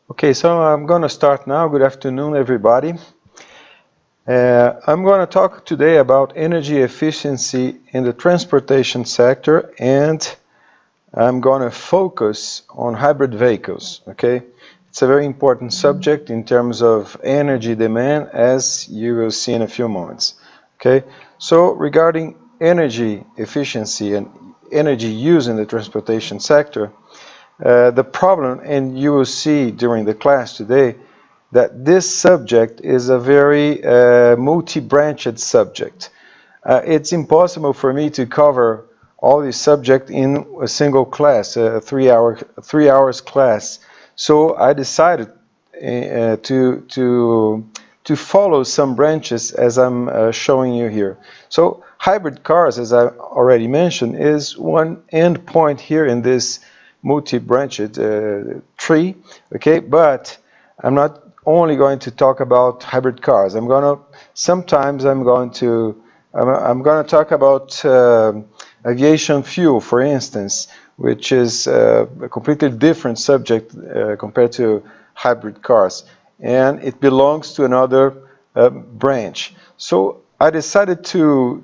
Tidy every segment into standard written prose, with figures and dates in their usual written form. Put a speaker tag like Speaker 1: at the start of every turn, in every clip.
Speaker 1: Okay, so I'm going to start now. Good afternoon, everybody. I'm going to talk today about energy efficiency in the transportation sector, and I'm going to focus on hybrid vehicles. Okay, it's a very important subject in terms of energy demand, as you will see in a few moments. Okay, so regarding energy efficiency and energy use in the transportation sector, the problem, and you will see during the class today, that this subject is a very multi-branched subject. It's impossible for me to cover all this subject in a single class, a three hours class. So I decided to follow some branches as I'm showing you here. So hybrid cars, as I already mentioned, is one end point here in this multi-branched tree. Okay, but I'm not only going to talk about hybrid cars. Sometimes I'm going to talk about aviation fuel, for instance, which is a completely different subject compared to hybrid cars, and it belongs to another branch. So I decided to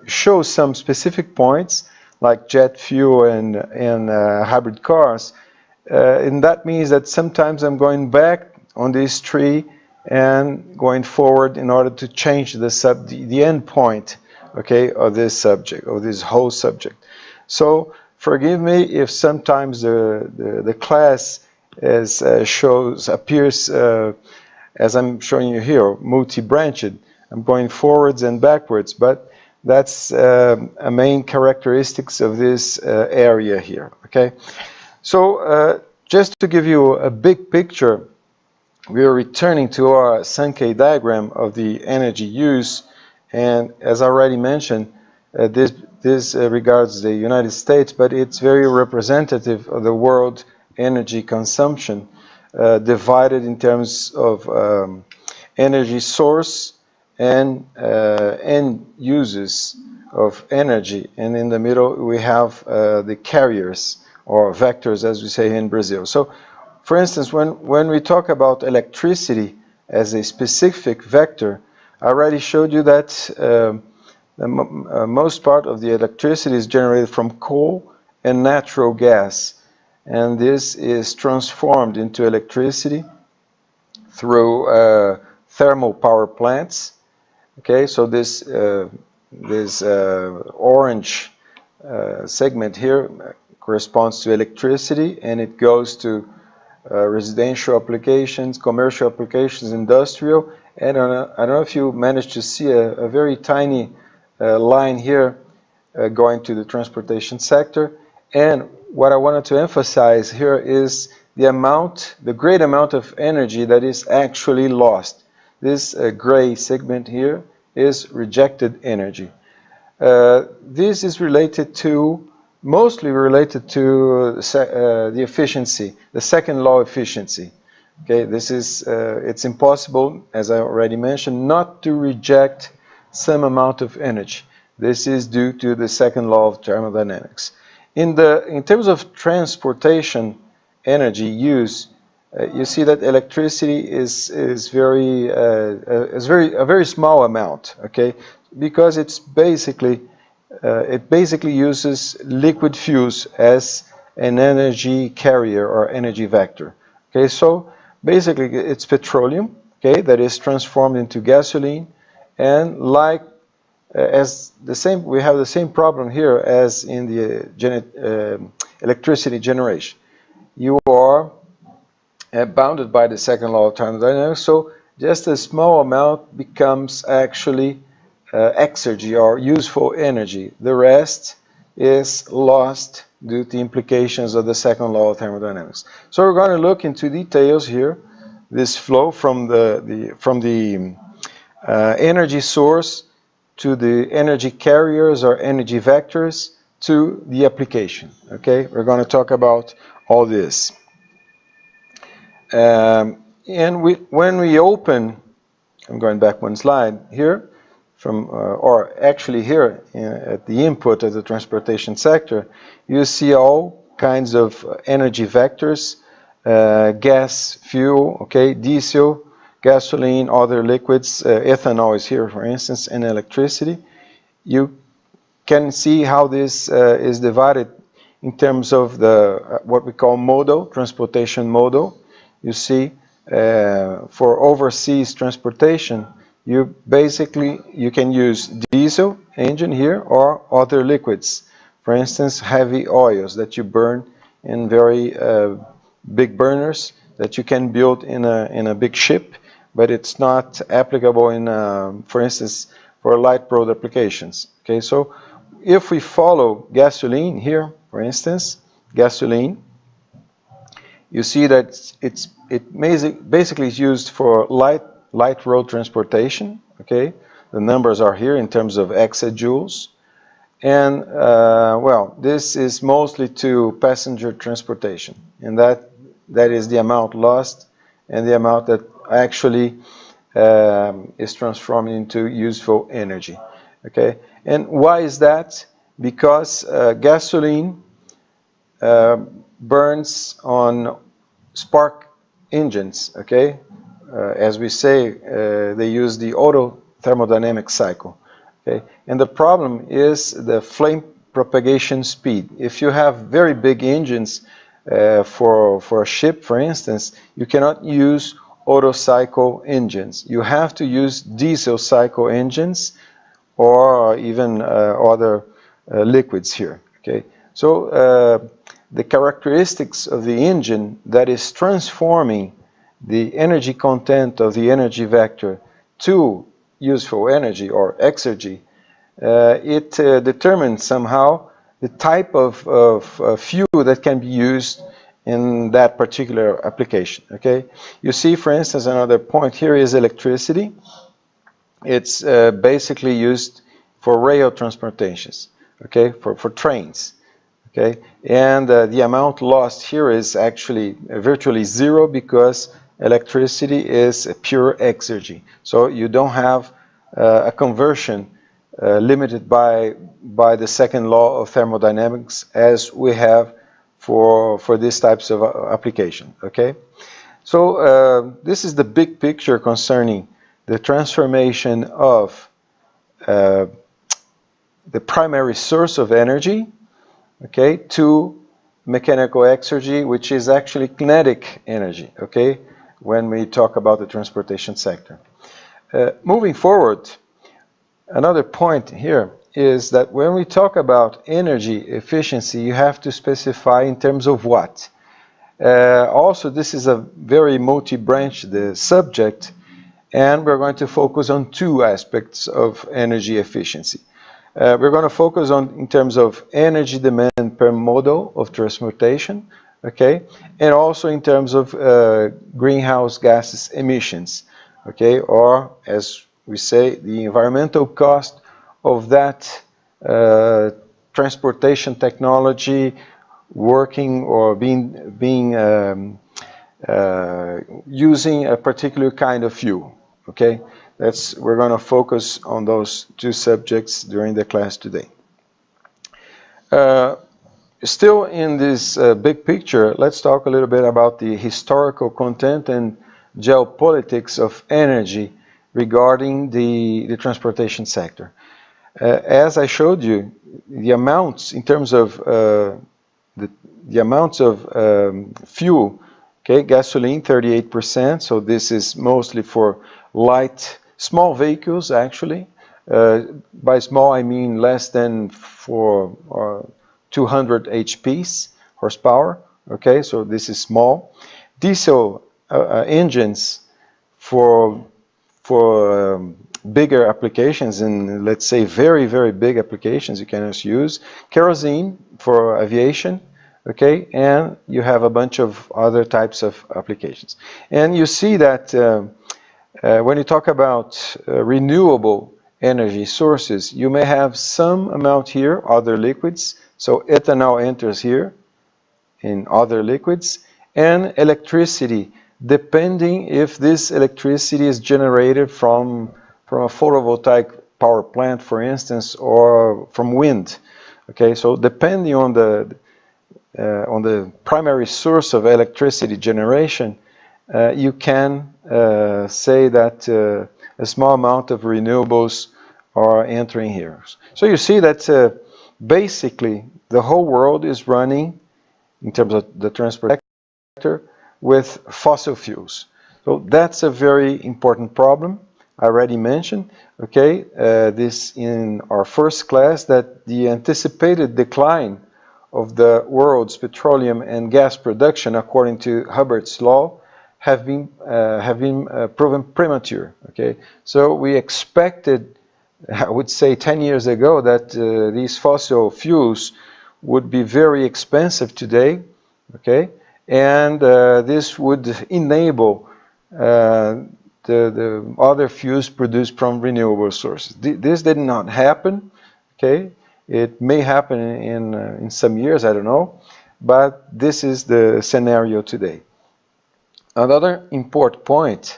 Speaker 1: show some specific points like jet fuel and hybrid cars, and that means that sometimes I'm going back on this tree and going forward in order to change the end point, okay, of this subject, of this whole subject. So forgive me if sometimes the class appears as I'm showing you here, multi-branched. I'm going forwards and backwards, but that's a main characteristics of this area here. Okay, so just to give you a big picture, we are returning to our Sankey diagram of the energy use, and as I already mentioned, this regards the United States, but it's very representative of the world energy consumption, divided in terms of energy source and end uses of energy, and in the middle we have the carriers or vectors, as we say in Brazil. So for instance, when we talk about electricity as a specific vector, I already showed you that the most part of the electricity is generated from coal and natural gas, and this is transformed into electricity through thermal power plants. Okay, so this orange segment here corresponds to electricity, and it goes to residential applications, commercial applications, industrial, and I don't know if you managed to see a very tiny line here going to the transportation sector. And what I wanted to emphasize here is the great amount of energy that is actually lost. This gray segment here is rejected energy. This is mostly related to the efficiency, the second law of efficiency. Okay, it's impossible, as I already mentioned, not to reject some amount of energy. This is due to the second law of thermodynamics. In terms of transportation energy use, you see that electricity is a very small amount. Okay, because it basically uses liquid fuels as an energy carrier or energy vector. Okay, so basically it's petroleum, okay, that is transformed into gasoline, and we have the same problem here as in the electricity generation. You are bounded by the second law of thermodynamics, so just a small amount becomes actually exergy or useful energy. The rest is lost due to implications of the second law of thermodynamics. So we're going to look into details here. This flow from the energy source to the energy carriers or energy vectors to the application. Okay, we're going to talk about all this. And when we open, I'm going back one slide here, or actually here at the input of the transportation sector, you see all kinds of energy vectors gas, fuel, okay, diesel, gasoline, other liquids, ethanol is here, for instance, and electricity. You can see how this is divided in terms of the what we call modal, transportation modal. You see, for overseas transportation, you can use diesel engine here or other liquids. For instance, heavy oils that you burn in very big burners that you can build in a big ship, but it's not applicable in, for instance, for light road applications. Okay, so if we follow gasoline here, for instance, gasoline, you see that it basically is used for light road transportation. Okay, the numbers are here in terms of exajoules, and well, this is mostly to passenger transportation, and that is the amount lost and the amount that actually is transformed into useful energy. Okay, and why is that? Because gasoline burns on spark engines. Okay, as we say, they use the Otto thermodynamic cycle. Okay, and the problem is the flame propagation speed. If you have very big engines for a ship, for instance, you cannot use Otto cycle engines. You have to use diesel cycle engines or even other liquids here. Okay, so the characteristics of the engine that is transforming the energy content of the energy vector to useful energy or exergy, it determines somehow the type of fuel that can be used in that particular application. Okay, you see, for instance, another point here is electricity. It's basically used for rail transportations. Okay, for trains. Okay, and the amount lost here is actually virtually zero because electricity is a pure exergy. So you don't have a conversion limited by the second law of thermodynamics as we have for these types of application. Okay, so this is the big picture concerning the transformation of the primary source of energy, okay, to mechanical exergy, which is actually kinetic energy. Okay, when we talk about the transportation sector. Moving forward, another point here is that when we talk about energy efficiency, you have to specify in terms of what. Also, this is a very multi-branched subject, and we're going to focus on two aspects of energy efficiency. We're going to focus on in terms of energy demand per modal of transportation, okay, and also in terms of greenhouse gases emissions, okay, or as we say, the environmental cost of that transportation technology working or using a particular kind of fuel. Okay, we're going to focus on those two subjects during the class today. Still in this big picture, let's talk a little bit about the historical content and geopolitics of energy regarding the transportation sector. As I showed you, the amounts in terms of the amounts of fuel, okay, gasoline 38%, so this is mostly for small vehicles actually. By small I mean less than 200 HPs, horsepower, okay, so this is small. Diesel engines for bigger applications, and let's say very, very big applications you can also use. Kerosene for aviation, okay, and you have a bunch of other types of applications. And you see that when you talk about renewable energy sources, you may have some amount here, other liquids, so ethanol enters here in other liquids, and electricity, depending if this electricity is generated from a photovoltaic power plant, for instance, or from wind. Okay, so depending on on the primary source of electricity generation, you can say that a small amount of renewables are entering here. So you see that basically the whole world is running, in terms of the transport sector, with fossil fuels. So that's a very important problem. I already mentioned, okay, this in our first class, that the anticipated decline of the world's petroleum and gas production, according to Hubbert's law, have been proven premature. Okay, so we expected, I would say, 10 years ago that these fossil fuels would be very expensive today. Okay, and this would enable the other fuels produced from renewable sources. This did not happen. Okay, it may happen in some years, I don't know, but this is the scenario today. Another important point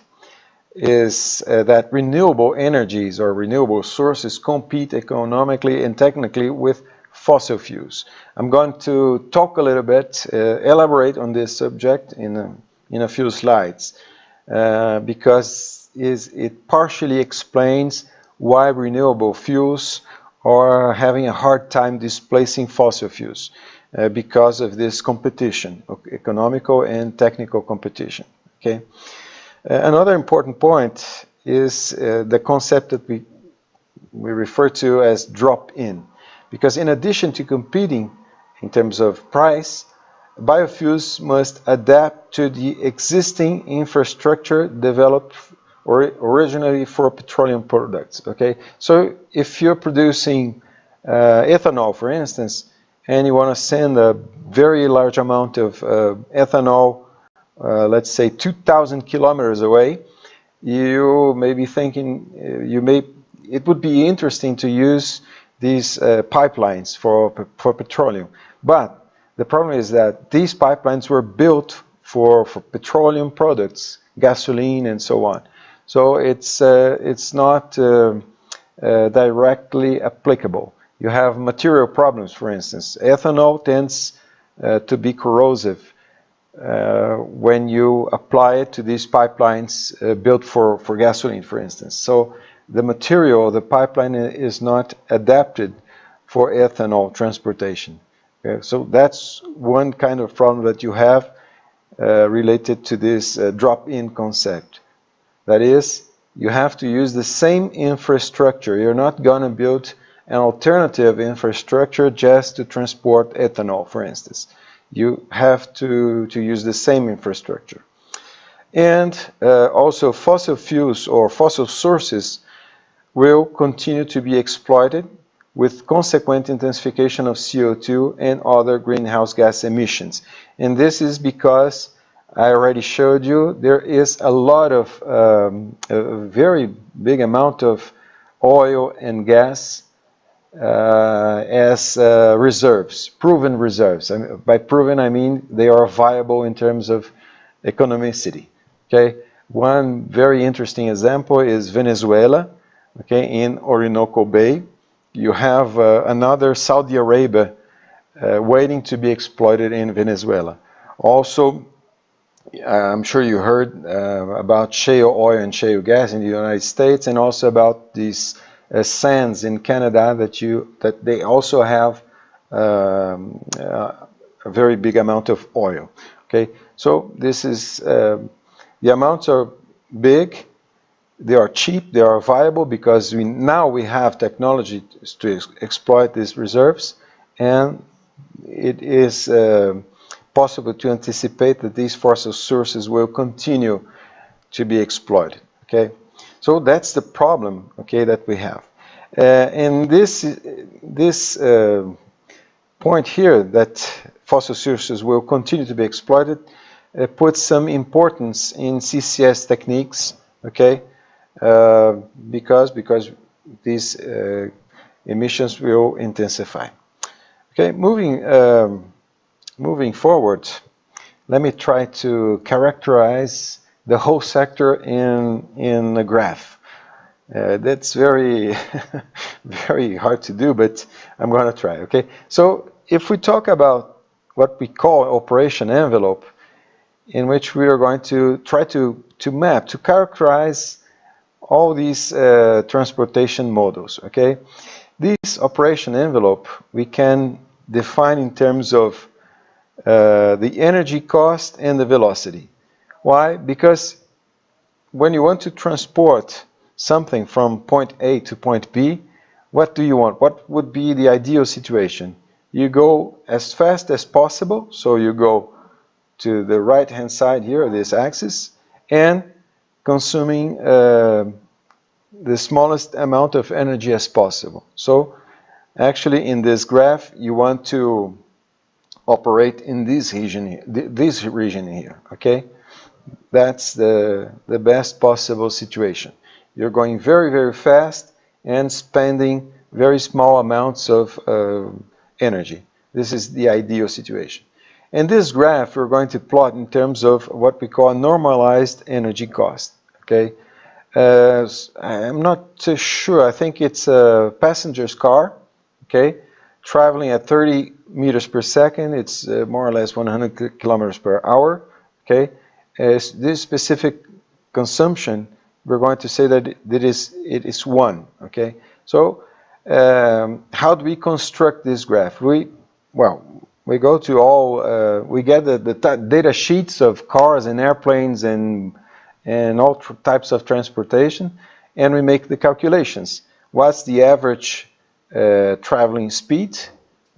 Speaker 1: is that renewable energies or renewable sources compete economically and technically with fossil fuels. I'm going to talk a little bit, elaborate on this subject in a few slides, because it partially explains why renewable fuels are having a hard time displacing fossil fuels, because of this competition, economical and technical competition. Okay. Another important point is the concept that we refer to as drop-in, because in addition to competing in terms of price, biofuels must adapt to the existing infrastructure developed originally for petroleum products. Okay, so if you're producing ethanol, for instance, and you want to send a very large amount of ethanol, let's say 2,000 kilometers away, you may be thinking it would be interesting to use these pipelines for petroleum. But the problem is that these pipelines were built for petroleum products, gasoline and so on. So it's not directly applicable. You have material problems, for instance. Ethanol tends to be corrosive when you apply it to these pipelines built for gasoline, for instance. So the material, the pipeline, is not adapted for ethanol transportation. Okay? So that's one kind of problem that you have related to this drop-in concept. That is, you have to use the same infrastructure. You're not going to build an alternative infrastructure just to transport ethanol, for instance. You have to use the same infrastructure. And also fossil fuels or fossil sources will continue to be exploited with consequent intensification of CO2 and other greenhouse gas emissions. And this is because I already showed you there is a lot of, a very big amount of oil and gas as reserves, proven reserves. I mean, by proven, I mean they are viable in terms of economicity. Okay, one very interesting example is Venezuela. Okay, in Orinoco Bay, you have another Saudi Arabia waiting to be exploited in Venezuela. Also, I'm sure you heard about shale oil and shale gas in the United States, and also about these sands in Canada that they also have a very big amount of oil. Okay, so this is the amounts are big. They are cheap, they are viable, because now we have technology to exploit these reserves, and it is possible to anticipate that these fossil sources will continue to be exploited. Okay, so that's the problem, okay, that we have. And this point here, that fossil sources will continue to be exploited, puts some importance in CCS techniques. Okay. Because these emissions will intensify. Okay, moving forward, let me try to characterize the whole sector in a graph. That's very very hard to do, but I'm going to try. Okay, so if we talk about what we call operation envelope, in which we are going to try to map, to characterize all these transportation models. Okay, this operation envelope we can define in terms of the energy cost and the velocity. Why? Because when you want to transport something from point A to point B, what do you want? What would be the ideal situation? You go as fast as possible, so you go to the right hand side here of this axis, and consuming the smallest amount of energy as possible. So actually in this graph you want to operate in this region here, okay? That's the best possible situation. You're going very, very fast and spending very small amounts of energy. This is the ideal situation. And this graph we're going to plot in terms of what we call normalized energy cost, okay? I'm not too sure. I think it's a passenger's car, okay, traveling at 30 meters per second. It's more or less 100 kilometers per hour, okay. This specific consumption, we're going to say that it is 1, okay. So how do we construct this graph? We go to all, we get the data sheets of cars and airplanes and all types of transportation, and we make the calculations. What's the average traveling speed?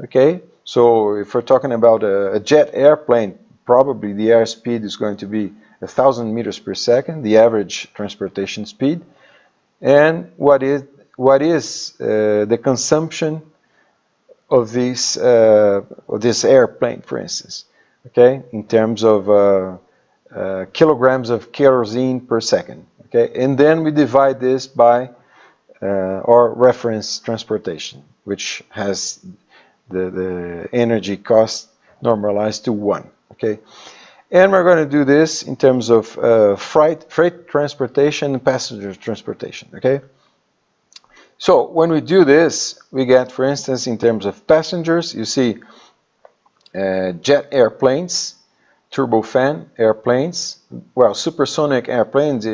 Speaker 1: Okay, so if we're talking about a jet airplane, probably the airspeed is going to be 1,000 meters per second, the average transportation speed. And what is the consumption of this airplane, for instance? Okay, in terms of kilograms of kerosene per second. Okay, and then we divide this by our reference transportation, which has the energy cost normalized to 1. Okay, and we're going to do this in terms of freight transportation and passenger transportation. Okay, so when we do this, we get, for instance, in terms of passengers, you see jet airplanes, turbofan airplanes, well, supersonic airplanes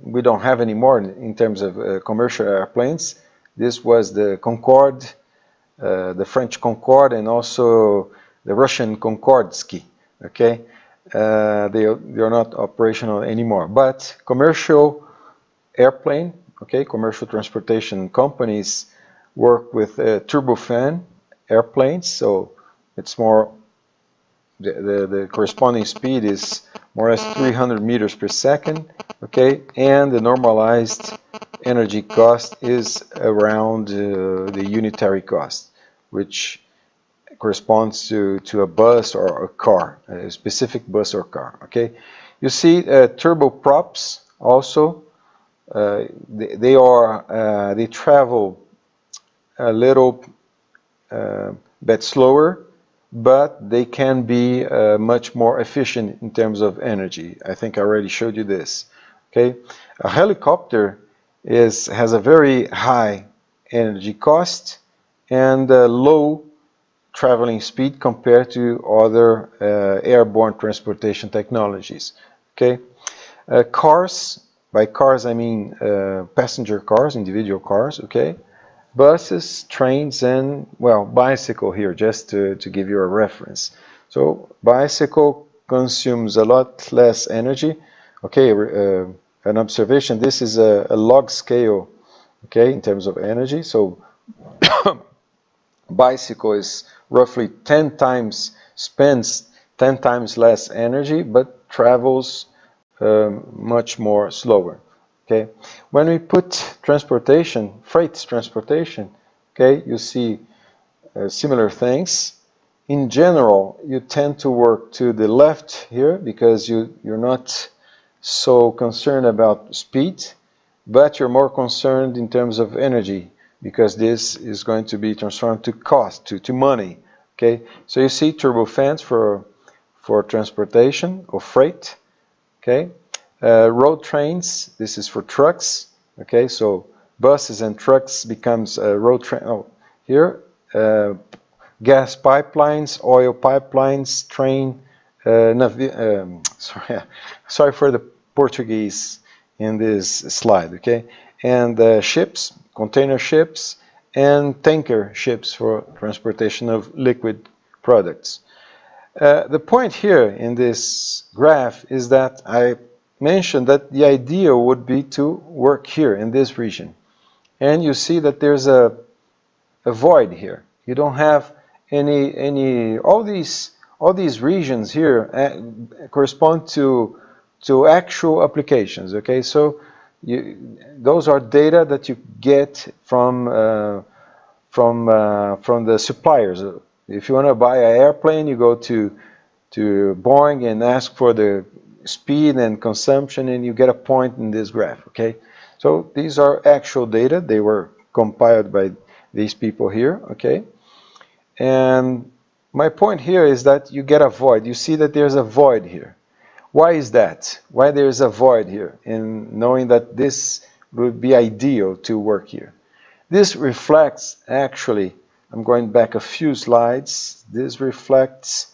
Speaker 1: we don't have anymore in terms of commercial airplanes. This was the Concorde, the French Concorde, and also the Russian Konkordsky. Okay, they are not operational anymore. But commercial airplane, okay, commercial transportation companies work with turbofan airplanes, so it's more. The corresponding speed is more or less 300 meters per second, okay, and the normalized energy cost is around the unitary cost, which corresponds to a bus or a car, a specific bus or car, okay. You see turboprops also, they travel a little bit slower, but they can be much more efficient in terms of energy. I think I already showed you this. Okay, a helicopter has a very high energy cost and low traveling speed compared to other airborne transportation technologies. Okay, cars, by cars I mean passenger cars, individual cars. Okay. Buses, trains, and, well, bicycle here, just to give you a reference. So bicycle consumes a lot less energy. Okay, an observation, this is a log scale, okay, in terms of energy. So bicycle is roughly 10 times, spends 10 times less energy, but travels much more slower. Okay, when we put transportation, freight transportation, okay, you see similar things. In general, you tend to work to the left here because you're not so concerned about speed, but you're more concerned in terms of energy because this is going to be transformed to cost, to money. Okay, so you see turbofans for transportation or freight. Okay. Road trains, this is for trucks. Okay, so buses and trucks becomes road train. Oh, here gas pipelines, oil pipelines, sorry for the Portuguese in this slide, okay? And ships, container ships, and tanker ships for transportation of liquid products. The point here in this graph is that I mentioned that the idea would be to work here in this region. And you see that there's a void here. You don't have all these regions here correspond to actual applications, okay? So those are data that you get from the suppliers. If you want to buy an airplane, you go to Boeing and ask for the speed and consumption, and you get a point in this graph, okay? So these are actual data. They were compiled by these people here, okay? And my point here is that you get a void. You see that there's a void here. Why is that? Why there's a void here in knowing that this would be ideal to work here? This reflects, actually, I'm going back a few slides. This reflects,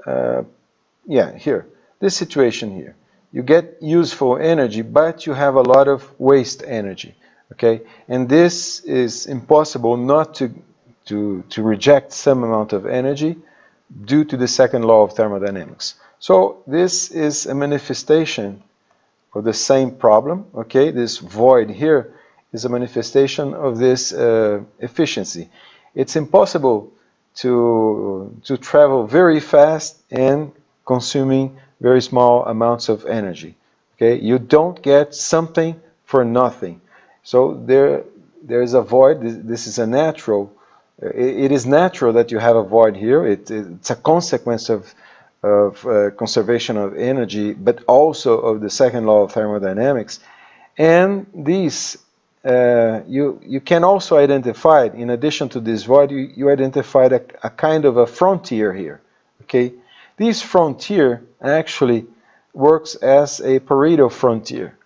Speaker 1: here, this situation here. You get useful energy, but you have a lot of waste energy, okay? And this is impossible not to reject some amount of energy due to the second law of thermodynamics. So this is a manifestation of the same problem, okay? This void here is a manifestation of this efficiency. It's impossible to travel very fast and consuming very small amounts of energy, okay? You don't get something for nothing. So there's a void. This is a natural. It is natural that you have a void here. It's a consequence of conservation of energy, but also of the second law of thermodynamics. And these, you can also identify, in addition to this void, you identified a kind of a frontier here, okay? This frontier actually works as a Pareto frontier,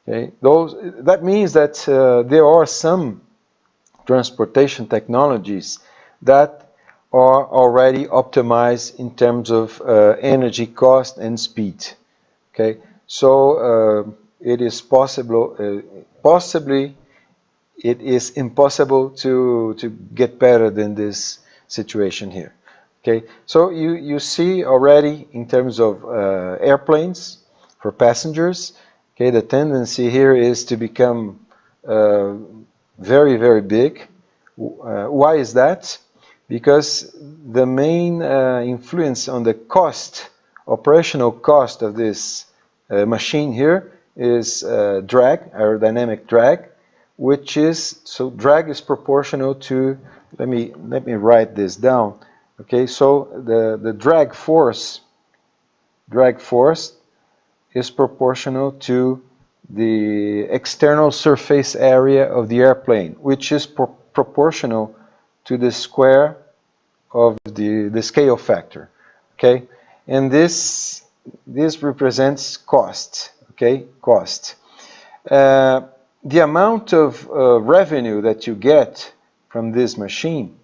Speaker 1: okay? That means that there are some transportation technologies that are already optimized in terms of energy cost and speed, okay? So it is possible, possibly it is impossible to get better than this situation here, okay? So you see already in terms of airplanes for passengers, okay, the tendency here is to become very, very big. Why is that? Because the main influence on the cost, operational cost of this machine here is drag, aerodynamic drag, which is, so drag is proportional to, let me write this down, okay? So the drag force is proportional to the external surface area of the airplane, which is proportional to the square of the scale factor, okay? And this represents cost, okay? Cost. The amount of revenue that you get from this machine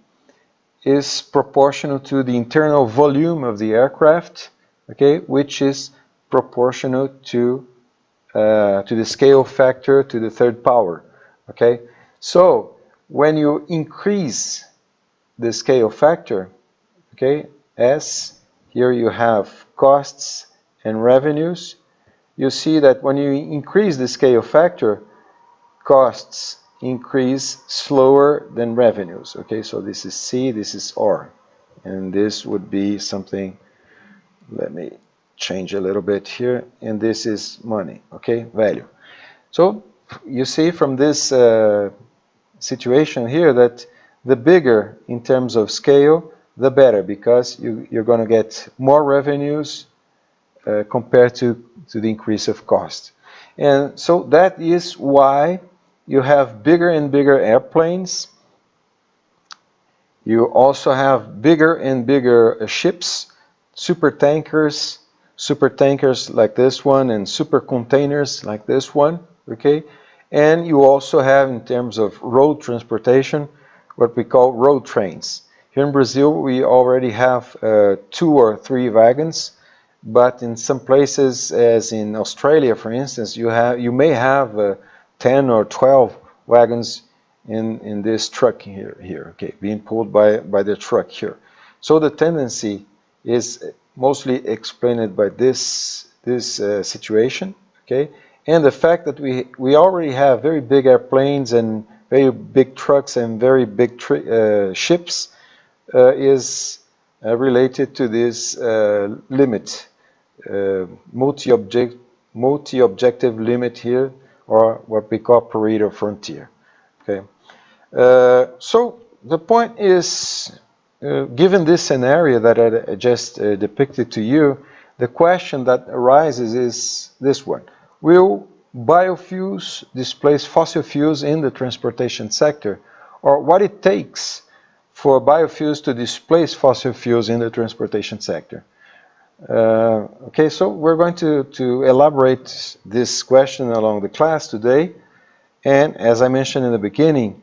Speaker 1: is proportional to the internal volume of the aircraft, okay? Which is proportional to the scale factor to the third power, okay? So when you increase the scale factor, okay, S, here you have costs and revenues. You see that when you increase the scale factor, costs increase slower than revenues, okay? So this is C, this is R, and this would be something, let me change a little bit here, and this is money, okay, value. So you see from this situation here that the bigger in terms of scale, the better, because you're going to get more revenues compared to the increase of cost. And so that is why you have bigger and bigger airplanes. You also have bigger and bigger ships, super tankers like this one, and super containers like this one, okay? And you also have, in terms of road transportation, what we call road trains. Here in Brazil, we already have 2 or 3 wagons, but in some places, as in Australia, for instance, you may have 10 or 12 wagons in this truck here, okay, being pulled by the truck here. So the tendency is mostly explained by this situation, okay, and the fact that we already have very big airplanes and very big trucks and very big ships is related to this limit, multi-objective limit here, or what we call Pareto frontier. Okay, so the point is, given this scenario that I just depicted to you, the question that arises is this one: will biofuels displace fossil fuels in the transportation sector, or what it takes for biofuels to displace fossil fuels in the transportation sector? Okay, so we're going to elaborate this question along the class today, and as I mentioned in the beginning,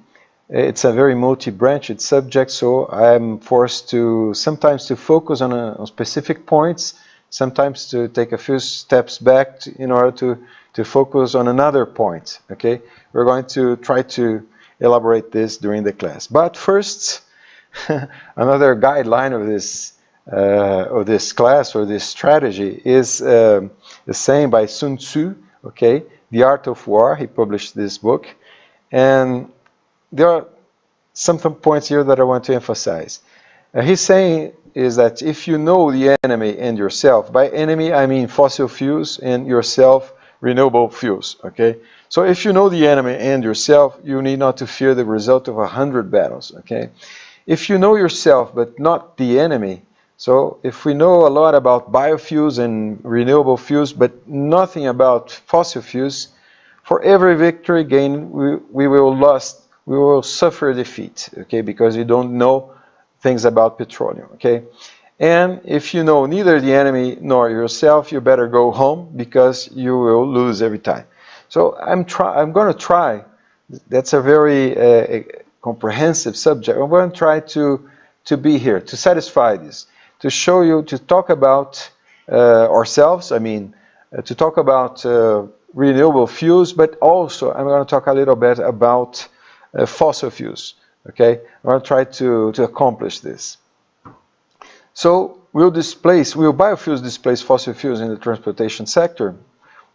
Speaker 1: it's a very multi-branched subject, so I'm forced to sometimes to focus on specific points, sometimes to take a few steps back in order to focus on another point. Okay, we're going to try to elaborate this during the class. But first, another guideline of this class or this strategy is the saying by Sun Tzu. Okay, The Art of War. He published this book, and there are some points here that I want to emphasize. His saying is that if you know the enemy and yourself, by enemy I mean fossil fuels, and yourself renewable fuels. Okay, so if you know the enemy and yourself, you need not to fear the result of 100 battles. Okay, if you know yourself but not the enemy, so if we know a lot about biofuels and renewable fuels but nothing about fossil fuels, for every victory gained we will suffer defeat, okay, because you don't know things about petroleum, okay? And if you know neither the enemy nor yourself, you better go home, because you will lose every time. So I'm going to try, that's a very comprehensive subject, I'm going to try to be here, to satisfy this, to show you, to talk about ourselves, I mean, to talk about renewable fuels, but also I'm going to talk a little bit about fossil fuels. Okay, I'm going to try to accomplish this. So, will biofuels displace fossil fuels in the transportation sector?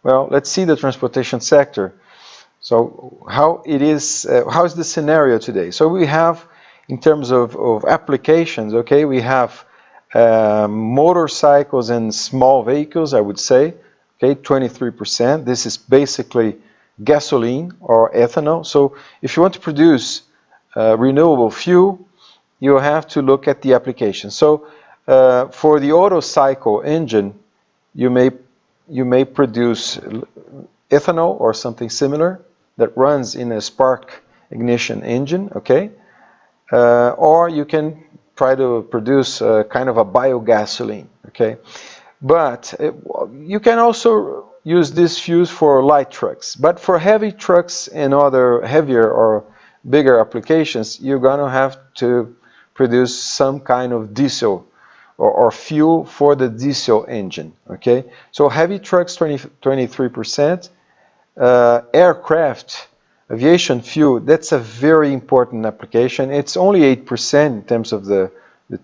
Speaker 1: Well, let's see the transportation sector. So, how is the scenario today? So we have, in terms of applications, okay, we have motorcycles and small vehicles, I would say, okay, 23%. This is basically gasoline or ethanol. So if you want to produce renewable fuel, you have to look at the application. So for the Otto cycle engine, you may produce ethanol or something similar that runs in a spark ignition engine, okay? Or you can try to produce kind of a biogasoline, okay? But you can also use these fuels for light trucks. But for heavy trucks and other heavier or bigger applications, you're going to have to produce some kind of diesel or fuel for the diesel engine, okay? So heavy trucks, 23%. Aircraft, aviation fuel, that's a very important application. It's only 8% in terms of the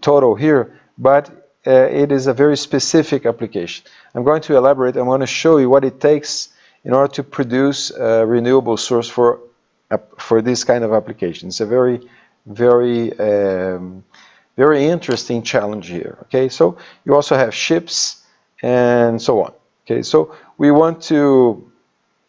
Speaker 1: total here, but it is a very specific application. I'm going to elaborate. I'm going to show you what it takes in order to produce a renewable source for this kind of application. It's a very, very, very interesting challenge here. Okay, so you also have ships and so on. Okay, so we want to,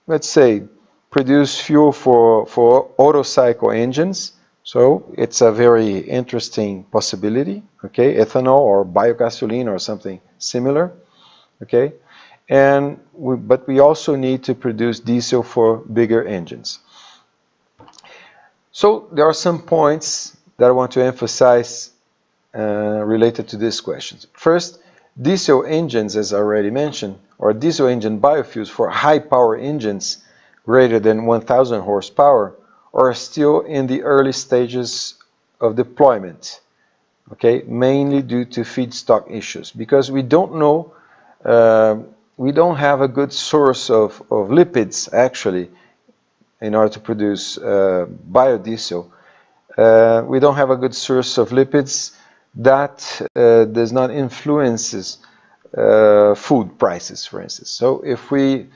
Speaker 1: let's say, produce fuel for Otto cycle engines. So it's a very interesting possibility, okay, ethanol or biogasoline or something similar, okay, but we also need to produce diesel for bigger engines. So there are some points that I want to emphasize related to these questions. First, diesel engines, as I already mentioned, or diesel engine biofuels for high power engines greater than 1,000 horsepower, are still in the early stages of deployment. okay, mainly due to feedstock issues, because we don't know, we don't have a good source of lipids actually in order to produce biodiesel. We don't have a good source of lipids that does not influences food prices, for instance. So if we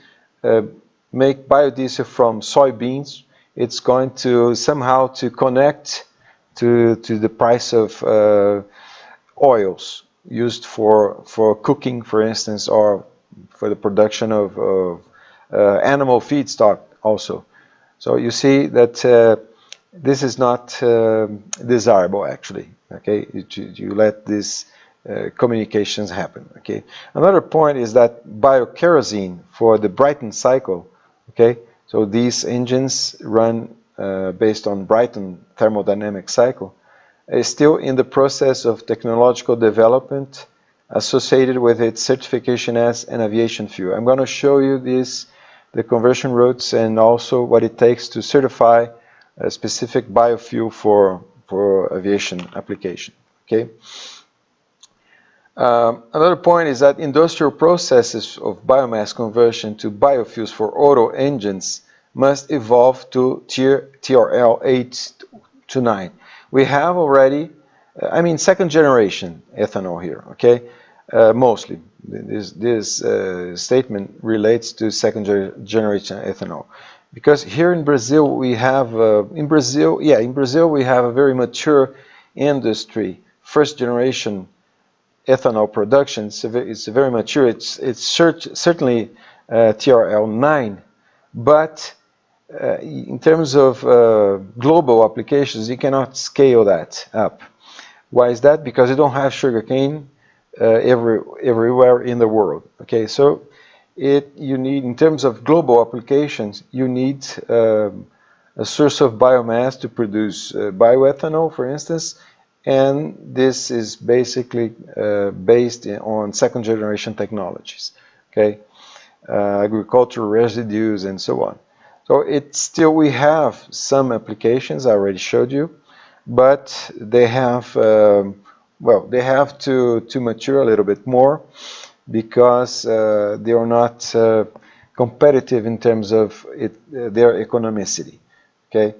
Speaker 1: make biodiesel from soybeans, it's going to somehow to connect to the price of oils used for cooking, for instance, or for the production of animal feedstock also. So you see that this is not desirable actually. Okay, you let these communications happen. Okay. Another point is that biokerosene for the Brayton cycle. Okay, so these engines run based on Brayton thermodynamic cycle, is still in the process of technological development associated with its certification as an aviation fuel. I'm going to show you this, the conversion routes, and also what it takes to certify a specific biofuel for aviation application. Okay. Another point is that industrial processes of biomass conversion to biofuels for auto engines must evolve to TRL 8 to 9. We have already, I mean, second generation ethanol here, okay? Mostly. This statement relates to second generation ethanol. Because here in Brazil, we have, in Brazil we have a very mature industry, first generation ethanol production. It's very mature. It's certainly TRL 9, but in terms of global applications, you cannot scale that up. Why is that? Because you don't have sugarcane everywhere in the world. Okay, so you need, in terms of global applications, you need a source of biomass to produce bioethanol, for instance, and this is basically based on second generation technologies. Okay, agricultural residues and so on. So it's still, we have some applications I already showed you, but they have well, they have to mature a little bit more because they are not competitive in terms of their economicity. Okay,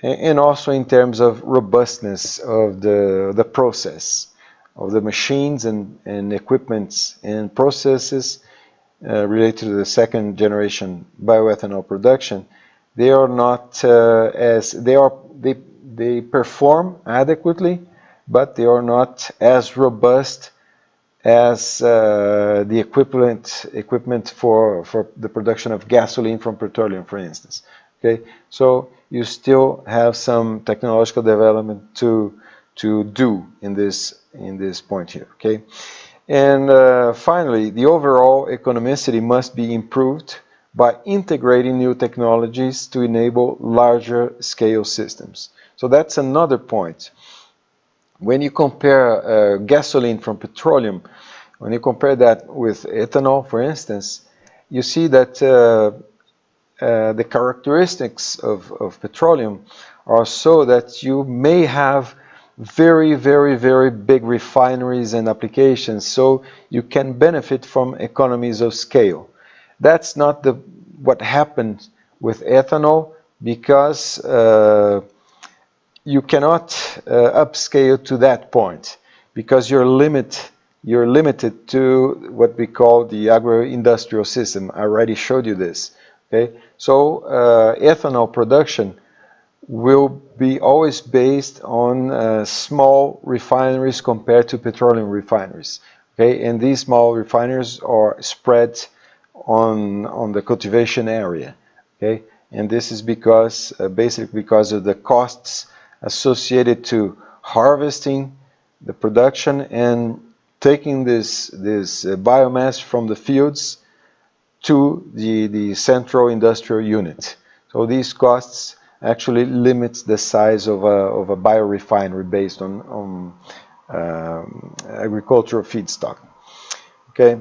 Speaker 1: and also in terms of robustness of the process of the machines and equipments and processes related to the second generation bioethanol production. They are not they perform adequately, but they are not as robust as the equipment for the production of gasoline from petroleum, for instance. Okay, so you still have some technological development to do in this point here. Okay, and finally, the overall economicity must be improved by integrating new technologies to enable larger scale systems. So that's another point. When you compare gasoline from petroleum, when you compare that with ethanol, for instance, you see that the characteristics of petroleum are so that you may have very, very, very big refineries and applications, so you can benefit from economies of scale. That's not what happened with ethanol, because you cannot upscale to that point, because you're limited to what we call the agro-industrial system. I already showed you this. Okay, so ethanol production will be always based on small refineries compared to petroleum refineries. Okay, and these small refineries are spread on the cultivation area. Okay, and this is because basically because of the costs associated to harvesting the production and taking this biomass from the fields to the central industrial unit. So these costs actually limits the size of a biorefinery based on agricultural feedstock. Okay.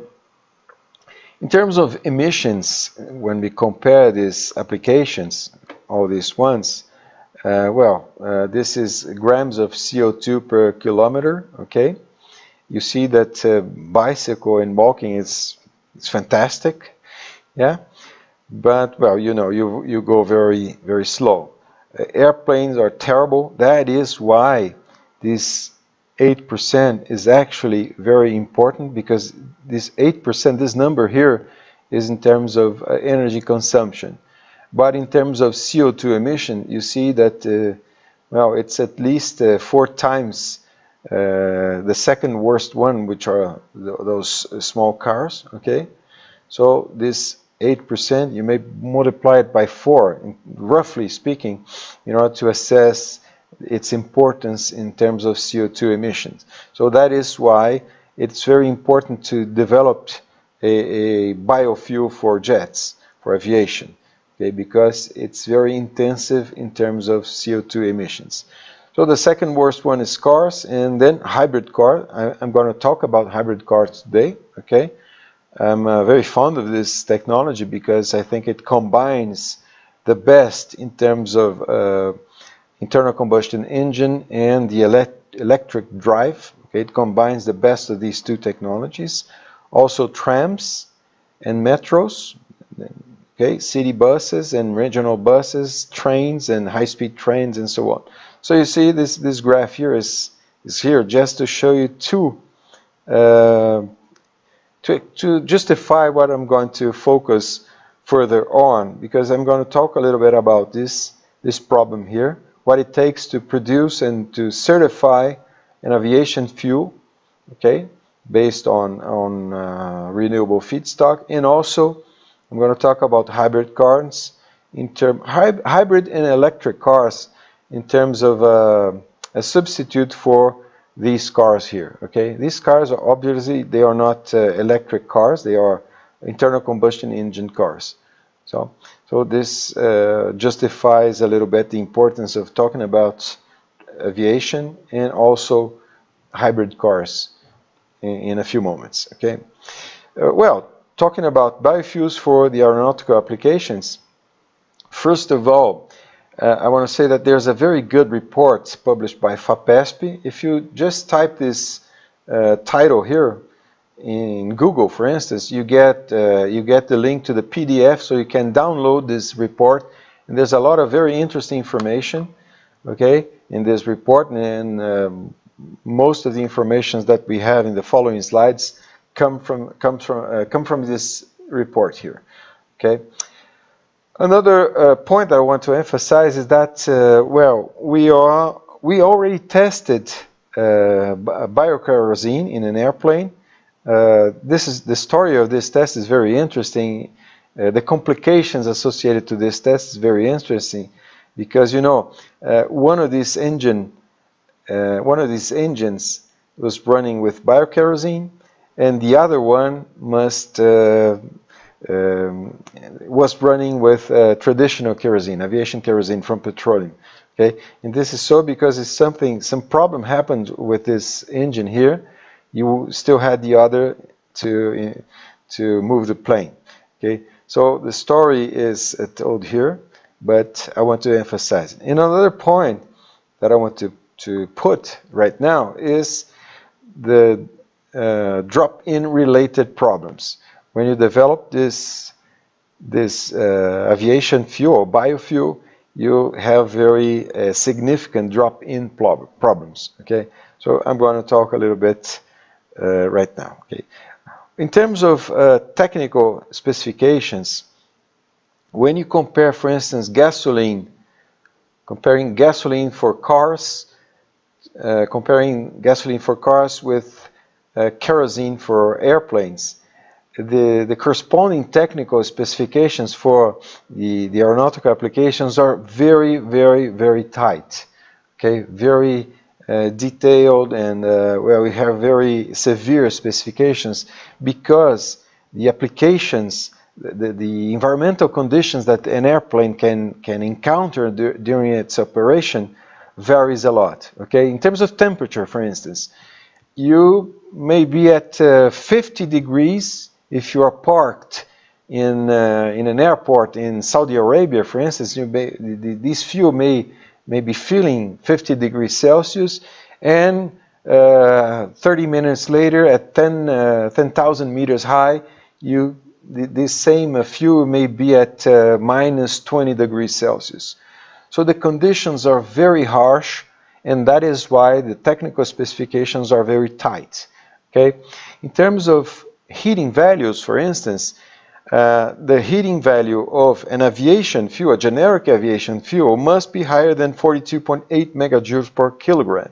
Speaker 1: In terms of emissions, when we compare these applications, all these ones, This is grams of CO2 per kilometer. Okay, you see that bicycle and walking is fantastic, yeah. But well, you know, you go very very slow. Airplanes are terrible. That is why this 8% is actually very important, because this 8%, this number here, is in terms of energy consumption. But in terms of CO2 emission, you see that, well, it's at least 4 times the second worst one, which are those small cars, okay? So this 8%, you may multiply it by 4, roughly speaking, in order to assess its importance in terms of CO2 emissions. So that is why it's very important to develop a biofuel for jets, for aviation, okay, because it's very intensive in terms of CO2 emissions. So the second worst one is cars, and then hybrid car. I'm going to talk about hybrid cars today, okay? I'm very fond of this technology because I think it combines the best in terms of internal combustion engine and the electric drive. Okay, it combines the best of these two technologies. Also trams and metros, okay, city buses and regional buses, trains and high-speed trains and so on. So you see this graph here is here just to show you two to justify what I'm going to focus further on, because I'm going to talk a little bit about this problem here, what it takes to produce and to certify an aviation fuel, okay, based on renewable feedstock. And also I'm going to talk about hybrid cars, hybrid and electric cars in terms of a substitute for these cars here, okay? These cars are obviously, they are not electric cars, they are internal combustion engine cars. So this justifies a little bit the importance of talking about aviation and also hybrid cars in a few moments, okay? Well, talking about biofuels for the aeronautical applications, first of all, I want to say that there's a very good report published by FAPESP. If you just type this title here in Google, for instance, you get the link to the PDF, so you can download this report. And there's a lot of very interesting information, okay, in this report. And most of the information that we have in the following slides come from this report here, okay. Another point that I want to emphasize is that, well, we already tested biokerosene in an airplane. This is the story of this test is very interesting. The complications associated to this test is very interesting, because you know one of these engines was running with biokerosene, and the other one was running with traditional kerosene, aviation kerosene from petroleum. Okay, and this is so because some problem happened with this engine here. You still had the other to move the plane. Okay, so the story is told here, but I want to emphasize it. And another point that I want to put right now is the drop-in related problems. When you develop this aviation fuel, biofuel, you have very significant drop-in problems. Okay, so I'm going to talk a little bit right now. Okay, in terms of technical specifications, when you compare, for instance, comparing gasoline for cars with kerosene for airplanes, the corresponding technical specifications for the aeronautical applications are very, very, very tight. Okay, very detailed, and well, we have very severe specifications, because the applications, the environmental conditions that an airplane can encounter during its operation varies a lot. Okay, in terms of temperature, for instance, you may be at 50 degrees if you are parked in an airport in Saudi Arabia, for instance. This fuel may maybe feeling 50 degrees Celsius, and 30 minutes later at 10,000 meters high, this same fuel may be at minus 20 degrees Celsius. So the conditions are very harsh, and that is why the technical specifications are very tight. Okay? In terms of heating values, for instance, the heating value of an aviation fuel, a generic aviation fuel, must be higher than 42.8 megajoules per kilogram.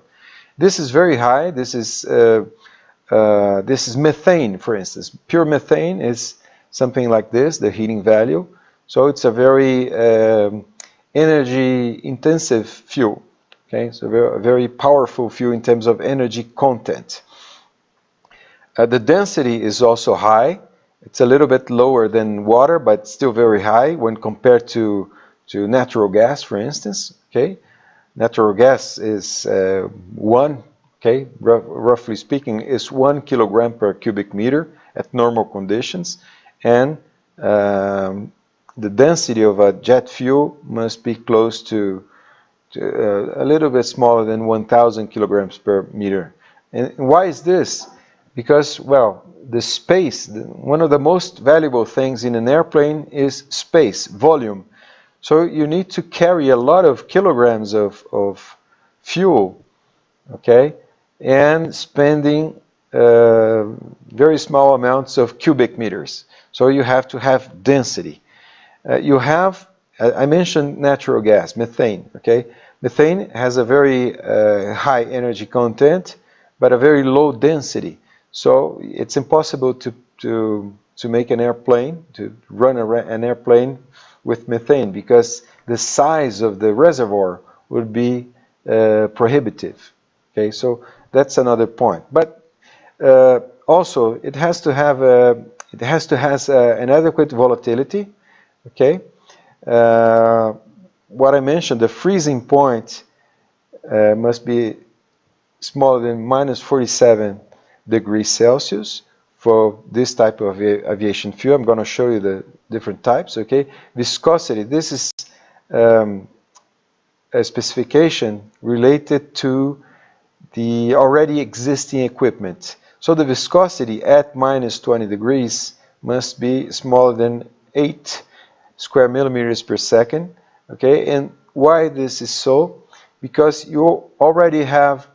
Speaker 1: This is very high. This is methane, for instance. Pure methane is something like this, the heating value. So it's a very energy-intensive fuel. Okay, so a very powerful fuel in terms of energy content. The density is also high. It's a little bit lower than water, but still very high when compared to natural gas, for instance. Okay, natural gas is roughly speaking, is 1 kilogram per cubic meter at normal conditions, and the density of a jet fuel must be close to a little bit smaller than 1,000 kilograms per meter. And why is this? Because, well, the space, one of the most valuable things in an airplane is space, volume. So you need to carry a lot of kilograms of fuel, okay, and spending very small amounts of cubic meters. So you have to have density. I mentioned natural gas, methane, okay? Methane has a very high energy content, but a very low density. So it's impossible to make an airplane, to run an airplane with methane, because the size of the reservoir would be prohibitive. Okay, so that's another point. But also, it has to have an adequate volatility. Okay, what I mentioned, the freezing point must be smaller than minus 47 degrees Celsius for this type of aviation fuel. I'm going to show you the different types. Okay, viscosity. This is a specification related to the already existing equipment. So the viscosity at minus 20 degrees must be smaller than 8 square millimeters per second. Okay, and why this is so? Because you already have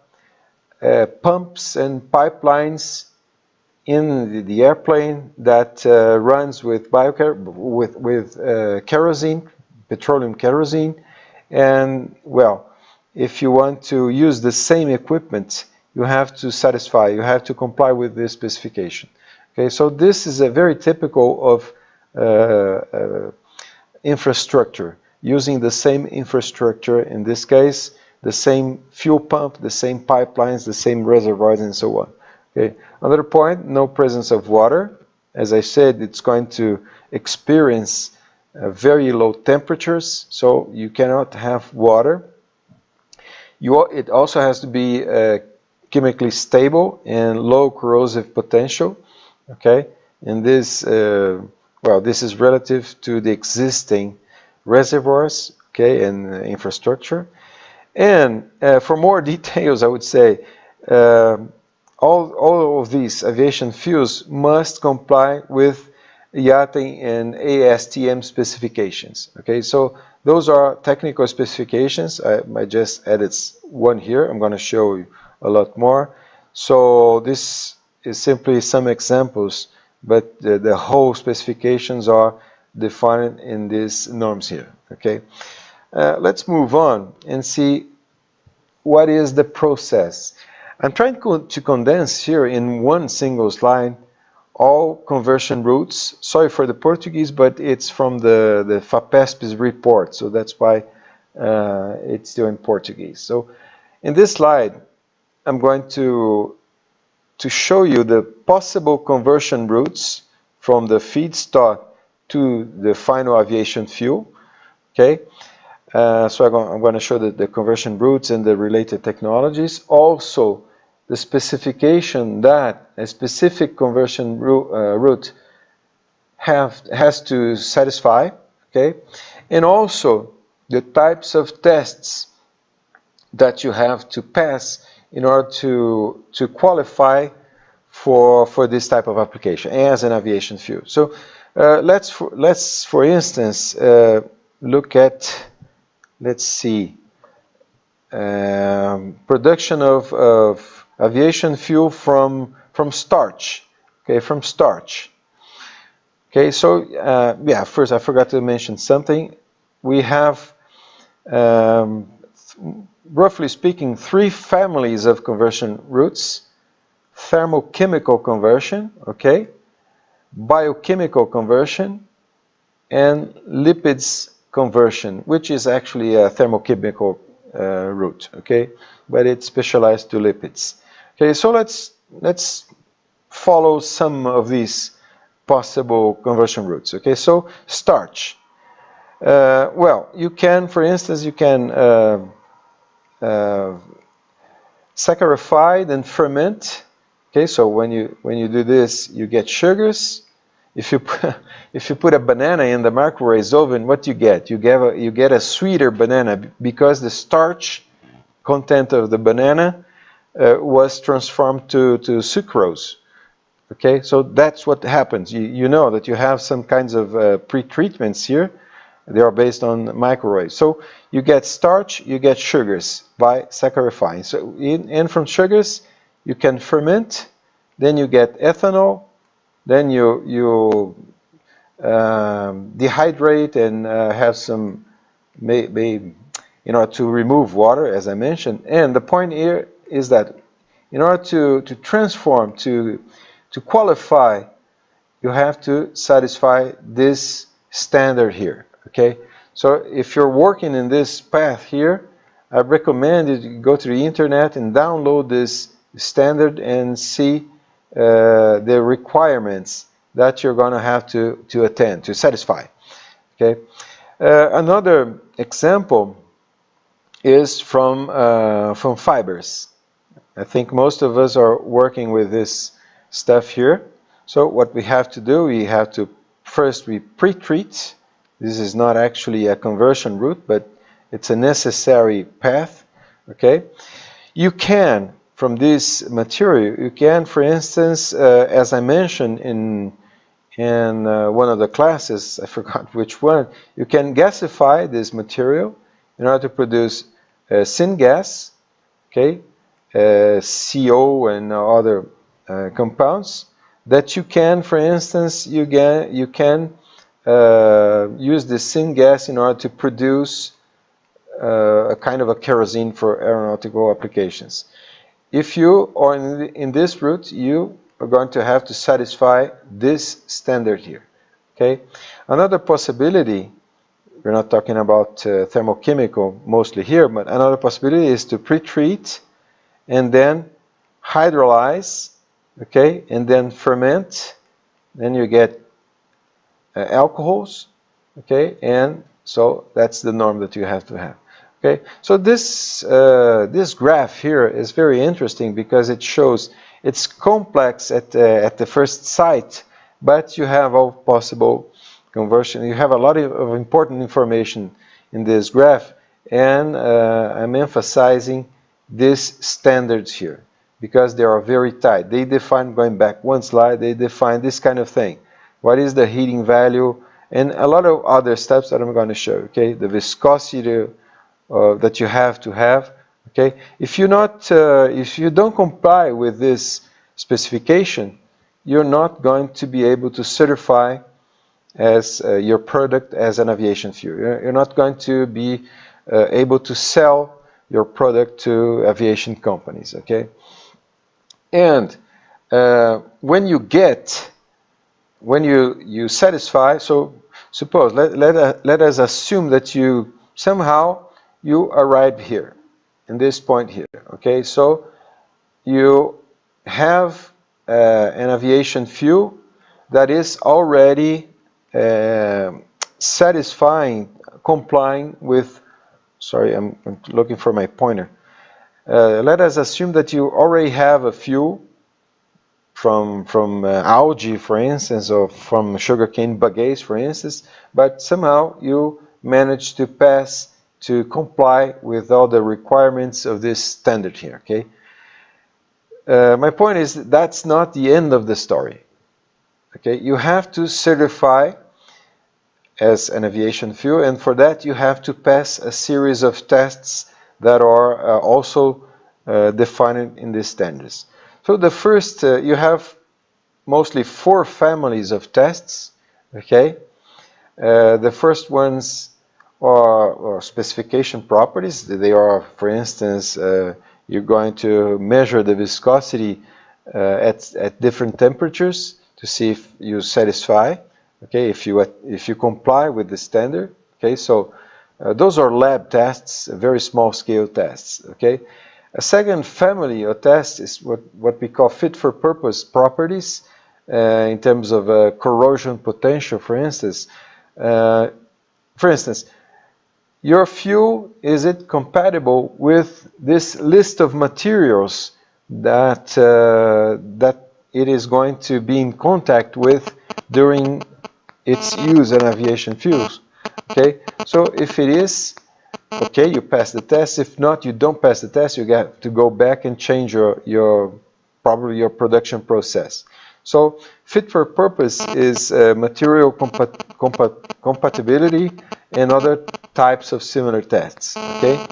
Speaker 1: pumps and pipelines in the airplane that runs with kerosene, petroleum kerosene, and well, if you want to use the same equipment, you have to comply with this specification. Okay, so this is a very typical of infrastructure, using the same infrastructure, in this case, the same fuel pump, the same pipelines, the same reservoirs, and so on. Okay. Another point, no presence of water. As I said, it's going to experience very low temperatures, so you cannot have water. It also has to be chemically stable and low corrosive potential. Okay, and this, this is relative to the existing reservoirs, okay, and infrastructure. And for more details, I would say all of these aviation fuels must comply with IATA and ASTM specifications. Okay, so those are technical specifications. I just added one here. I'm going to show you a lot more. So this is simply some examples, but the whole specifications are defined in these norms here. Okay, let's move on and see what is the process. I'm trying to condense here in one single slide all conversion routes. Sorry for the Portuguese, but it's from the FAPESP's report, so that's why it's still in Portuguese. So in this slide, I'm going to show you the possible conversion routes from the feedstock to the final aviation fuel. Okay, so I'm going to show the conversion routes and the related technologies. Also, the specification that a specific conversion route has to satisfy. Okay, and also the types of tests that you have to pass in order to qualify for this type of application as an aviation fuel. So let's for instance look at, let's see, production of aviation fuel from starch. Okay, from starch. Okay, so yeah, first I forgot to mention something. We have roughly speaking 3 families of conversion routes: thermochemical conversion, okay, biochemical conversion, and lipids conversion, which is actually a thermochemical route, okay, but it's specialized to lipids. Okay, so let's follow some of these possible conversion routes. Okay, so starch. Well, you can, for instance, you can saccharify and ferment. Okay, so when you do this, you get sugars. If you put a banana in the microwave oven, what you get? You get a sweeter banana because the starch content of the banana was transformed to sucrose. Okay, so that's what happens. You know that you have some kinds of pre-treatments here. They are based on microwaves. So you get starch, you get sugars by sacharifying. So and from sugars, you can ferment. Then you get ethanol. Then you dehydrate and have some, maybe, in order to remove water, as I mentioned. And the point here is that in order to transform, to qualify, you have to satisfy this standard here. Okay, so if you're working in this path here, I recommend you go to the internet and download this standard and see the requirements that you're going to have to attend, to satisfy. Okay, another example is from fibers. I think most of us are working with this stuff here. So what we have to do, we have to first we pre-treat. This is not actually a conversion route, but it's a necessary path. Okay, you can, from this material, you can, for instance, as I mentioned in one of the classes, I forgot which one, you can gasify this material in order to produce syngas, okay, CO and other compounds that you can, for instance, you can use the syngas in order to produce a kind of a kerosene for aeronautical applications. If you are in this route, you are going to have to satisfy this standard here. Okay. Another possibility, we're not talking about thermochemical mostly here, but another possibility is to pre-treat and then hydrolyze, okay, and then ferment. Then you get alcohols, okay, and so that's the norm that you have to have. Okay, so this graph here is very interesting because it shows it's complex at the first sight, but you have all possible conversion. You have a lot of important information in this graph, and I'm emphasizing these standards here because they are very tight. They define, going back one slide, they define this kind of thing. What is the heating value, and a lot of other steps that I'm going to show. Okay, the viscosity that you have to have. Okay, if you don't comply with this specification, you're not going to be able to certify as your product as an aviation fuel. You're not going to be able to sell your product to aviation companies. Okay, and when you satisfy, so suppose let us assume that you somehow arrive here in this point here. Okay, so you have an aviation fuel that is already satisfying, complying with, sorry, I'm looking for my pointer. Let us assume that you already have a fuel from algae, for instance, or from sugarcane bagasse, for instance, but somehow you manage to pass to comply with all the requirements of this standard here, okay? My point is that's not the end of the story, okay? You have to certify as an aviation fuel, and for that you have to pass a series of tests that are also defined in these standards. So the first, you have mostly 4 families of tests, okay? The first ones are specification properties. They are, for instance, you're going to measure the viscosity at different temperatures to see if you satisfy, okay, if you comply with the standard, okay. So those are lab tests, very small scale tests, okay. A second family of tests is what we call fit for purpose properties, in terms of corrosion potential, for instance. Your fuel, is it compatible with this list of materials that that it is going to be in contact with during its use in aviation fuels? Okay, so if it is, okay, you pass the test. If not, you don't pass the test. You have to go back and change probably your production process. So fit for purpose is material compatibility and other types of similar tests, okay?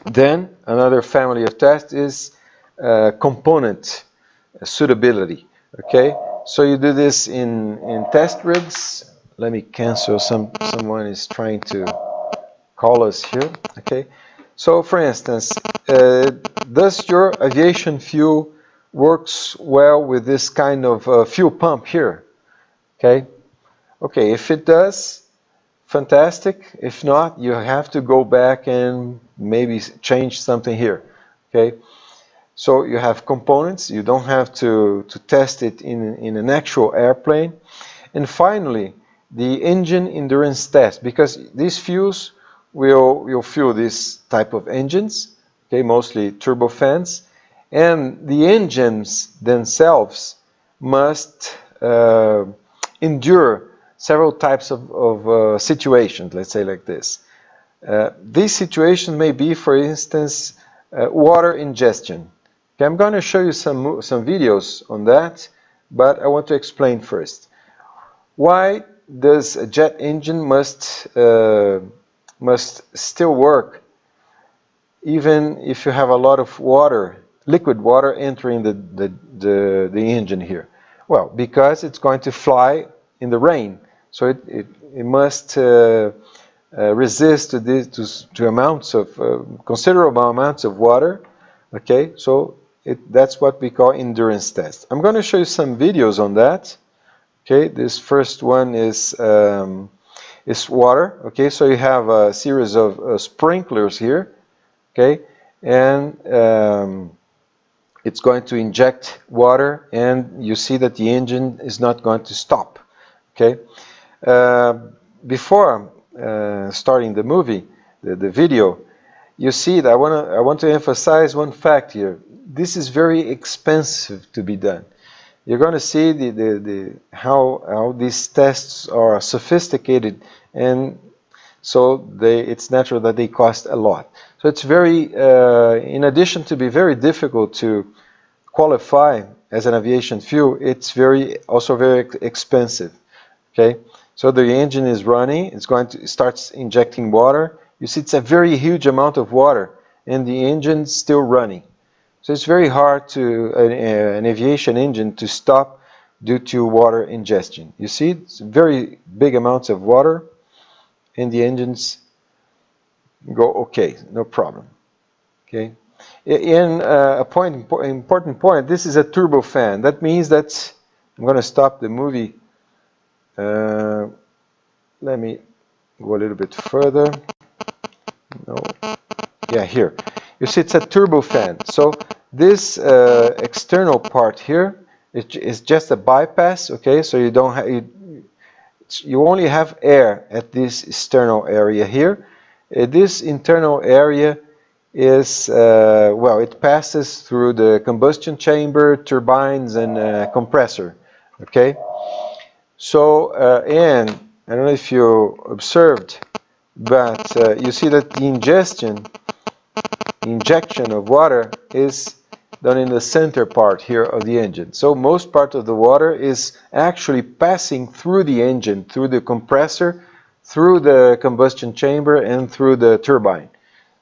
Speaker 1: Then another family of tests is component suitability, okay? So you do this in test rigs. Let me cancel, someone is trying to call us here, okay? So for instance, does your aviation fuel works well with this kind of fuel pump here, okay? Okay, if it does, fantastic. If not, you have to go back and maybe change something here, okay? So you have components. You don't have to test it in an actual airplane. And finally, the engine endurance test, because these fuels will fuel this type of engines, okay, mostly turbofans, and the engines themselves must endure several types of situations, let's say like this. These situations may be, for instance, water ingestion. Okay, I'm going to show you some videos on that, but I want to explain first. Why does a jet engine must still work even if you have a lot of water, liquid water entering the engine here? Well, because it's going to fly in the rain, so it must resist to amounts of considerable amounts of water. Okay, so that's what we call endurance test. I'm going to show you some videos on that. Okay, this first one is water. Okay, so you have a series of sprinklers here. Okay, and it's going to inject water, and you see that the engine is not going to stop. Okay, before starting the movie, the video, you see that I want to emphasize one fact here. This is very expensive to be done. You're going to see how these tests are sophisticated, and so it's natural that they cost a lot. So it's very, in addition to be very difficult to qualify as an aviation fuel, it's also very expensive. Okay, so the engine is running, it starts injecting water. You see, it's a very huge amount of water, and the engine's still running. So it's very hard to an aviation engine to stop due to water ingestion. You see, it's very big amounts of water, and the engines go okay, no problem. Okay. In important point, this is a turbofan. That means that I'm going to stop the movie. Let me go a little bit further. No. Yeah, here. You see, it's a turbofan. So this external part here is just a bypass. Okay, so you don't have you only have air at this external area here. This internal area is well, it passes through the combustion chamber, turbines, and compressor. Okay, so and I don't know if you observed but you see that the injection of water is done in the center part here of the engine. So most part of the water is actually passing through the engine, through the compressor, through the combustion chamber, and through the turbine.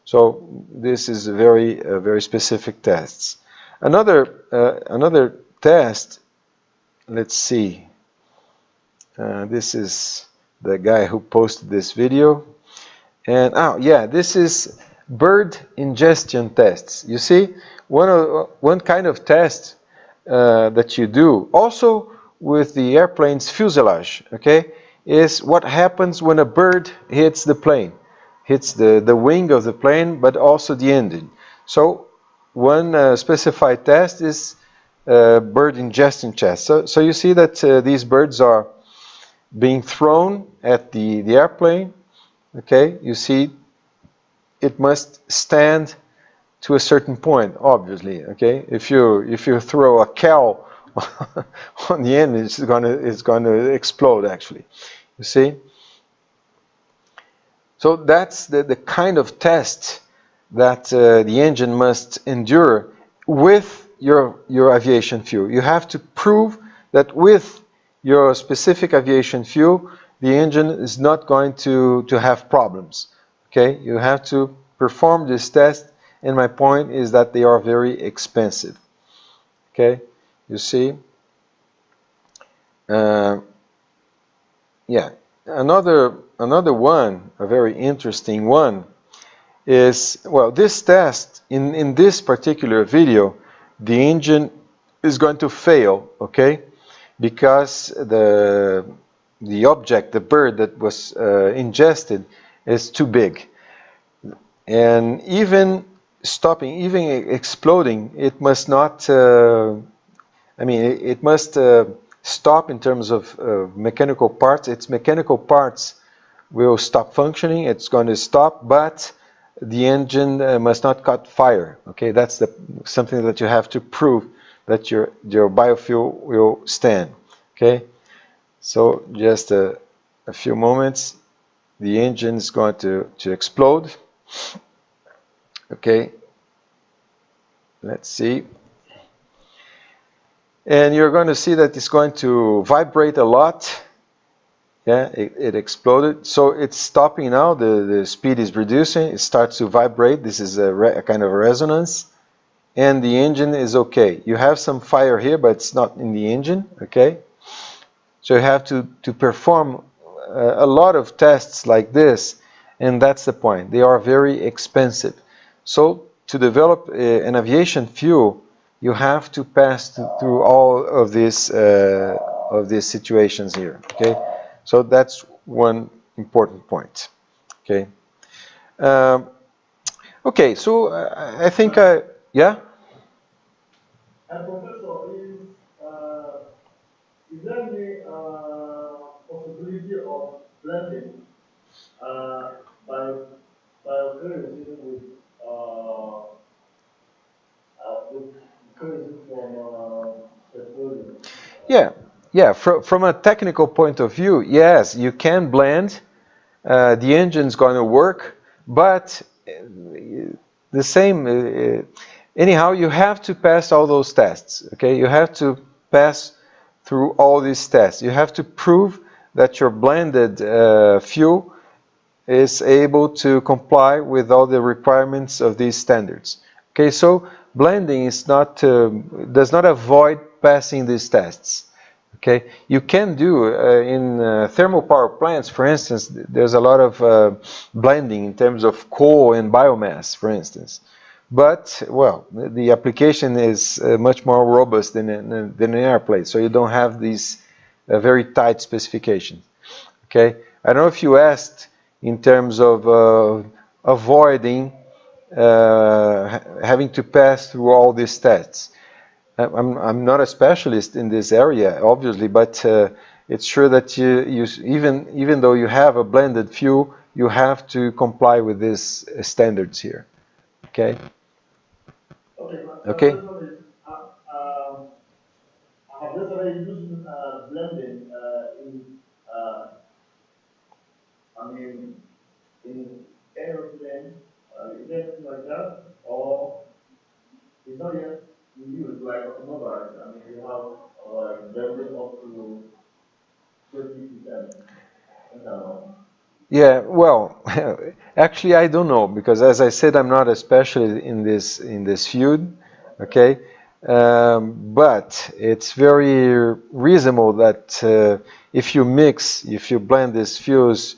Speaker 1: So this is a very specific tests. Another test. Let's see. This is the guy who posted this video. And yeah, this is bird ingestion tests. You see, one kind of test that you do also with the airplane's fuselage, okay, is what happens when a bird hits the plane, hits the wing of the plane, but also the engine. So one specified test is bird ingestion test. So you see that these birds are being thrown at the airplane. Okay, you see it must stand to a certain point, obviously. Okay, if you throw a cow on the end, it's gonna explode actually. You see? So that's the kind of test that the engine must endure with your aviation fuel. You have to prove that with your specific aviation fuel, the engine is not going to have problems. Okay, you have to perform this test, and my point is that they are very expensive. Okay, you see. Yeah, another one, a very interesting one, is, well, this test in this particular video, the engine is going to fail, okay, because the object, the bird that was ingested, is too big, and even stopping, even exploding, it must not. It must stop in terms of mechanical parts. Its mechanical parts will stop functioning. It's going to stop, but the engine must not cut fire. Okay, that's something that you have to prove that your biofuel will stand. Okay, so just a few moments, the engine is going to explode. Okay, let's see. And you're going to see that it's going to vibrate a lot. Yeah, it exploded. So it's stopping now. The speed is reducing. It starts to vibrate. This is a kind of resonance. And the engine is okay. You have some fire here, but it's not in the engine. Okay. So you have to perform a lot of tests like this. And that's the point. They are very expensive. So to develop an aviation fuel, you have to pass through all of these situations here. Okay, so that's one important point. Okay. Okay. So I think yeah.
Speaker 2: And Professor, is there any possibility of blending by kerosene with kerosene from petroleum?
Speaker 1: Yeah. Yeah. From a technical point of view, yes, you can blend. The engine's going to work, but the same. Anyhow, you have to pass all those tests. Okay, you have to pass through all these tests. You have to prove that your blended fuel is able to comply with all the requirements of these standards. Okay, so blending is not does not avoid passing these tests. Okay, you can do in thermal power plants, for instance. There's a lot of blending in terms of coal and biomass, for instance. But well, the application is much more robust than an airplane, so you don't have these very tight specifications. Okay, I don't know if you asked in terms of avoiding having to pass through all these tests. I'm not a specialist in this area, obviously, but it's sure that you even though you have a blended fuel, you have to comply with these standards here. Okay.
Speaker 2: Okay, my
Speaker 1: Okay.
Speaker 2: question is, have you ever used blending in, I mean, in aeroplane, is there anything like that? Or it's not yet used like automobiles? I mean, you have blending up to 30%.
Speaker 1: Yeah, well, actually, I don't know because, as I said, I'm not a specialist in this field. Okay, but it's very reasonable that if you blend these fuels,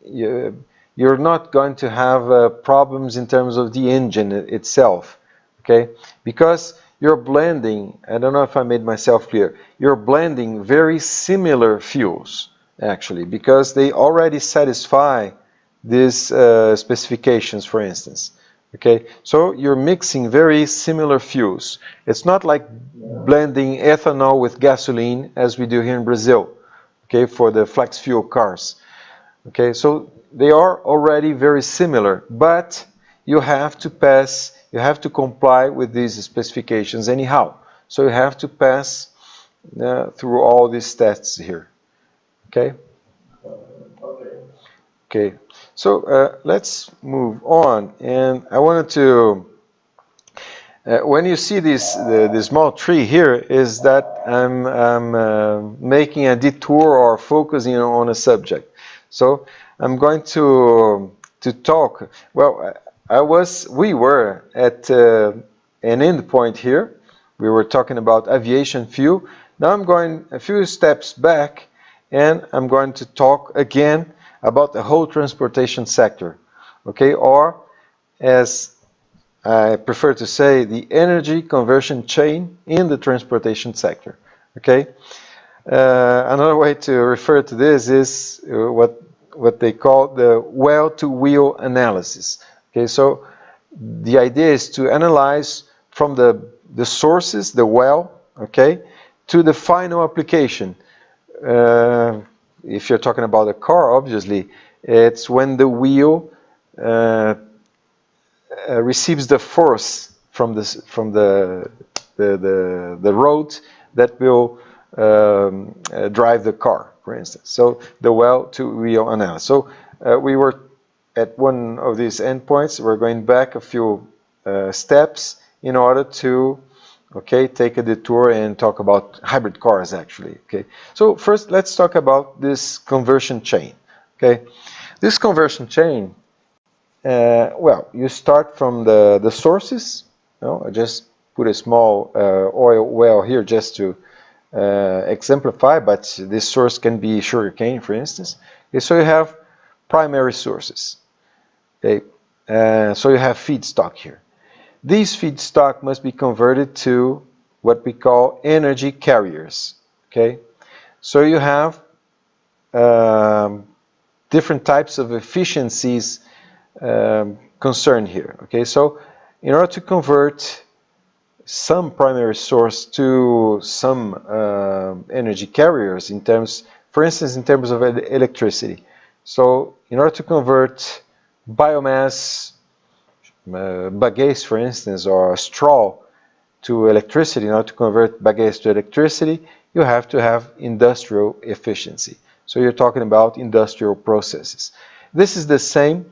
Speaker 1: you're not going to have problems in terms of the engine itself. Okay, because you're blending. I don't know if I made myself clear. You're blending very similar fuels actually, because they already satisfy these specifications, for instance. Okay, so you're mixing very similar fuels. It's not like blending ethanol with gasoline as we do here in Brazil, okay, for the flex fuel cars. Okay, so they are already very similar, but you have to comply with these specifications anyhow. So you have to pass through all these tests here. Okay.
Speaker 2: Okay.
Speaker 1: Okay. So let's move on, and I wanted to. When you see the small tree here, is that I'm making a detour or focusing on a subject. So I'm going to talk. Well, we were at an end point here. We were talking about aviation fuel. Now I'm going a few steps back, and I'm going to talk again about the whole transportation sector, okay, or as I prefer to say, the energy conversion chain in the transportation sector, okay. Another way to refer to this is what they call the well-to-wheel analysis, okay. So the idea is to analyze from the sources, the well, okay, to the final application. If you're talking about a car, obviously, it's when the wheel receives the force from the road that will drive the car, for instance. So the well-to-wheel analysis. So we were at one of these endpoints. We're going back a few steps in order to take a detour and talk about hybrid cars actually. Okay, so first let's talk about this conversion chain. Okay, this conversion chain, well, you start from the sources. I just put a small oil well here just to exemplify, but this source can be sugarcane, for instance. Okay, so you have primary sources. Okay, so you have feedstock here. These feedstock must be converted to what we call energy carriers. Okay, so you have different types of efficiencies concerned here. Okay, so in order to convert some primary source to some energy carriers, for instance, in terms of electricity. So in order to convert biomass, bagasse, for instance, or straw to electricity, in order to convert bagasse to electricity, you have to have industrial efficiency. So you're talking about industrial processes. This is the same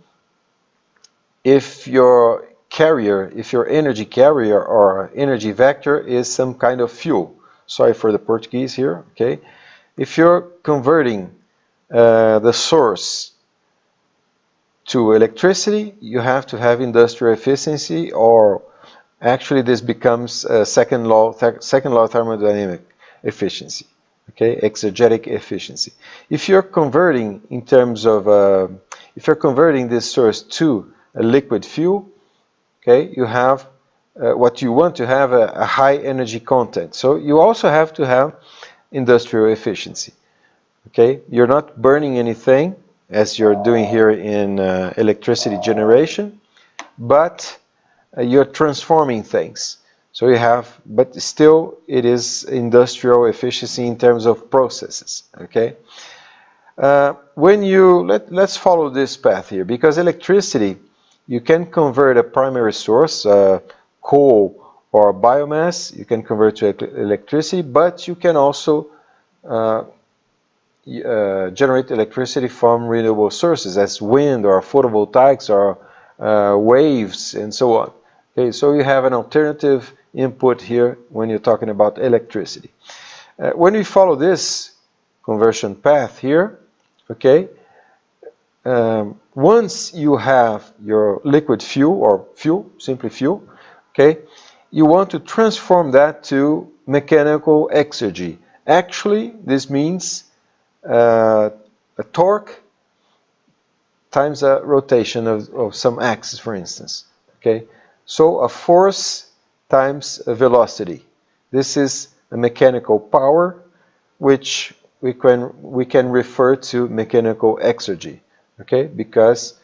Speaker 1: if your energy carrier or energy vector is some kind of fuel. Sorry for the Portuguese here, okay? If you're converting the source to electricity, you have to have industrial efficiency, or actually this becomes second law thermodynamic efficiency, okay, exergetic efficiency. If you're converting if you're converting this source to a liquid fuel, okay, you have what you want to have a high energy content. So you also have to have industrial efficiency. Okay, you're not burning anything as you're doing here in electricity generation, but you're transforming things. So you have, but still it is industrial efficiency in terms of processes. Okay, let's follow this path here, because electricity, you can convert a primary source, coal or biomass, you can convert to electricity, but you can also generate electricity from renewable sources, as wind or photovoltaics or waves and so on. Okay, so you have an alternative input here when you're talking about electricity. When we follow this conversion path here, okay, once you have your liquid fuel or fuel, simply fuel, okay, you want to transform that to mechanical exergy. Actually, this means a torque times a rotation of some axis, for instance. Okay, so a force times a velocity. This is a mechanical power, which we can refer to mechanical exergy. Okay, because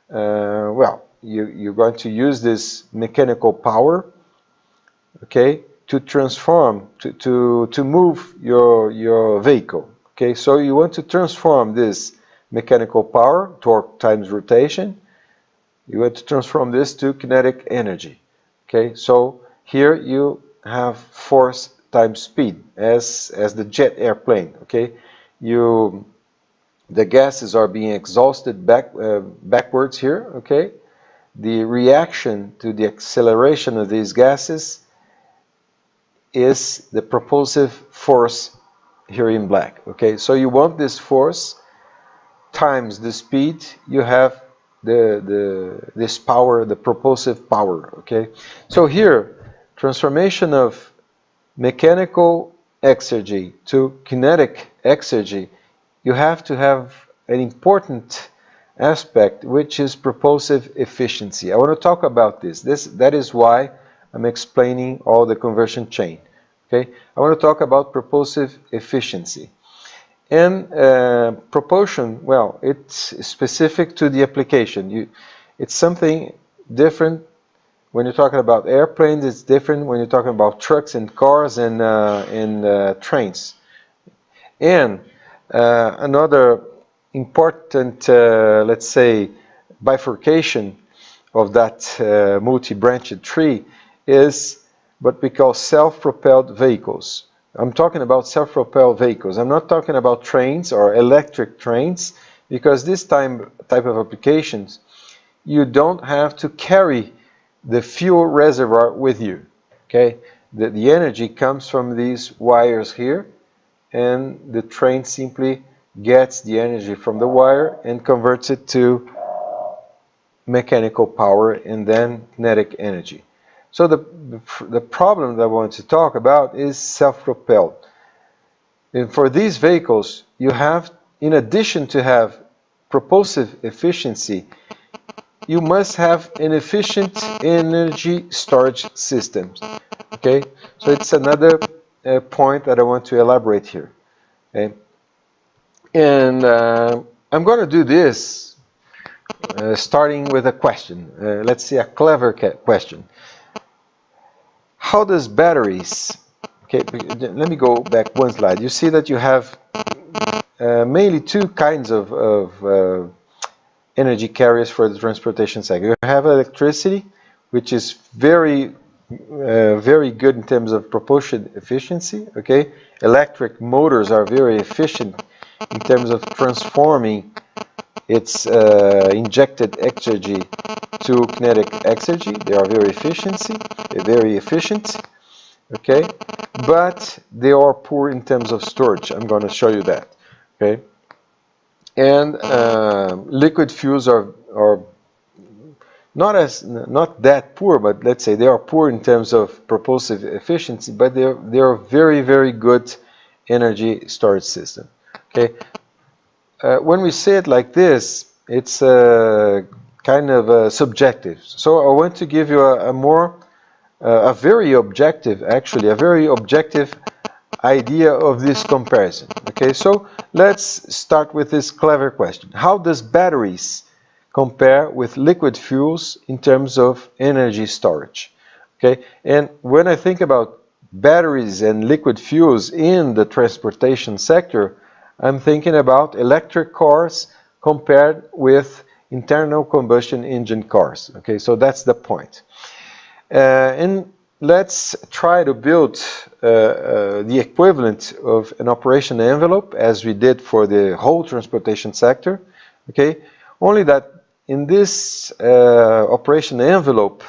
Speaker 1: well, you're going to use this mechanical power, okay, to transform, to move your vehicle. Okay, so you want to transform this mechanical power, torque times rotation, you want to transform this to kinetic energy. Okay, so here you have force times speed as the jet airplane. Okay, the gases are being exhausted backwards here. Okay, the reaction to the acceleration of these gases is the propulsive force here in black. Okay, so you want this force times the speed, you have this power, the propulsive power. Okay, so here transformation of mechanical exergy to kinetic exergy, you have to have an important aspect, which is propulsive efficiency. I want to talk about this. That is why I'm explaining all the conversion chain. Okay, I want to talk about propulsive efficiency. And propulsion, well, it's specific to the application. It's something different when you're talking about airplanes. It's different when you're talking about trucks and cars and trains. And another important, let's say, bifurcation of that multi-branched tree is what we call self-propelled vehicles. I'm talking about self-propelled vehicles. I'm not talking about trains or electric trains, because this type of applications, you don't have to carry the fuel reservoir with you. Okay, the energy comes from these wires here, and the train simply gets the energy from the wire and converts it to mechanical power and then kinetic energy. So the problem that I want to talk about is self-propelled. And for these vehicles, you have, in addition to have propulsive efficiency, you must have an efficient energy storage system. Okay, so it's another point that I want to elaborate here. Okay, and I'm going to do this starting with a question. Let's see, a clever question. How does batteries, okay, let me go back one slide. You see that you have mainly two kinds of energy carriers for the transportation sector. You have electricity, which is very good in terms of propulsion efficiency. Okay, electric motors are very efficient in terms of transforming its injected exergy to kinetic exergy. They are very efficient. Okay, but they are poor in terms of storage. I'm going to show you that. Okay, and liquid fuels are not that poor, but let's say they are poor in terms of propulsive efficiency, but they are very good energy storage system. Okay, when we say it like this, it's kind of subjective. So I want to give you a very objective idea of this comparison. Okay, so let's start with this clever question. How does batteries compare with liquid fuels in terms of energy storage? Okay, and when I think about batteries and liquid fuels in the transportation sector, I'm thinking about electric cars compared with internal combustion engine cars. Okay, so that's the point. And let's try to build the equivalent of an operation envelope as we did for the whole transportation sector. Okay, only that in this operation envelope,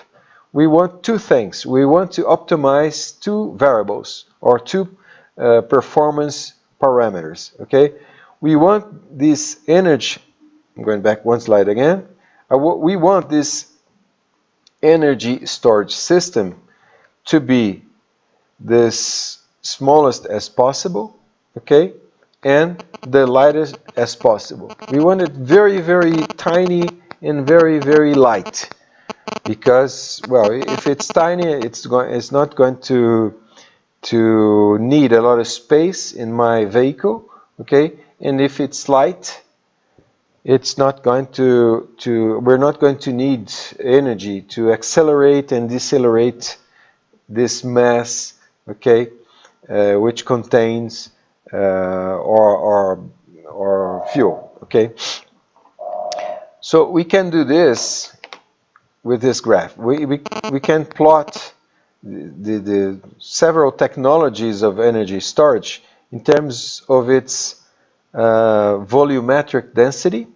Speaker 1: we want two things. We want to optimize two variables or two performance parameters. Okay, we want this energy. I'm going back one slide again. We want this energy storage system to be the smallest as possible, okay, and the lightest as possible. We want it very, very tiny and very, very light, because, well, if it's tiny, it's not going to need a lot of space in my vehicle, okay, and if it's light, it's not going we're not going to need energy to accelerate and decelerate this mass, okay, which contains or fuel, okay. So we can do this with this graph. We can plot the several technologies of energy storage in terms of its volumetric density,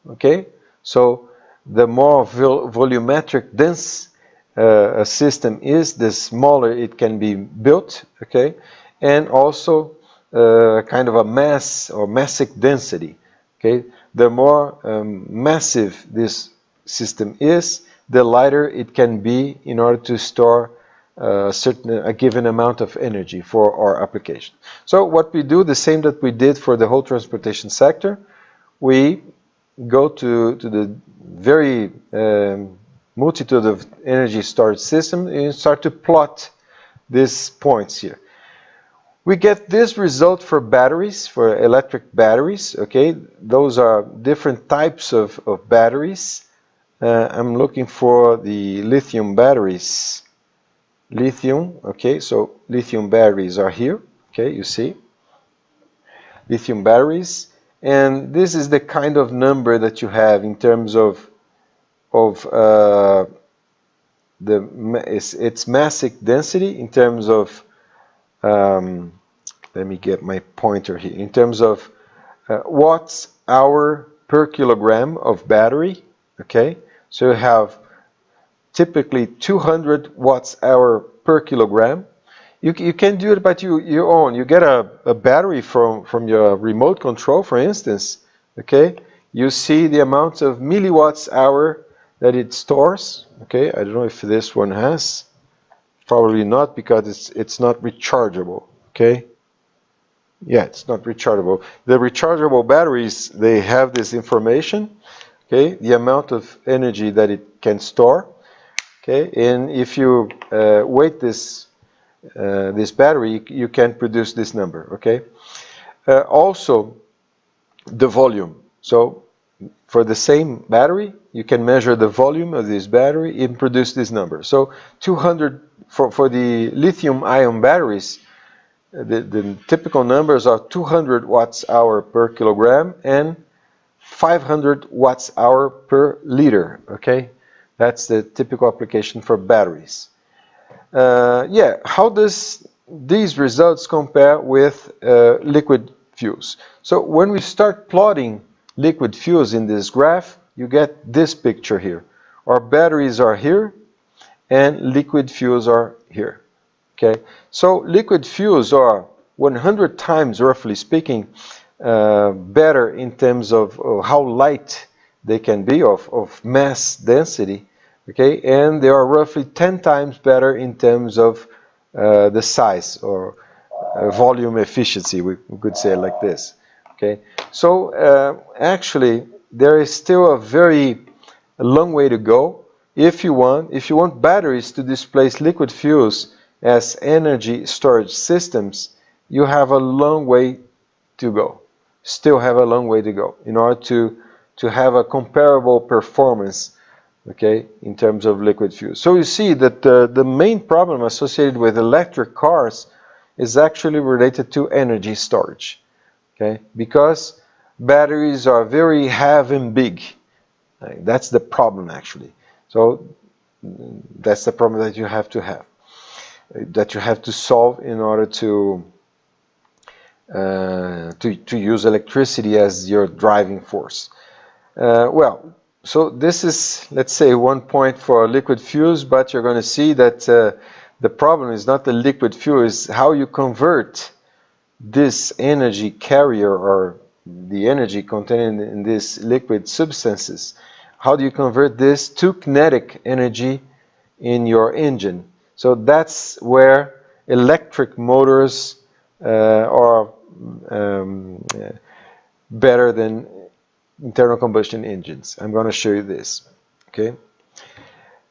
Speaker 1: okay. So the more volumetric dense a system is, the smaller it can be built, okay, and also kind of a mass or massic density, okay. The more massive this system is, the lighter it can be in order to store a given amount of energy for our application. So what we do, the same that we did for the whole transportation sector, we go to the very multitude of energy storage system and start to plot these points here. We get this result for batteries, for electric batteries, okay. Those are different types of batteries. I'm looking for the lithium batteries. Lithium, okay, so lithium batteries are here, okay, you see. Lithium batteries, and this is the kind of number that you have in terms of its massic density, in terms of let me get my pointer here, in terms of watts hour per kilogram of battery, okay. So you have typically 200 watts hour per kilogram. You can do it by your own. You get a battery from your remote control, for instance, okay. You see the amount of milliwatts hour that it stores, okay. I don't know if this one has, probably not, because it's not rechargeable, okay. Yeah, it's not rechargeable. The rechargeable batteries, they have this information, okay, the amount of energy that it can store, okay, and if you weight this battery, you can produce this number, okay. Also, the volume. So for the same battery, you can measure the volume of this battery and produce this number. So 200 for the lithium-ion batteries, the typical numbers are 200 watts hour per kilogram and 500 watts hour per liter, okay. That's the typical application for batteries. Yeah, how does these results compare with liquid fuels? So when we start plotting liquid fuels in this graph, you get this picture here. Our batteries are here and liquid fuels are here, okay. So liquid fuels are 100 times, roughly speaking, better in terms of how light they can be, of mass density, okay, and they are roughly 10 times better in terms of the size or volume efficiency, we could say it like this, okay. So actually there is still a very long way to go. If you want batteries to displace liquid fuels as energy storage systems, you have a long way to go. Still have a long way to go in order to have a comparable performance, okay, in terms of liquid fuels. So you see that the main problem associated with electric cars is actually related to energy storage, okay, because batteries are very heavy and big. That's the problem, actually. So that's the problem that you have to have. that you have to solve in order to use electricity as your driving force. Well, so this is, let's say, one point for liquid fuels, but you're going to see that the problem is not the liquid fuel, is how you convert this energy carrier, or the energy contained in these liquid substances. How do you convert this to kinetic energy in your engine? So that's where electric motors are better than internal combustion engines. I'm going to show you this. Okay.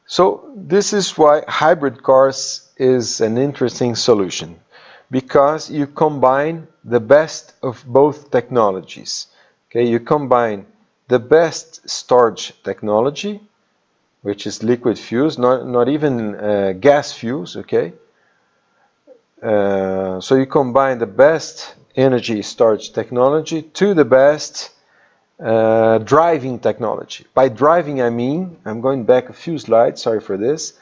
Speaker 1: So this is why hybrid cars is an interesting solution, because you combine the best of both technologies. Okay, you combine the best storage technology, which is liquid fuels, not even gas fuels. Okay, so you combine the best energy storage technology to the best driving technology. By driving, I mean, I'm going back a few slides, sorry for this.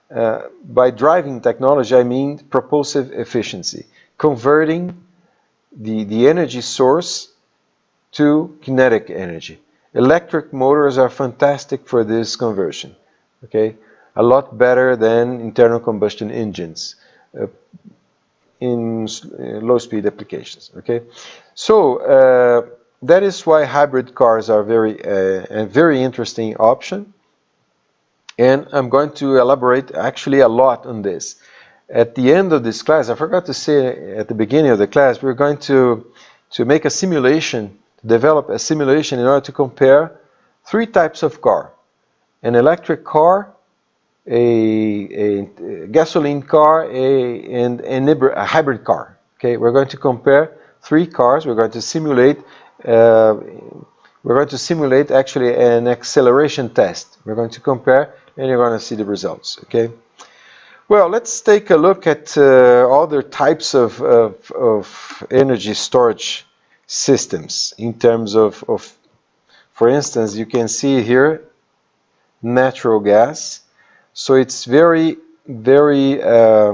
Speaker 1: By driving technology, I mean propulsive efficiency, converting the energy source to kinetic energy. Electric motors are fantastic for this conversion. Okay, a lot better than internal combustion engines in low-speed applications. Okay, so that is why hybrid cars are a very interesting option. And I'm going to elaborate actually a lot on this. At the end of this class, I forgot to say at the beginning of the class, we're going to make a simulation, develop a simulation in order to compare three types of car: an electric car, a gasoline car, and a hybrid car. Okay, we're going to compare three cars. We're going to simulate. We're going to simulate actually an acceleration test. We're going to compare, and you're going to see the results. Okay. Well, let's take a look at other types of energy storage systems in terms of, for instance, you can see here natural gas. So it's very, very, I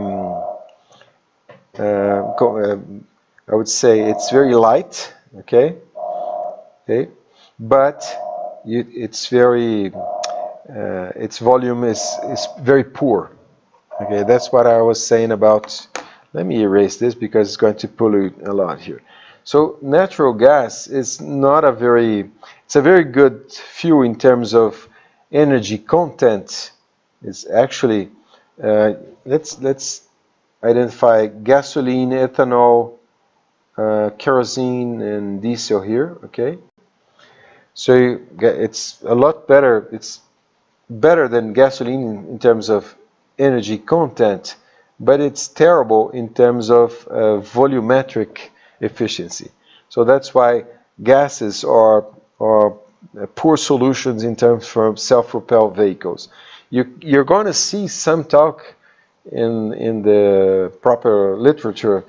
Speaker 1: would say it's very light. Okay. Okay, but it's very, its volume is very poor. Okay, that's what I was saying about. Let me erase this because it's going to pollute a lot here. So natural gas is not a very, it's a very good fuel in terms of energy content. It's actually, let's identify gasoline, ethanol, kerosene, and diesel here. Okay. So it's a lot better. It's better than gasoline in terms of energy content, but it's terrible in terms of volumetric efficiency. So that's why gases are poor solutions in terms of self-propelled vehicles. You're going to see some talk in the proper literature.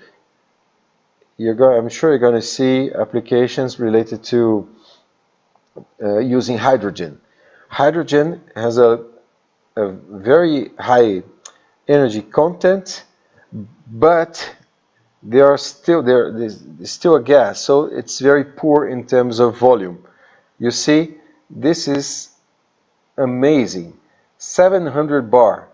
Speaker 1: I'm sure you're going to see applications related to using hydrogen. Hydrogen has a very high energy content, but there's still a gas, so it's very poor in terms of volume. You see, this is amazing, 700 bar.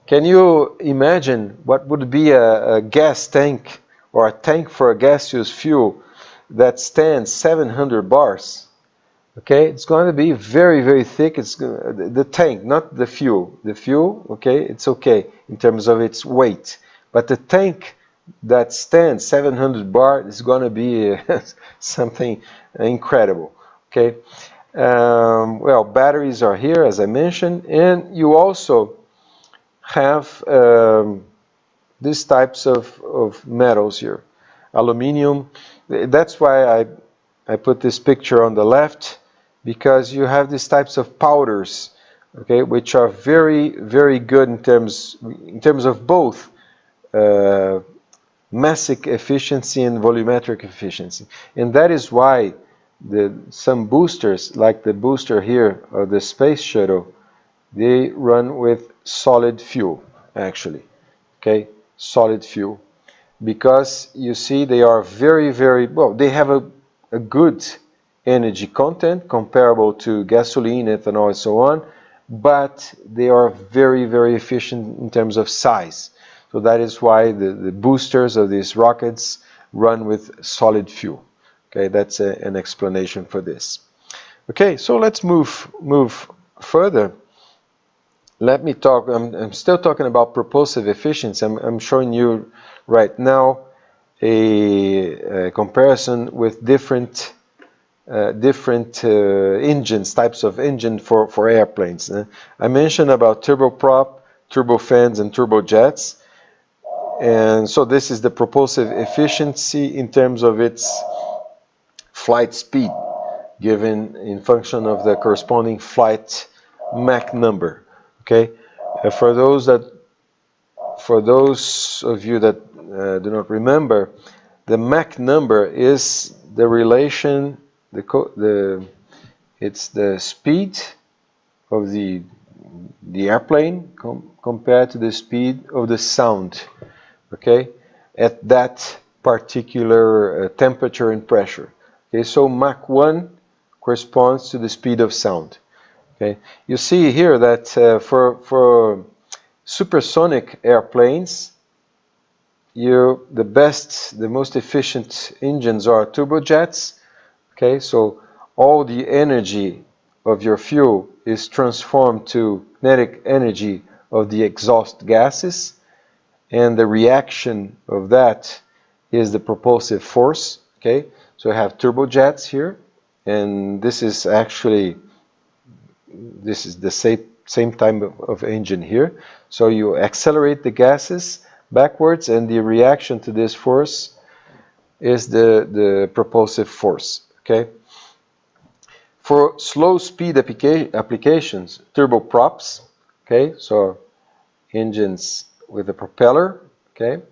Speaker 1: Can you imagine what would be a gas tank or a tank for a gaseous fuel that stands 700 bars? Okay, it's going to be very, very thick. It's the tank, not the fuel. The fuel, okay, it's okay in terms of its weight, but the tank that stands 700 bar is going to be something incredible. Okay, well, batteries are here, as I mentioned, and you also have these types of metals here, aluminium. That's why I put this picture on the left, because you have these types of powders, okay, which are very, very good in terms of both massic efficiency and volumetric efficiency. And that is why some boosters, like the booster here or the space shuttle, they run with solid fuel. actually, okay, solid fuel, because you see they are very well, they have a good energy content comparable to gasoline, ethanol, and so on, but they are very efficient in terms of size. So that is why the boosters of these rockets run with solid fuel. Okay, that's an explanation for this. Okay, so let's move further. Let me talk. I'm still talking about propulsive efficiency. I'm showing you right now a comparison with different engines, types of engine for airplanes. I mentioned about turboprop, turbofans, and turbojets. And so this is the propulsive efficiency in terms of its flight speed, given in function of the corresponding flight Mach number. Okay, for those of you that do not remember, the Mach number is the relation, it's the speed of the airplane compared to the speed of the sound. Okay, at that particular temperature and pressure. Okay, so Mach 1 corresponds to the speed of sound. Okay, you see here that for supersonic airplanes, the most efficient engines are turbojets. Okay, so all the energy of your fuel is transformed to kinetic energy of the exhaust gases, and the reaction of that is the propulsive force. Okay, so I have turbojets here, and this is the same type of engine here. So you accelerate the gases backwards, and the reaction to this force is the propulsive force. Okay. For slow speed applications, turboprops. Okay, so engines with a propeller. Okay,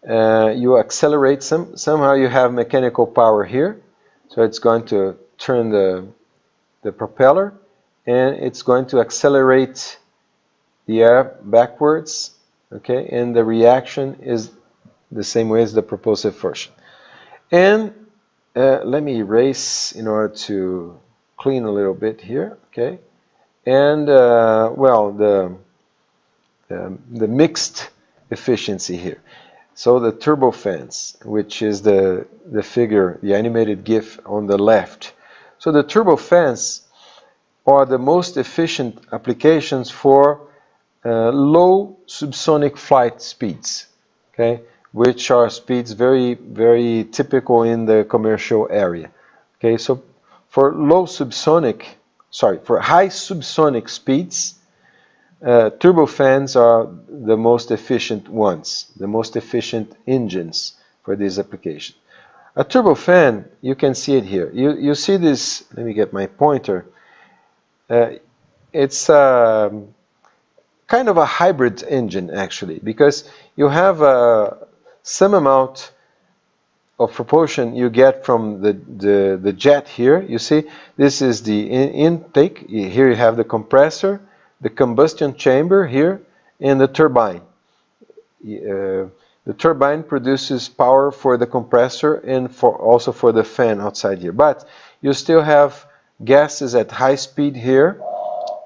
Speaker 1: you accelerate somehow you have mechanical power here, so it's going to turn the propeller, and it's going to accelerate the air backwards. Okay, and the reaction is the same way as the propulsive force. And let me erase in order to clean a little bit here. Okay, and well, the mixed efficiency here. So the turbofans, which is the figure, the animated GIF on the left. So the turbofans are the most efficient applications for low subsonic flight speeds, okay, which are speeds very typical in the commercial area. Okay, so for high subsonic speeds, turbofans are the most efficient ones, the most efficient engines for this application. A turbofan, you can see it here. You see this, let me get my pointer. It's kind of a hybrid engine, actually, because you have some amount of propulsion you get from the jet here. You see, this is the intake. Here you have the compressor, the combustion chamber here, and the turbine. The turbine produces power for the compressor and also for the fan outside here. But you still have gases at high speed here.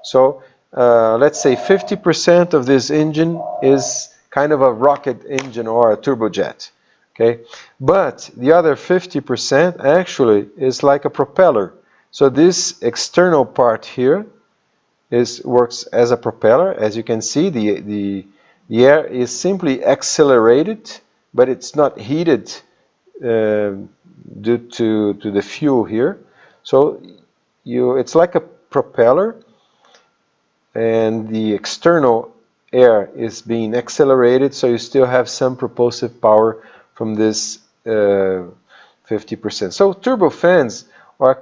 Speaker 1: So let's say 50% of this engine is kind of a rocket engine or a turbojet. Okay, but the other 50% actually is like a propeller. So this external part here works as a propeller. As you can see, the air is simply accelerated, but it's not heated due to the fuel here. So it's like a propeller, and the external air is being accelerated, so you still have some propulsive power from this 50%. So turbofans are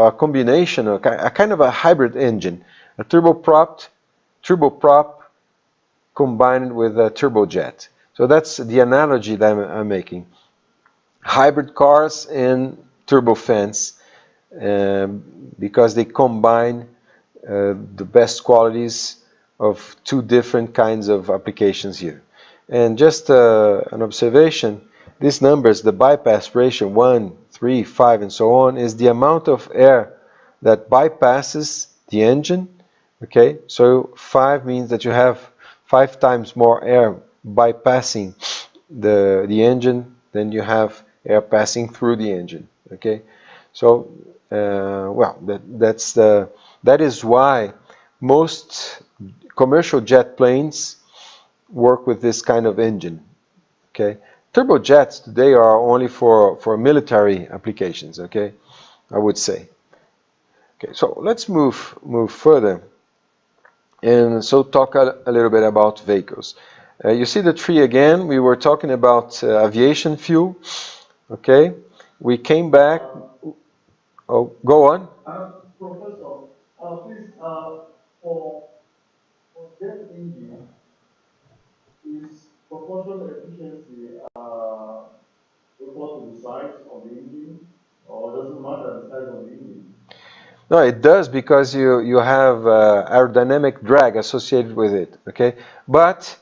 Speaker 1: a combination, a kind of a hybrid engine, a turboprop combined with a turbojet. So that's the analogy that I'm making. Hybrid cars and turbofans, because they combine the best qualities of two different kinds of applications here. And just an observation, these numbers, the bypass ratio 1, 3, 5, and so on, is the amount of air that bypasses the engine. Okay, so 5 means that you have 5 times more air bypassing the engine than you have air passing through the engine. Okay, so well, that is why most commercial jet planes work with this kind of engine. Okay, turbojets today are only for military applications. Okay, I would say. Okay, so let's move further, and so talk a little bit about vehicles. You see the tree again. We were talking about aviation fuel. Okay, we came back. Oh, go on.
Speaker 2: Professor, please, for jet engine, is propulsion efficiency equal to the size of the engine, or does it matter the size of the engine?
Speaker 1: No, it does, because you have aerodynamic drag associated with it. Okay, but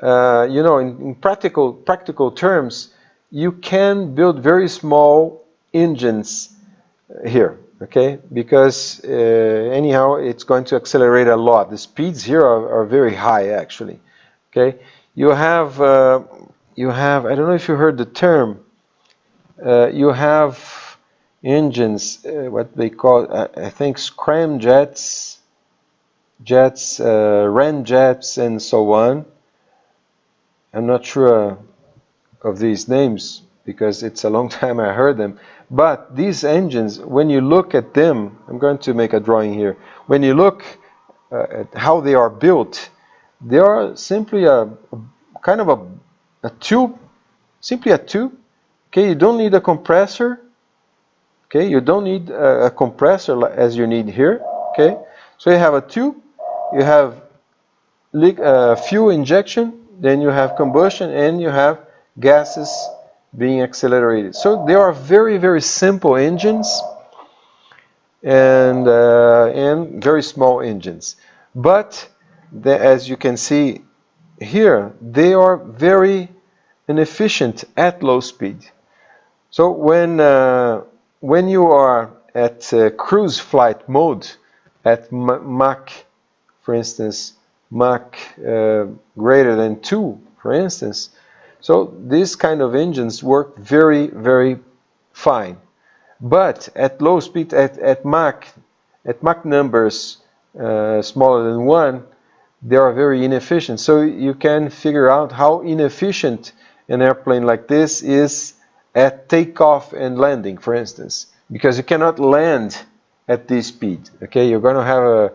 Speaker 1: you know, in practical terms, you can build very small engines here. Okay, because anyhow, it's going to accelerate a lot. The speeds here are very high, actually. Okay, you have I don't know if you heard the term. You have engines, what they call, I think, scramjets, ramjets, and so on. I'm not sure of these names because it's a long time I heard them. But these engines, when you look at them, I'm going to make a drawing here. When you look at how they are built, they are simply a kind of a tube, simply a tube. Okay, you don't need a compressor. Okay, you don't need a compressor as you need here. Okay, so you have a tube, you have fuel injection, then you have combustion, and you have gases being accelerated. So they are very, very simple engines, and very small engines. But as you can see here, they are very inefficient at low speed. So when you are at cruise flight mode, at Mach, for instance, Mach greater than 2, for instance, so these kind of engines work very, very fine. But at low speed, at Mach numbers smaller than 1, they are very inefficient. So you can figure out how inefficient an airplane like this is at takeoff and landing, for instance, because you cannot land at this speed. Okay, you're going to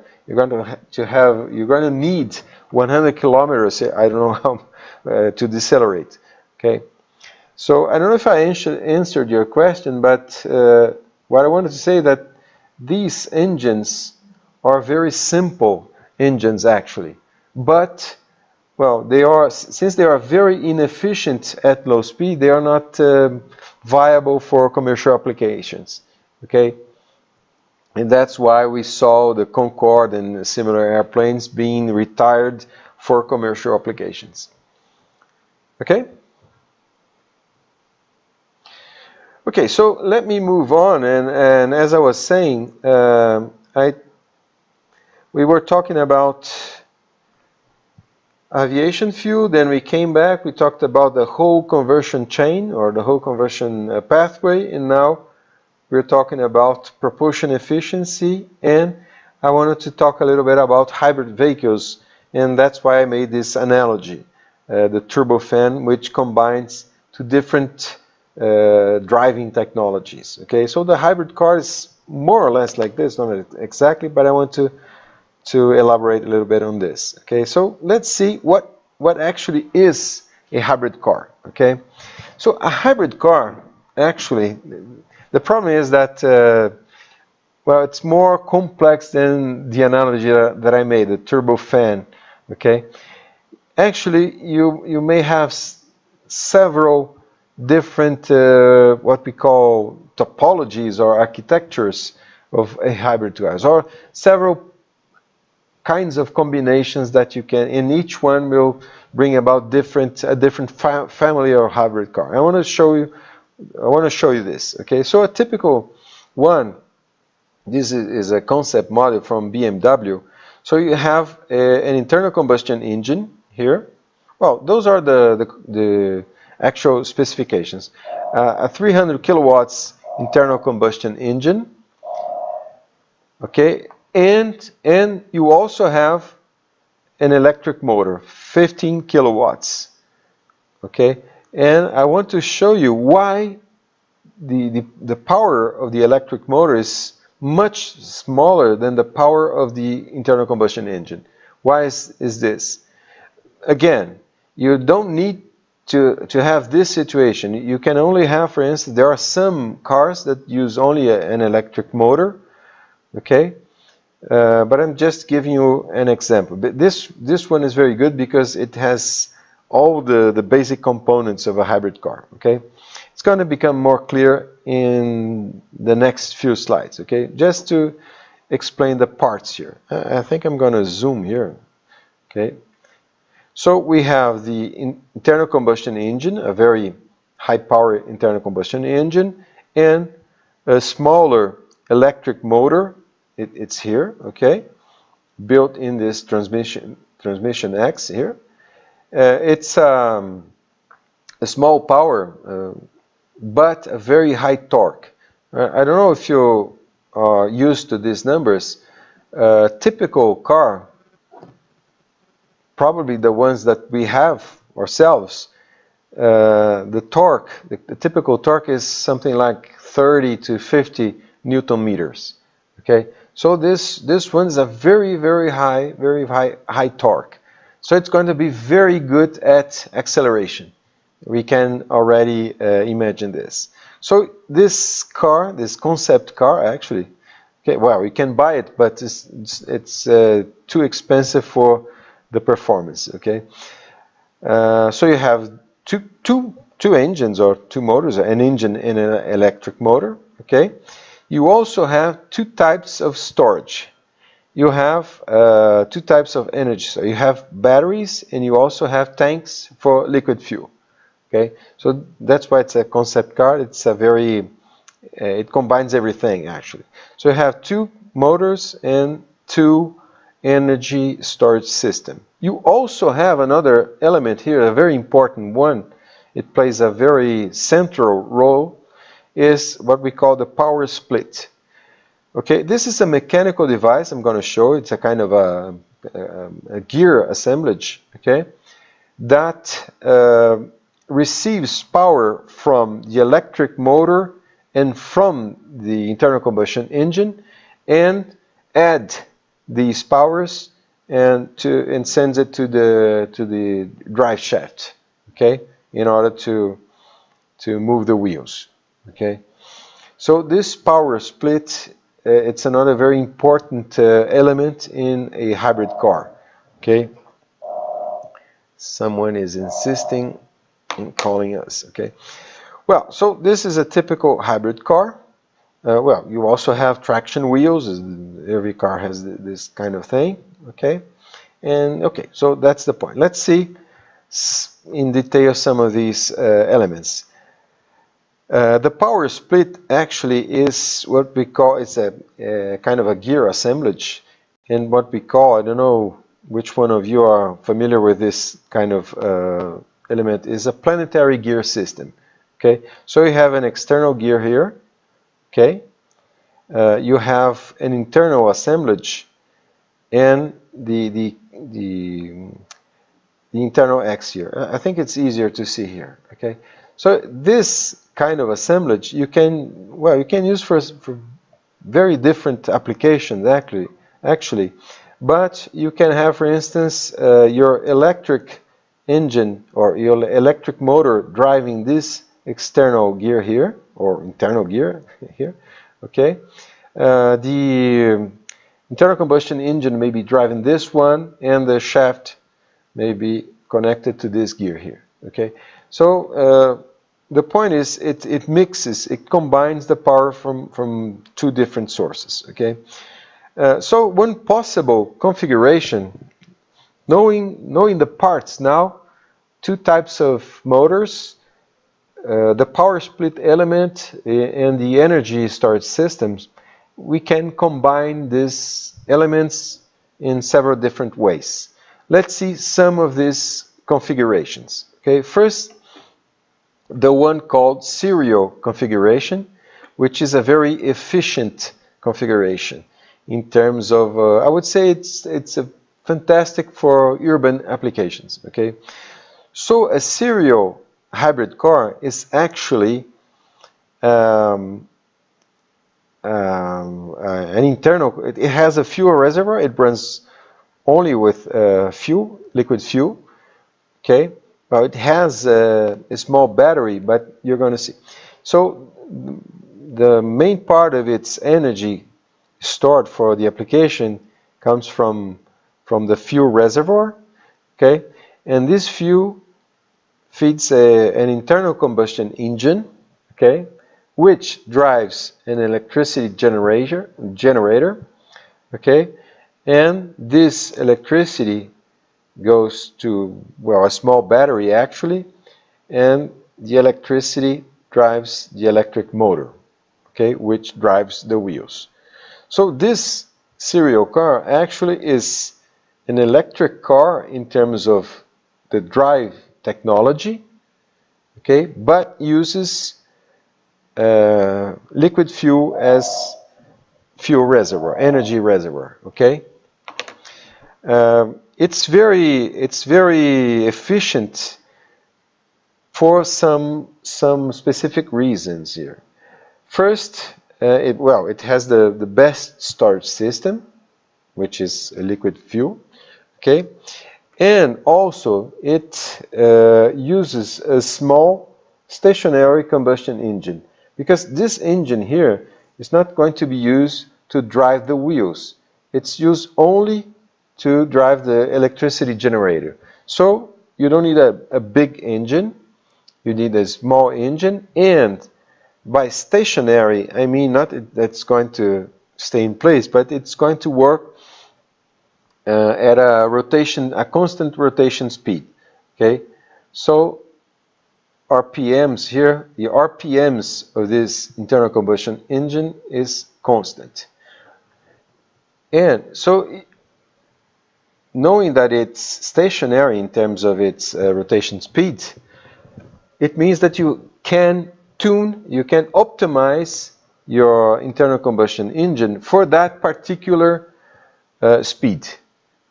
Speaker 1: need 100 kilometers. I don't know how to decelerate. Okay, so I don't know if I answered your question, but what I wanted to say that these engines are very simple engines actually, but well, since they are very inefficient at low speed, they are not viable for commercial applications. Okay, and that's why we saw the Concorde and similar airplanes being retired for commercial applications. Okay. Okay, so let me move on, and as I was saying, we were talking about aviation fuel, then we came back, we talked about the whole conversion chain or the whole conversion pathway, and now we're talking about propulsion efficiency, and I wanted to talk a little bit about hybrid vehicles, and that's why I made this analogy, the turbofan, which combines two different driving technologies. Okay, so the hybrid car is more or less like this, not exactly, but I want to elaborate a little bit on this. Okay, so let's see what actually is a hybrid car. Okay, so a hybrid car, actually, the problem is that well, it's more complex than the analogy that I made, the turbofan. Okay, actually, you may have several different what we call topologies or architectures of a hybrid cars, or several kinds of combinations that you can, and each one will bring about a different family or hybrid car. I want to show you this. Okay, so a typical one. This is a concept model from BMW. So you have an internal combustion engine here. Well, those are the actual specifications. A 300 kilowatts internal combustion engine. Okay, and you also have an electric motor, 15 kilowatts. Okay, and I want to show you why the power of the electric motor is much smaller than the power of the internal combustion engine. Why is this? Again, you don't need to have this situation. You can only have, for instance, there are some cars that use only an electric motor, okay? But I'm just giving you an example. But this one is very good because it has all the basic components of a hybrid car, okay? It's going to become more clear in the next few slides, okay? Just to explain the parts here. I think I'm going to zoom here, okay? So we have the internal combustion engine, a very high power internal combustion engine, and a smaller electric motor. It's here, okay? Built in this transmission X here. It's a small power, but a very high torque. I don't know if you are used to these numbers. A typical car, probably the ones that we have ourselves, the torque, the typical torque is something like 30 to 50 Newton meters. Okay, so this one is a very high torque. So it's going to be very good at acceleration. We can already imagine this. So this car, this concept car, actually, okay, well, you can buy it, but it's too expensive for the performance. Okay, so you have two engines or two motors, an engine and an electric motor. Okay, you also have two types of storage. You have two types of energy. So you have batteries and you also have tanks for liquid fuel. Okay, so that's why it's a concept car. It's a very, it combines everything actually. So you have two motors and two energy storage system. You also have another element here, a very important one. It plays a very central role, is what we call the power split. Okay, this is a mechanical device I'm going to show. It's a kind of a gear assemblage, okay, that receives power from the electric motor and from the internal combustion engine and add these powers and sends it to the drive shaft, okay, in order to move the wheels. Okay, so this power split, it's another very important element in a hybrid car. Okay, someone is insisting in calling us. Okay, well, so this is a typical hybrid car. Well, you also have traction wheels. Every car has this kind of thing. Okay, and okay, so that's the point. Let's see in detail some of these elements. The power split actually is what we call, it's a kind of a gear assemblage, and what we call, I don't know which one of you are familiar with this kind of element, is a planetary gear system. Okay, so you have an external gear here. Okay, you have an internal assemblage and the internal X here. I think it's easier to see here. Okay, so this kind of assemblage you can use for very different applications actually, but you can have, for instance, your electric engine or your electric motor driving this external gear here or internal gear here. Okay, the internal combustion engine may be driving this one and the shaft may be connected to this gear here. Okay, so the point is it mixes, it combines the power from two different sources. Okay, So one possible configuration, knowing the parts now, two types of motors, the power split element and the energy storage systems, we can combine these elements in several different ways. Let's see some of these configurations. Okay, first, the one called serial configuration, which is a very efficient configuration in terms of, I would say it's a fantastic for urban applications. Okay, so a serial hybrid car is actually an internal. It has a fuel reservoir. It runs only with fuel, liquid fuel. Okay, well, it has a small battery, but you're going to see. So the main part of its energy stored for the application comes from the fuel reservoir. Okay, and this fuel feeds an internal combustion engine. Okay, which drives an electricity generator. Okay, and this electricity goes to, well, a small battery actually, and the electricity drives the electric motor, okay, which drives the wheels. So this serial car actually is an electric car in terms of the drive technology, okay, but uses liquid fuel as fuel reservoir, energy reservoir, okay. It's very efficient for some specific reasons here. First, it has the best storage system, which is a liquid fuel, okay, and also it uses a small stationary combustion engine, because this engine here is not going to be used to drive the wheels. It's used only to drive the electricity generator. So you don't need a big engine, you need a small engine, and by stationary, I mean not that's going to stay in place, but it's going to work at a constant rotation speed. Okay, so RPMs here, the RPMs of this internal combustion engine is constant. And so knowing that it's stationary in terms of its rotation speed, it means that you can tune, you can optimize your internal combustion engine for that particular speed.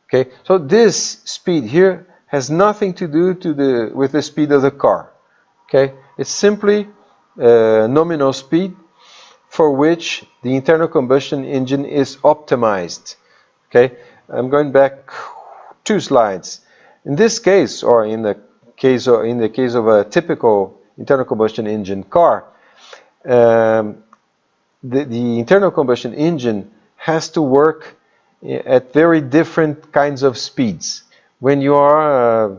Speaker 1: Okay, so this speed here has nothing to do with the speed of the car. Okay, it's simply nominal speed for which the internal combustion engine is optimized. Okay, I'm going back 2 slides. In this case, or in the case of a typical internal combustion engine car, the internal combustion engine has to work at very different kinds of speeds. When you are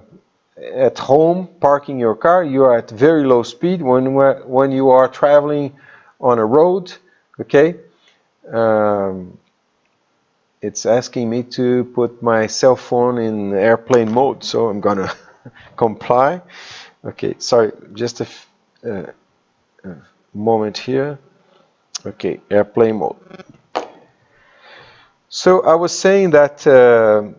Speaker 1: at home parking your car, you are at very low speed. When you are traveling on a road, okay, it's asking me to put my cell phone in airplane mode, so I'm gonna comply. Okay, sorry, just a moment here. Okay, airplane mode. So I was saying that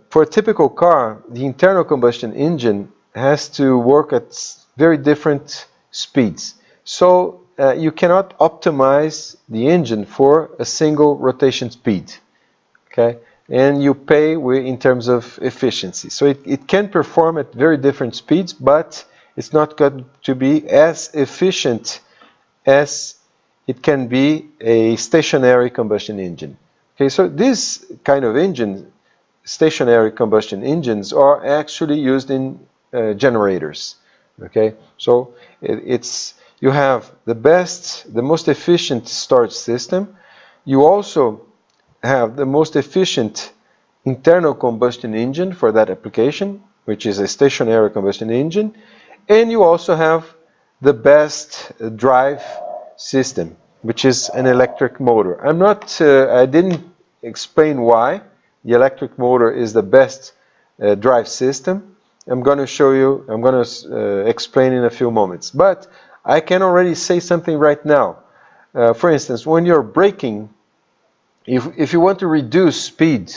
Speaker 1: for a typical car, the internal combustion engine has to work at very different speeds. So you cannot optimize the engine for a single rotation speed. Okay, and you pay in terms of efficiency. So it can perform at very different speeds, but it's not going to be as efficient as it can be a stationary combustion engine. Okay, so this kind of engine, stationary combustion engines, are actually used in generators. Okay, so you have the most efficient storage system. You also have the most efficient internal combustion engine for that application, which is a stationary combustion engine, and you also have the best drive system, which is an electric motor. I didn't explain why the electric motor is the best drive system. I'm going to show you, I'm going to explain in a few moments. But I can already say something right now. For instance, when you're braking, if you want to reduce speed,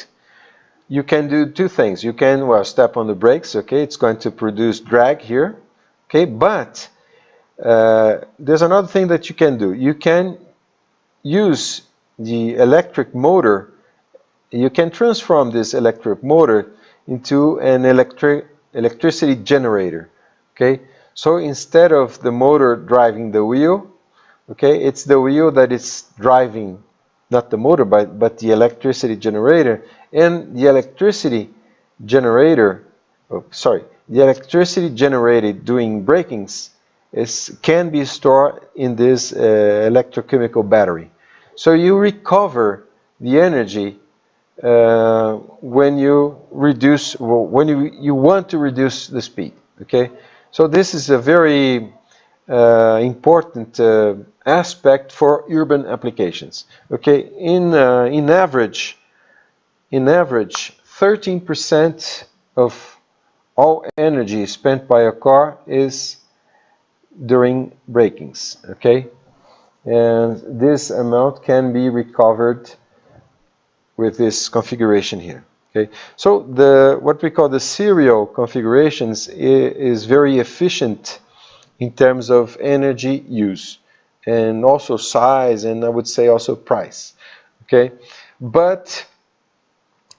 Speaker 1: you can do two things. You can, well, step on the brakes, okay, it's going to produce drag here, okay, but there's another thing that you can do. You can use the electric motor, you can transform this electric motor into an electricity generator, okay. So instead of the motor driving the wheel, okay, it's the wheel that is driving, not the motor, but the electricity generator, and the electricity generator, the electricity generated during brakings can be stored in this electrochemical battery. So you recover the energy when you reduce, when you want to reduce the speed. Okay, so this is a very important aspect for urban applications. Okay, in average, 13% of all energy spent by a car is during brakings. Okay, and this amount can be recovered with this configuration here. Okay, so what we call the serial configurations is very efficient in terms of energy use and also size, and I would say also price. Okay, but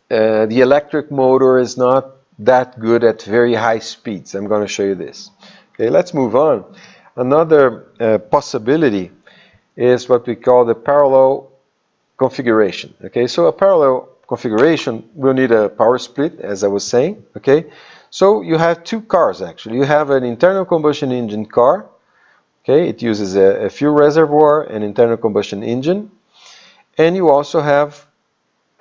Speaker 1: the electric motor is not that good at very high speeds. I'm going to show you this. Okay, let's move on. Another possibility is what we call the parallel configuration. Okay, so a parallel configuration will need a power split, as I was saying. Okay, so you have two cars actually. You have an internal combustion engine car. Okay, it uses a fuel reservoir and internal combustion engine, and you also have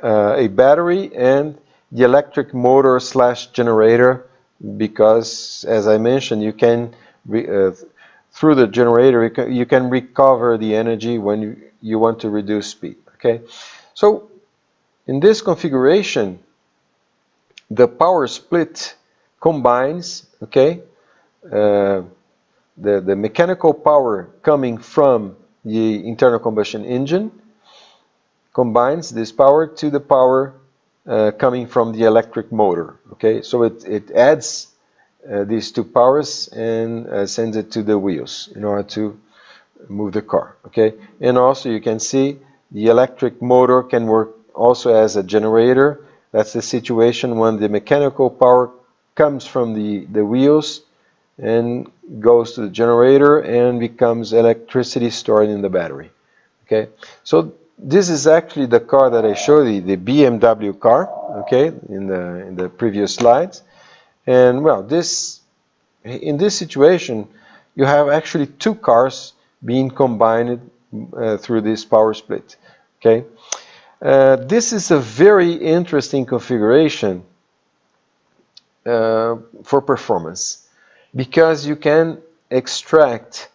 Speaker 1: a battery and the electric motor / generator, because as I mentioned, you can through the generator you can recover the energy when you want to reduce speed. Okay, so in this configuration, the power split combines, okay, the mechanical power coming from the internal combustion engine combines this power to the power coming from the electric motor. Okay, so it adds these two powers and sends it to the wheels in order to move the car. Okay, and also you can see the electric motor can work also as a generator. That's the situation when the mechanical power comes from the wheels and goes to the generator and becomes electricity stored in the battery. Okay, so this is actually the car that I showed you, the BMW car, okay, in the previous slides. And well, in this situation, you have actually two cars being combined through this power split. Okay, this is a very interesting configuration for performance, because you can extract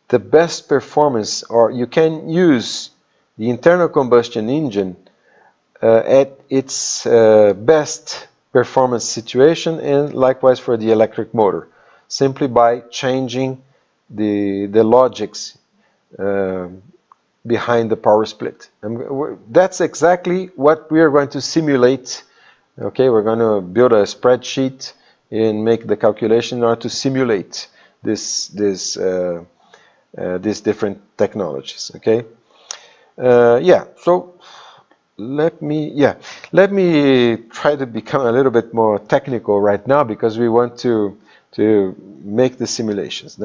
Speaker 1: the best performance, or you can use the internal combustion engine at its best performance situation, and likewise for the electric motor, simply by changing the logics behind the power split. And that's exactly what we are going to simulate. Okay, we're going to build a spreadsheet and make the calculation in order to simulate these different technologies. Okay, yeah. So let me try to become a little bit more technical right now, because we want to make the simulations.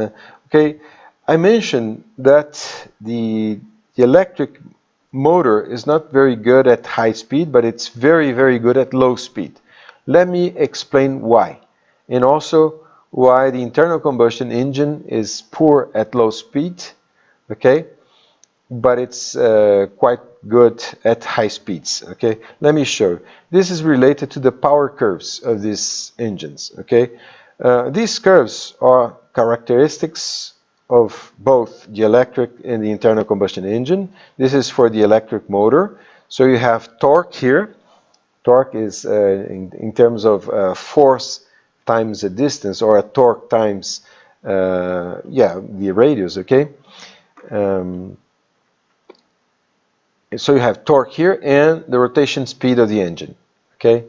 Speaker 1: Okay, I mentioned that the electric motor is not very good at high speed, but it's very, very good at low speed. Let me explain why, and also why the internal combustion engine is poor at low speed, okay, but it's quite good at high speeds. Okay, let me show you. This is related to the power curves of these engines. Okay, these curves are characteristics of both the electric and the internal combustion engine. This is for the electric motor. So you have torque here. Torque is in terms of force times the distance, or a torque times the radius, okay? So you have torque here and the rotation speed of the engine, okay?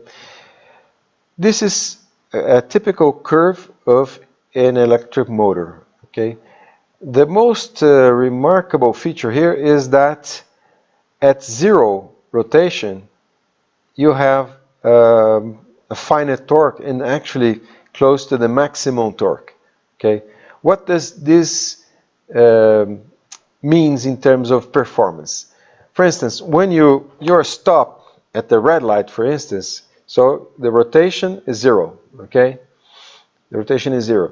Speaker 1: This is a typical curve of an electric motor, okay? The most remarkable feature here is that at zero rotation, you have a finite torque and actually close to the maximum torque, okay? What does this means in terms of performance? For instance, when you're stopped at the red light, for instance, so the rotation is zero, okay? The rotation is zero.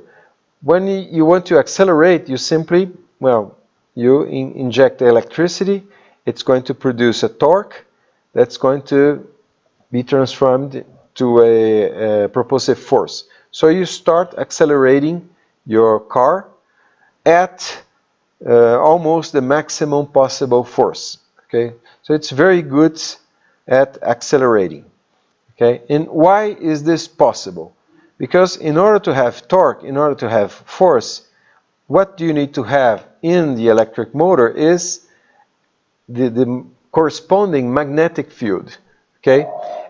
Speaker 1: When you want to accelerate, you simply, well, you inject the electricity, it's going to produce a torque that's going to be transformed to a propulsive force. So you start accelerating your car at almost the maximum possible force. Okay, so it's very good at accelerating. Okay, and why is this possible? Because in order to have torque, in order to have force, what do you need to have in the electric motor is the corresponding magnetic field. Okay,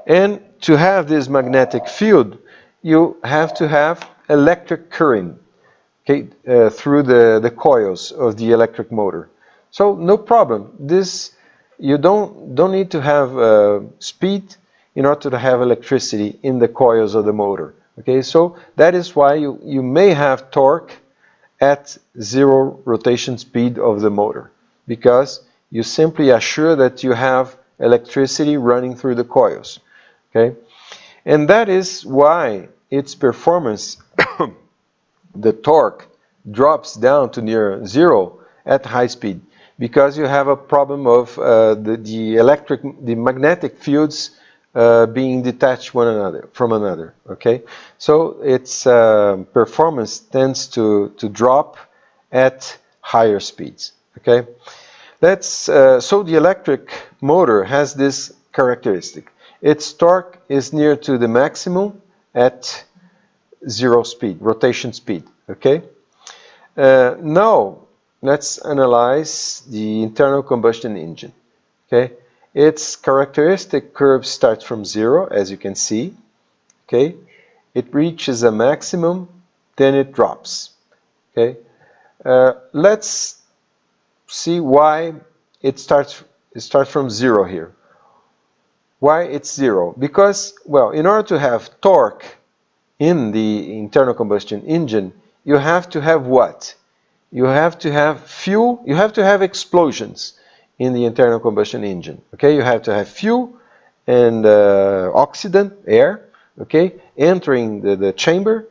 Speaker 1: and to have this magnetic field, you have to have electric current, okay, through the coils of the electric motor. So no problem. This you don't need to have speed in order to have electricity in the coils of the motor. Okay, so that is why you may have torque at zero rotation speed of the motor, because you simply assure that you have electricity running through the coils. Okay, and that is why its performance, the torque, drops down to near zero at high speed, because you have a problem of the magnetic fields being detached from another. Okay, so its performance tends to drop at higher speeds. Okay, so the electric motor has this characteristic. Its torque is near to the maximum at zero speed, rotation speed. Okay, now let's analyze the internal combustion engine. Okay, its characteristic curve starts from zero, as you can see. Okay, it reaches a maximum, then it drops. Okay, let's see why it starts from zero here. Why it's zero? Because, well, in order to have torque in the internal combustion engine, you have to have what? You have to have fuel, you have to have explosions in the internal combustion engine. Okay, you have to have fuel and oxidant, air, okay, entering the chamber,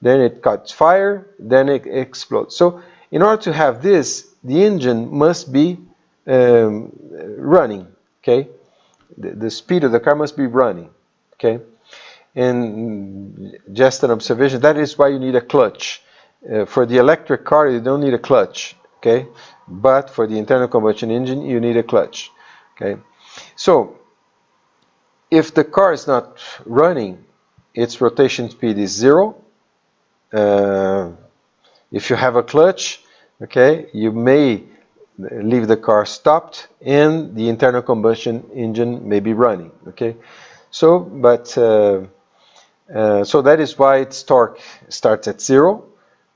Speaker 1: then it cuts fire, then it explodes. So in order to have this, the engine must be running, okay? The speed of the car must be running, okay? And just an observation, that is why you need a clutch. For the electric car, you don't need a clutch, okay? But for the internal combustion engine, you need a clutch, okay? So if the car is not running, its rotation speed is zero. If you have a clutch, okay, you may leave the car stopped and the internal combustion engine may be running. Okay, so so that is why its torque starts at zero.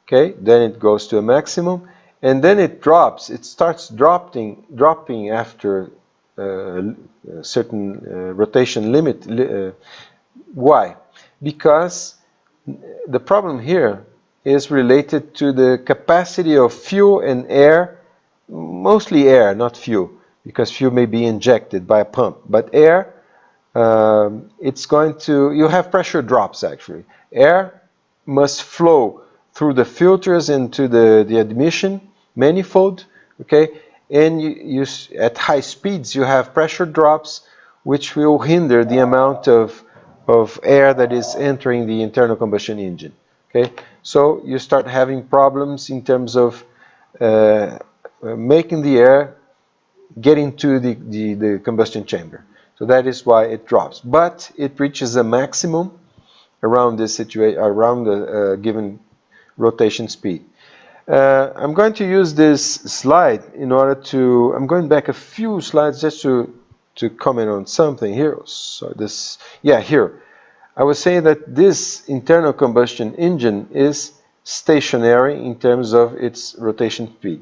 Speaker 1: Okay, then it goes to a maximum, and then it drops. It starts dropping after a certain rotation limit. Why? Because the problem here is related to the capacity of fuel and air, mostly air, not fuel, because fuel may be injected by a pump, but air, it's going to, you have pressure drops actually. Air must flow through the filters into the admission manifold, okay, and you at high speeds you have pressure drops which will hinder the amount of air that is entering the internal combustion engine. Okay, so you start having problems in terms of making the air get into the combustion chamber. So that is why it drops. But it reaches a maximum around this situation, around the given rotation speed. I'm going to use this slide in order to, I'm going back a few slides just to comment on something here. So this, yeah, here. I was saying that this internal combustion engine is stationary in terms of its rotation speed.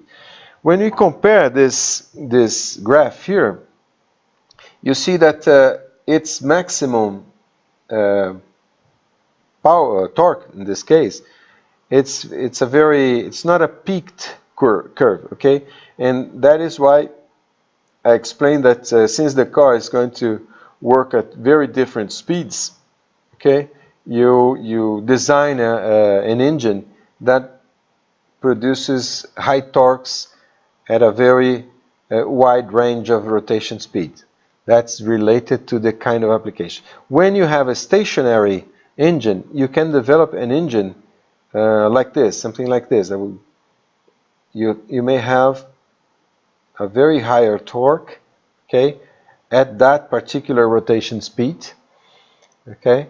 Speaker 1: When we compare this graph here, you see that its maximum power torque in this case, it's not a peaked curve, okay? And that is why I explained that since the car is going to work at very different speeds, okay, you design an engine that produces high torques at a very wide range of rotation speed. That's related to the kind of application. When you have a stationary engine, you can develop an engine like this, something like this. You may have a very higher torque, okay, at that particular rotation speed, okay,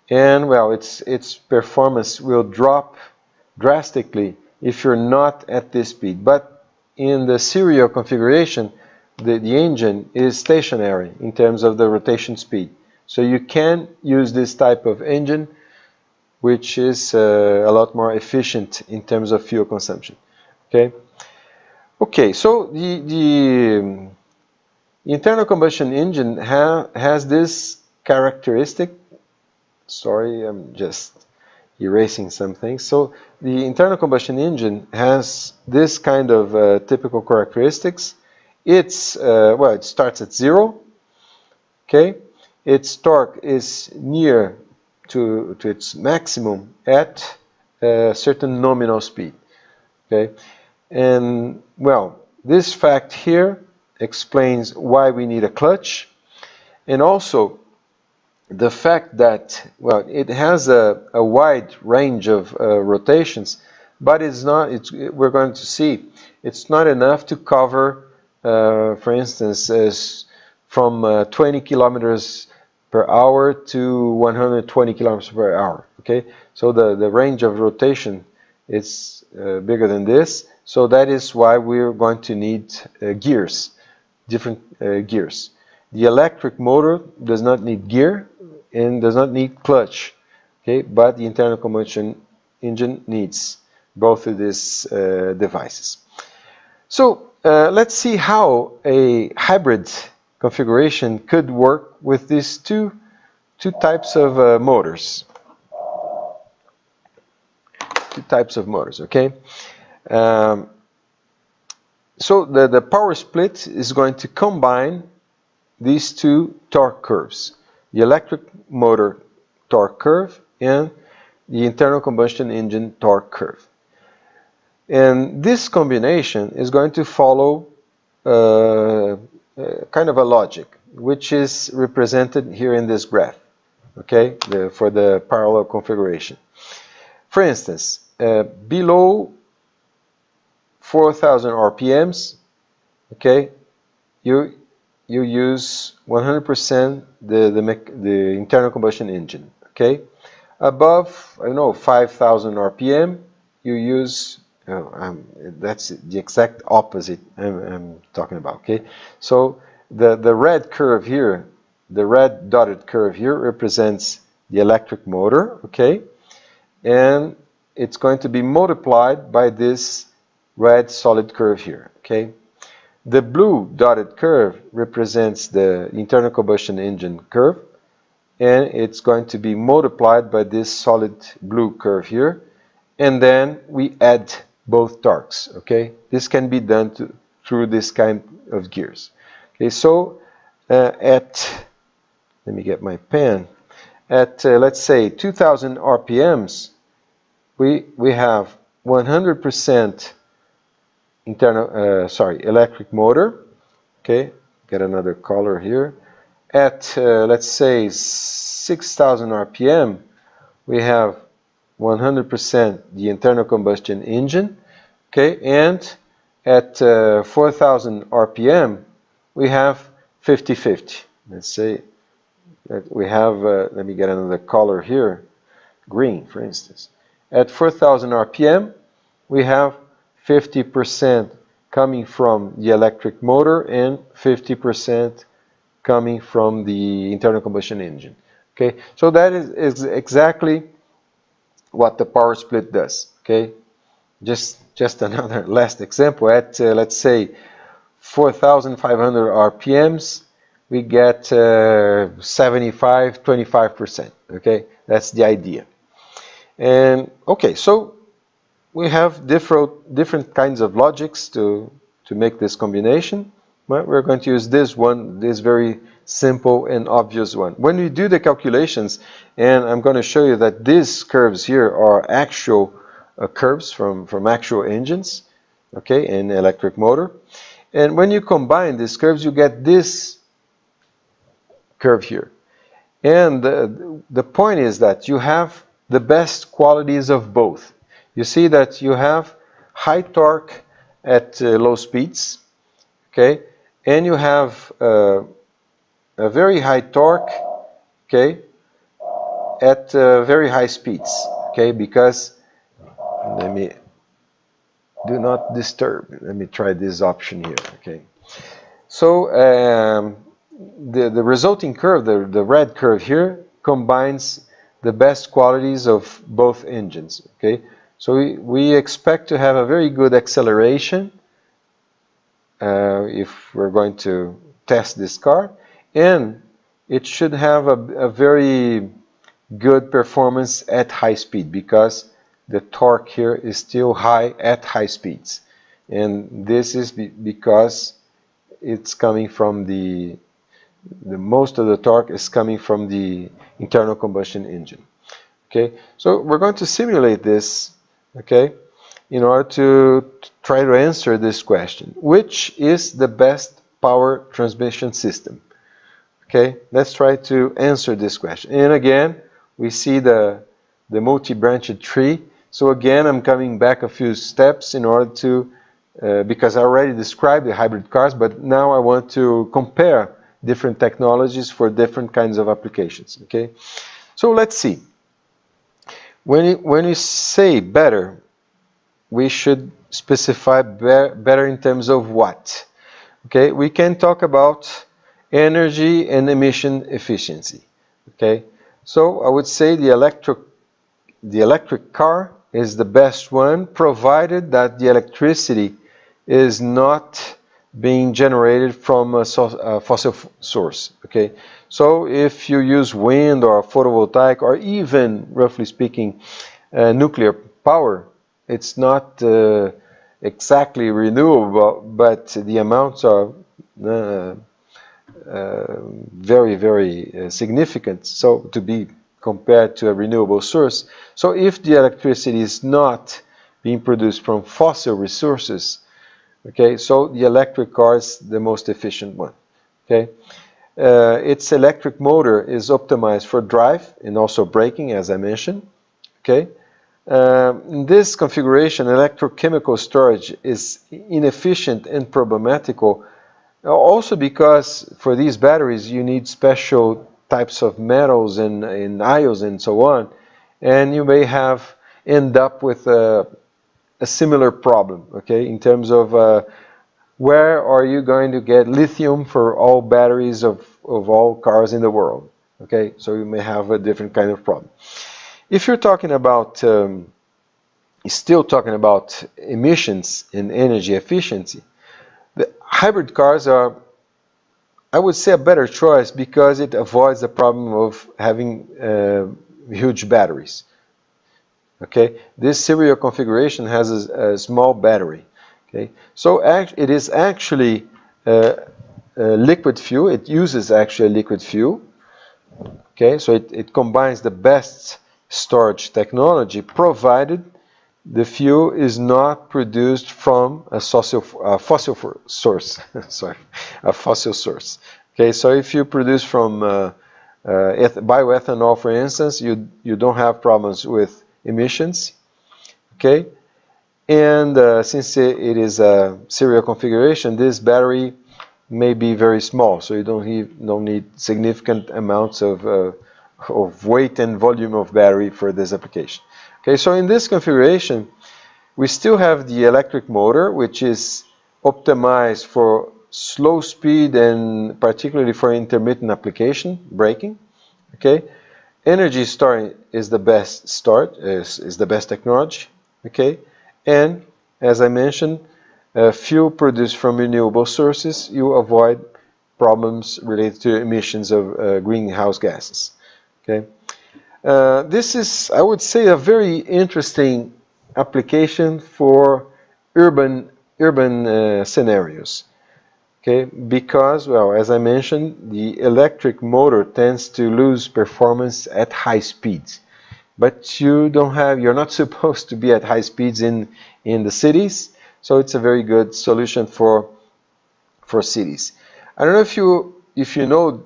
Speaker 1: and well, its performance will drop drastically if you're not at this speed. But in the serial configuration, the engine is stationary in terms of the rotation speed. So you can use this type of engine, which is a lot more efficient in terms of fuel consumption. Okay. Okay. So the internal combustion engine has this characteristic. Sorry, I'm just erasing something. So the internal combustion engine has this kind of typical characteristics. It's well, it starts at 0. Okay, its torque is near to its maximum at a certain nominal speed. Okay, and well, this fact here explains why we need a clutch, and also the fact that, well, it has a wide range of rotations, but it's not. We're going to see it's not enough to cover, for instance, from 20 kilometers per hour to 120 kilometers per hour. Okay, so the range of rotation is bigger than this. So that is why we're going to need gears, different gears. The electric motor does not need gear and does not need clutch, okay, but the internal combustion engine needs both of these devices. So let's see how a hybrid configuration could work with these two types of motors. Two types of motors, okay? So the power split is going to combine these two torque curves, the electric motor torque curve and the internal combustion engine torque curve. And this combination is going to follow kind of a logic, which is represented here in this graph, okay, for the parallel configuration. For instance, below 4,000 RPMs, okay, you use 100% the internal combustion engine, okay. Above, I don't know, 5,000 RPM, you use, that's the exact opposite I'm talking about, okay. So the red curve here, the red dotted curve here represents the electric motor, okay, and it's going to be multiplied by this red solid curve here, okay. The blue dotted curve represents the internal combustion engine curve, and it's going to be multiplied by this solid blue curve here, and then we add both torques, okay. This can be done through this kind of gears, okay. So let me get my pen, at let's say 2,000 RPMs, we have 100% electric motor, okay. Get another color here. At let's say 6,000 RPM, we have 100% the internal combustion engine, okay, and at 4,000 RPM, we have 50-50. Let's say that we have, let me get another color here, green, for instance. At 4,000 RPM, we have 50% coming from the electric motor and 50% coming from the internal combustion engine. Okay, so that is exactly what the power split does. Okay, just another last example. At let's say 4,500 RPMs, we get 75-25%. Okay, that's the idea. And okay, so we have different kinds of logics to make this combination. But we're going to use this one, this very simple and obvious one. When we do the calculations, and I'm going to show you that these curves here are actual curves from actual engines, okay, in electric motor. And when you combine these curves, you get this curve here. And the point is that you have the best qualities of both. You see that you have high torque at low speeds, okay, and you have a very high torque, okay, at very high speeds, okay, because, let me, do not disturb, let me try this option here, okay. So the resulting curve, the red curve here, combines the best qualities of both engines, okay. So we expect to have a very good acceleration if we're going to test this car, and it should have a very good performance at high speed because the torque here is still high at high speeds, and this is because it's coming from the most of the torque is coming from the internal combustion engine. Okay, so we're going to simulate this, okay, in order to try to answer this question. Which is the best power transmission system? Okay, let's try to answer this question. And again, we see the multi-branched tree. So again, I'm coming back a few steps in order to, because I already described the hybrid cars, but now I want to compare different technologies for different kinds of applications. Okay, so let's see. When you say better, we should specify better in terms of what? Okay, we can talk about energy and emission efficiency. Okay, so I would say the electric car is the best one, provided that the electricity is not being generated from a fossil source. Okay, so if you use wind or photovoltaic or even, roughly speaking, nuclear power, it's not exactly renewable, but the amounts are very, very significant, so to be compared to a renewable source. So if the electricity is not being produced from fossil resources, okay, so the electric car is the most efficient one. Okay, its electric motor is optimized for drive and also braking, as I mentioned. Okay, in this configuration, electrochemical storage is inefficient and problematical, also because for these batteries you need special types of metals and ions and so on, and you may end up with a similar problem, okay, in terms of where are you going to get lithium for all batteries of all cars in the world, okay, so you may have a different kind of problem. If you're talking about, still talking about emissions and energy efficiency, the hybrid cars are, I would say, a better choice because it avoids the problem of having huge batteries. Okay, this serial configuration has a small battery. Okay, so it is actually liquid fuel. It uses actually liquid fuel. Okay, so it combines the best storage technology, provided the fuel is not produced from a fossil source. Sorry, a fossil source. Okay, so if you produce from bioethanol, for instance, you don't have problems with emissions. Okay, And since it is a serial configuration, this battery may be very small, so you don't need significant amounts of weight and volume of battery for this application. Okay, so in this configuration, we still have the electric motor, which is optimized for slow speed and particularly for intermittent application, braking. Okay, energy storage is the best is the best technology. Okay, and as I mentioned, fuel produced from renewable sources, you avoid problems related to emissions of greenhouse gases. Okay, this is, I would say, a very interesting application for urban scenarios. Okay, because, well, as I mentioned, the electric motor tends to lose performance at high speeds. But you're not supposed to be at high speeds in the cities, so it's a very good solution for cities. I don't know if you know,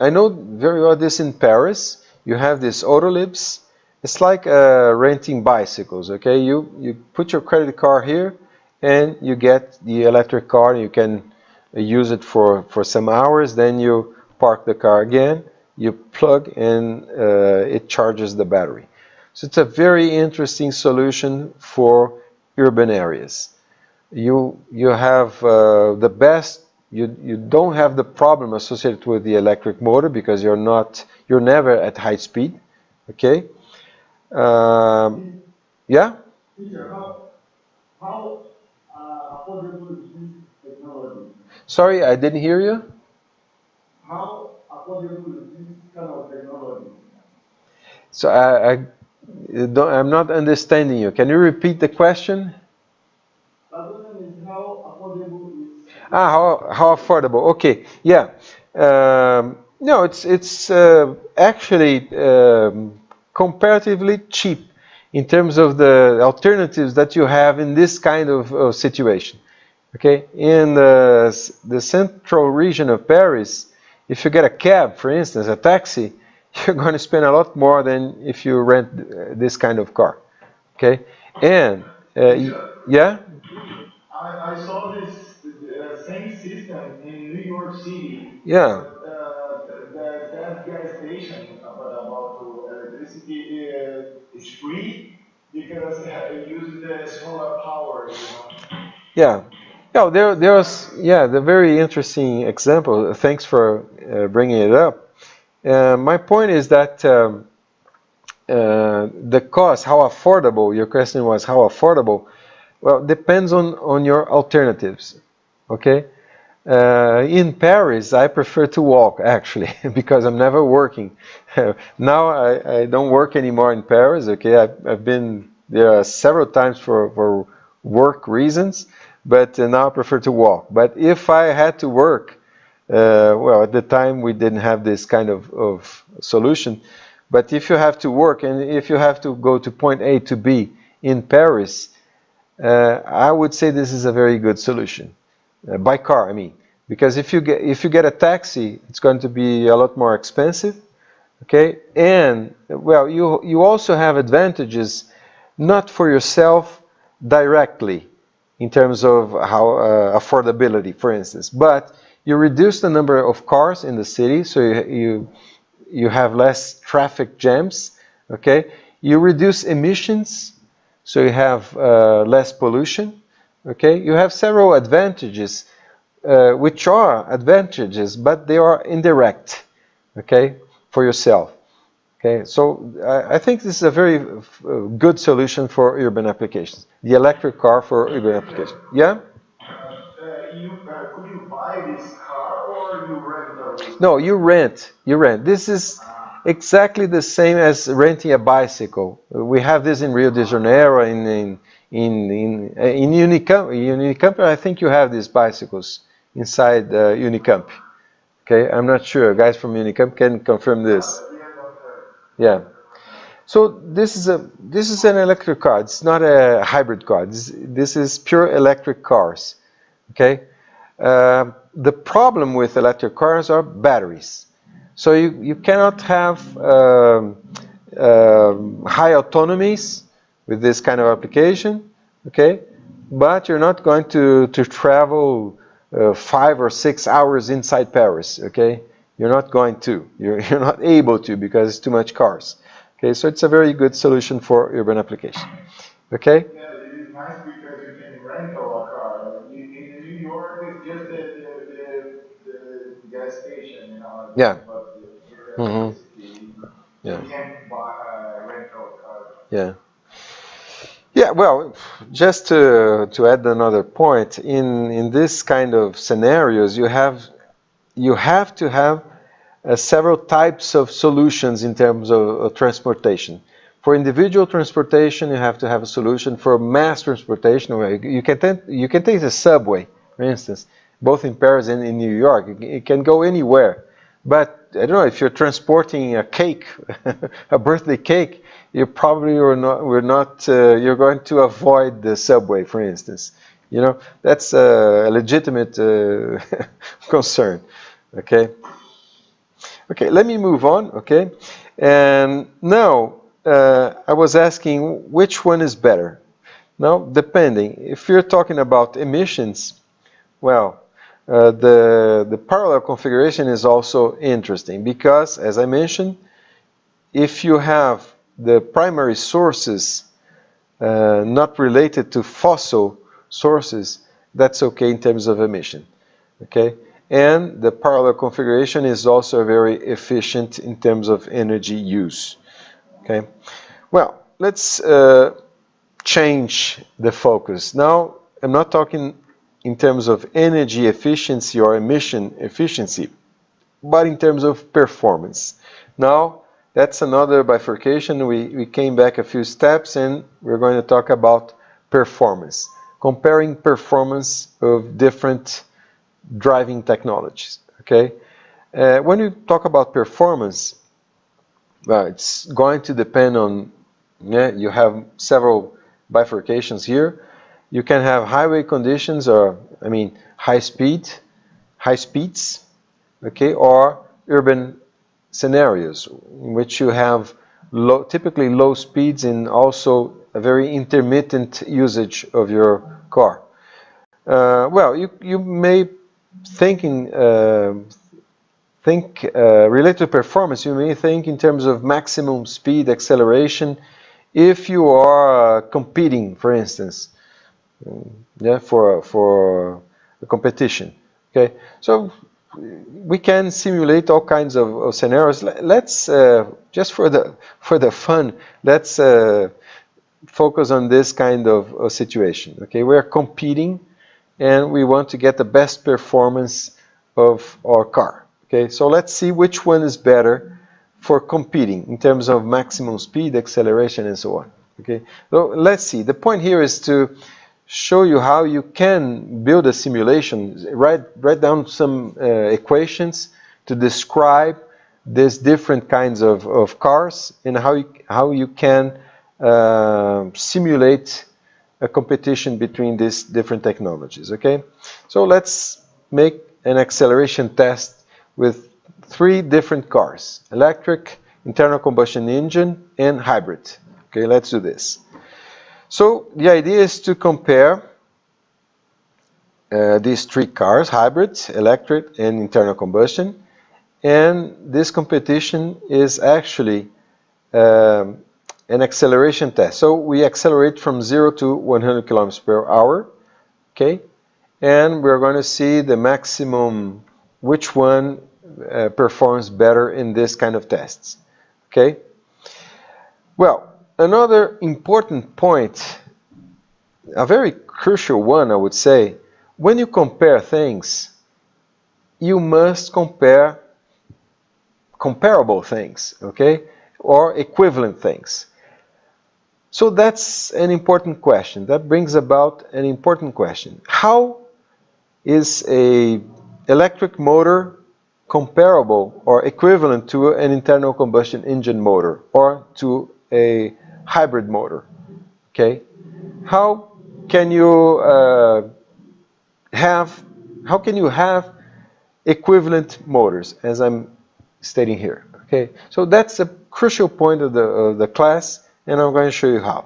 Speaker 1: I know very well this in Paris. You have this Autolibs. It's like renting bicycles. Okay, you put your credit card here, and you get the electric car. And you can use it for some hours. Then you park the car again. You plug, and it charges the battery. So it's a very interesting solution for urban areas. You have the best. You don't have the problem associated with the electric motor because you're never at high speed. Okay. Yeah.
Speaker 2: Teacher, how affordable is this technology?
Speaker 1: Sorry, I didn't hear you.
Speaker 2: How affordable is this kind of technology?
Speaker 1: So I'm not understanding you. Can you repeat the question?
Speaker 2: The question is how affordable is
Speaker 1: How affordable? Okay, yeah. No, it's actually comparatively cheap in terms of the alternatives that you have in this kind of situation. Okay, in the central region of Paris, if you get a cab, for instance, a taxi, you're going to spend a lot more than if you rent this kind of car. Okay, and yeah.
Speaker 2: I saw this same system in New York City.
Speaker 1: Yeah.
Speaker 2: That gas station about electricity is free because it uses the solar power.
Speaker 1: Yeah. Yeah, there's the very interesting example. Thanks for bringing it up. My point is that the cost, how affordable, your question was how affordable. Well, depends on your alternatives. Okay. In Paris, I prefer to walk actually because I'm never working. Now I don't work anymore in Paris. Okay, I've been there several times for work reasons, but now I prefer to walk. But if I had to work, well, at the time we didn't have this kind of solution. But if you have to work and if you have to go to point A to B in Paris, I would say this is a very good solution. By car, I mean, because if you get a taxi, it's going to be a lot more expensive. Okay, and well, you also have advantages, not for yourself directly, in terms of how affordability, for instance, but you reduce the number of cars in the city, so you have less traffic jams. Okay, you reduce emissions, so you have less pollution. Okay, you have several advantages, which are advantages, but they are indirect. Okay, for yourself. Okay, so I think this is a very good solution for urban applications. The electric car for urban applications. Yeah.
Speaker 2: Could you buy this car or you rent it?
Speaker 1: No, you rent. You rent. This is exactly the same as renting a bicycle. We have this in Rio de Janeiro, in Unicamp. Unicamp, I think you have these bicycles inside Unicamp. Okay, I'm not sure. Guys from Unicamp can confirm this. Yeah. So this is an electric car. It's not a hybrid car. This is pure electric cars. Okay. The problem with electric cars are batteries. So you cannot have high autonomies with this kind of application. okay? But you're not going to travel 5 or 6 hours inside Paris, okay? You're not going to. You're not able to because it's too much cars. Okay, so it's a very good solution for urban application. Okay?
Speaker 2: Yeah, it is nice because you can rent a car. In New York, it's just the gas station, you know,
Speaker 1: Yeah.
Speaker 2: but with
Speaker 1: Hmm.
Speaker 2: electricity,
Speaker 1: Yeah.
Speaker 2: you can't buy rent a car.
Speaker 1: Yeah. Yeah, well, just to add another point, in this kind of scenarios, you have to have several types of solutions in terms of transportation. For individual transportation, you have to have a solution. For mass transportation, you can take the subway, for instance, both in Paris and in New York. It can go anywhere. But I don't know if you're transporting a cake, a birthday cake, you probably you're going to avoid the subway, for instance. You know, that's a legitimate concern. Okay. Okay, let me move on, okay? And now, I was asking which one is better. Now, depending, if you're talking about emissions, well, the parallel configuration is also interesting because, as I mentioned, if you have the primary sources not related to fossil sources, that's okay in terms of emission. Okay, and the parallel configuration is also very efficient in terms of energy use. Okay, well, let's change the focus. Now, I'm not talking in terms of energy efficiency or emission efficiency, but in terms of performance. Now, that's another bifurcation. We came back a few steps and we're going to talk about performance, comparing performance of different driving technologies. Okay, when we talk about performance, well, it's going to depend on. Yeah, you have several bifurcations here. You can have highway conditions, or I mean, high speeds, okay, or urban scenarios in which you have typically low speeds and also a very intermittent usage of your car. Well, you may thinking think related to performance. You may think in terms of maximum speed, acceleration, if you are competing, for instance, yeah, for a competition. Okay, so we can simulate all kinds of scenarios. Let's just for the fun, let's focus on this kind of situation. Okay, we are competing and we want to get the best performance of our car. Okay, so let's see which one is better for competing in terms of maximum speed, acceleration, and so on. Okay, so let's see. The point here is to show you how you can build a simulation, write down some equations to describe these different kinds of cars and how you can simulate a competition between these different technologies. Okay, so let's make an acceleration test with 3 different cars: electric, internal combustion engine, and hybrid. Okay, let's do this. So the idea is to compare these 3 cars: hybrid, electric, and internal combustion. And this competition is actually an acceleration test. So we accelerate from 0 to 100 kilometers per hour. Okay, and we're going to see the maximum, which one performs better in this kind of tests. Okay. Well, another important point, a very crucial one, I would say, when you compare things, you must compare comparable things, okay, or equivalent things. So that's an important question. That brings about an important question. How is an electric motor comparable or equivalent to an internal combustion engine motor or to a hybrid motor? Okay, how can you have equivalent motors, as I'm stating here? Okay, so that's a crucial point of the class, and I'm going to show you how.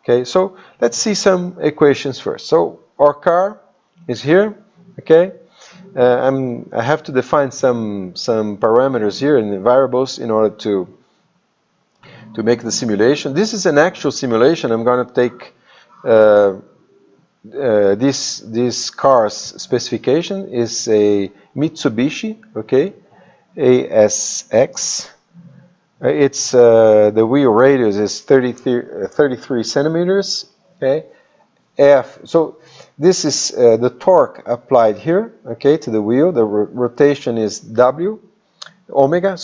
Speaker 1: Okay, so let's see some equations first. So our car is here. Okay, I have to define some parameters here and variables in order to make the simulation. This is an actual simulation. I'm going to take this car's specification is a Mitsubishi, okay, ASX. It's the wheel radius is 33 centimeters, okay. So this is the torque applied here, okay, to the wheel. The rotation is omega,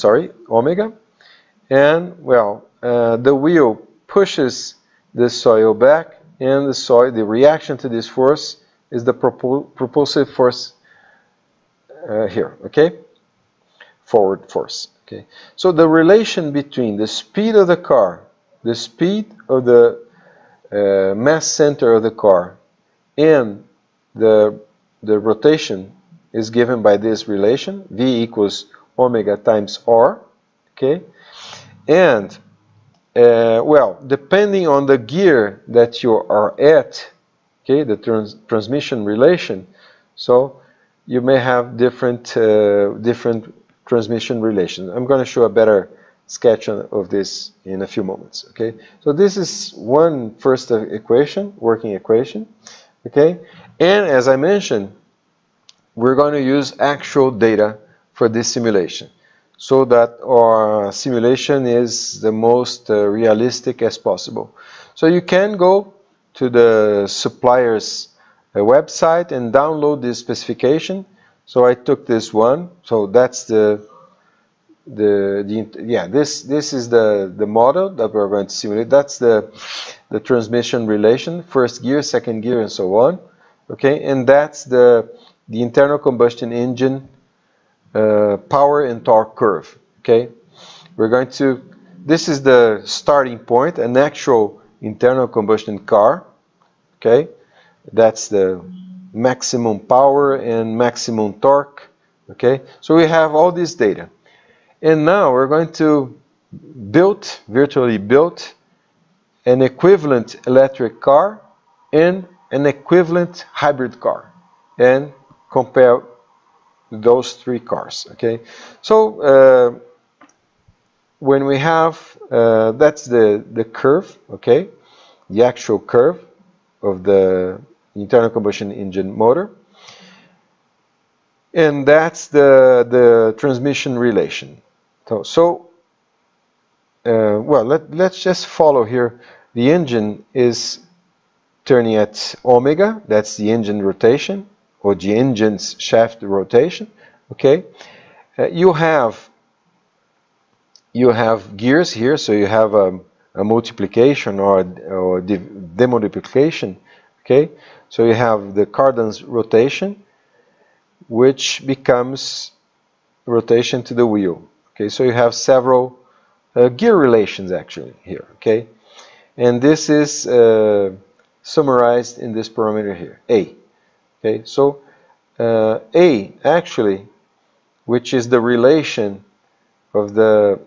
Speaker 1: and well, the wheel pushes the soil back, and the reaction to this force is the propulsive force here, okay, forward force, okay. So the relation between the speed of the car, the speed of the mass center of the car, and the rotation is given by this relation, V equals omega times R, okay. And well, depending on the gear that you are at, okay, the transmission relation, so you may have different transmission relations. I'm going to show a better sketch of this in a few moments. Okay, so this is one first equation, working equation. Okay, and as I mentioned, we're going to use actual data for this simulation, so that our simulation is the most realistic as possible. So you can go to the supplier's website and download this specification. So I took this one. So that's this is the model that we're going to simulate. That's the transmission relation, first gear, second gear, and so on. Okay, and that's the internal combustion engine power and torque curve. Okay, we're going to, this is the starting point, an actual internal combustion car. Okay, that's the maximum power and maximum torque. Okay, so we have all this data, and now we're going to virtually build an equivalent electric car and an equivalent hybrid car, and compare those three cars. Okay, so when we have that's the curve, okay, the actual curve of the internal combustion engine motor, and that's the transmission relation. So well, let's just follow here. The engine is turning at omega, that's the engine rotation, or the engine's shaft rotation. Okay, you have gears here, so you have a multiplication or demultiplication. Okay, so you have the cardan's rotation, which becomes rotation to the wheel. Okay, so you have several gear relations actually here. Okay, and this is summarized in this parameter here, A. Okay, so A actually, which is the relation of the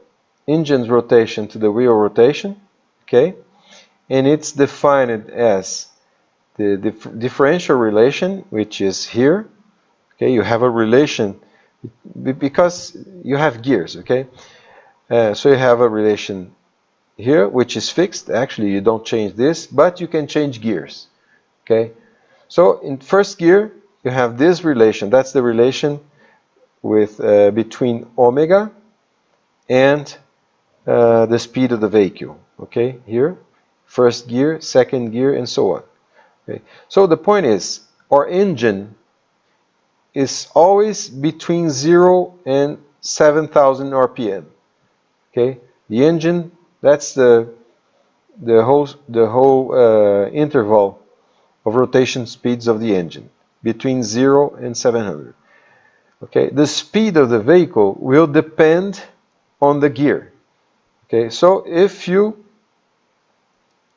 Speaker 1: engine's rotation to the wheel rotation, okay, and it's defined as the differential relation, which is here. Okay, you have a relation because you have gears. Okay, so you have a relation here which is fixed. Actually, you don't change this, but you can change gears. Okay, so in first gear you have this relation. That's the relation with between omega and the speed of the vehicle. Okay, here first gear, second gear, and so on. Okay, so the point is, our engine is always between 0 and 7,000 RPM. Okay, the engine, that's the whole interval of rotation speeds of the engine, between 0 and 700. Okay, the speed of the vehicle will depend on the gear. Okay, so if you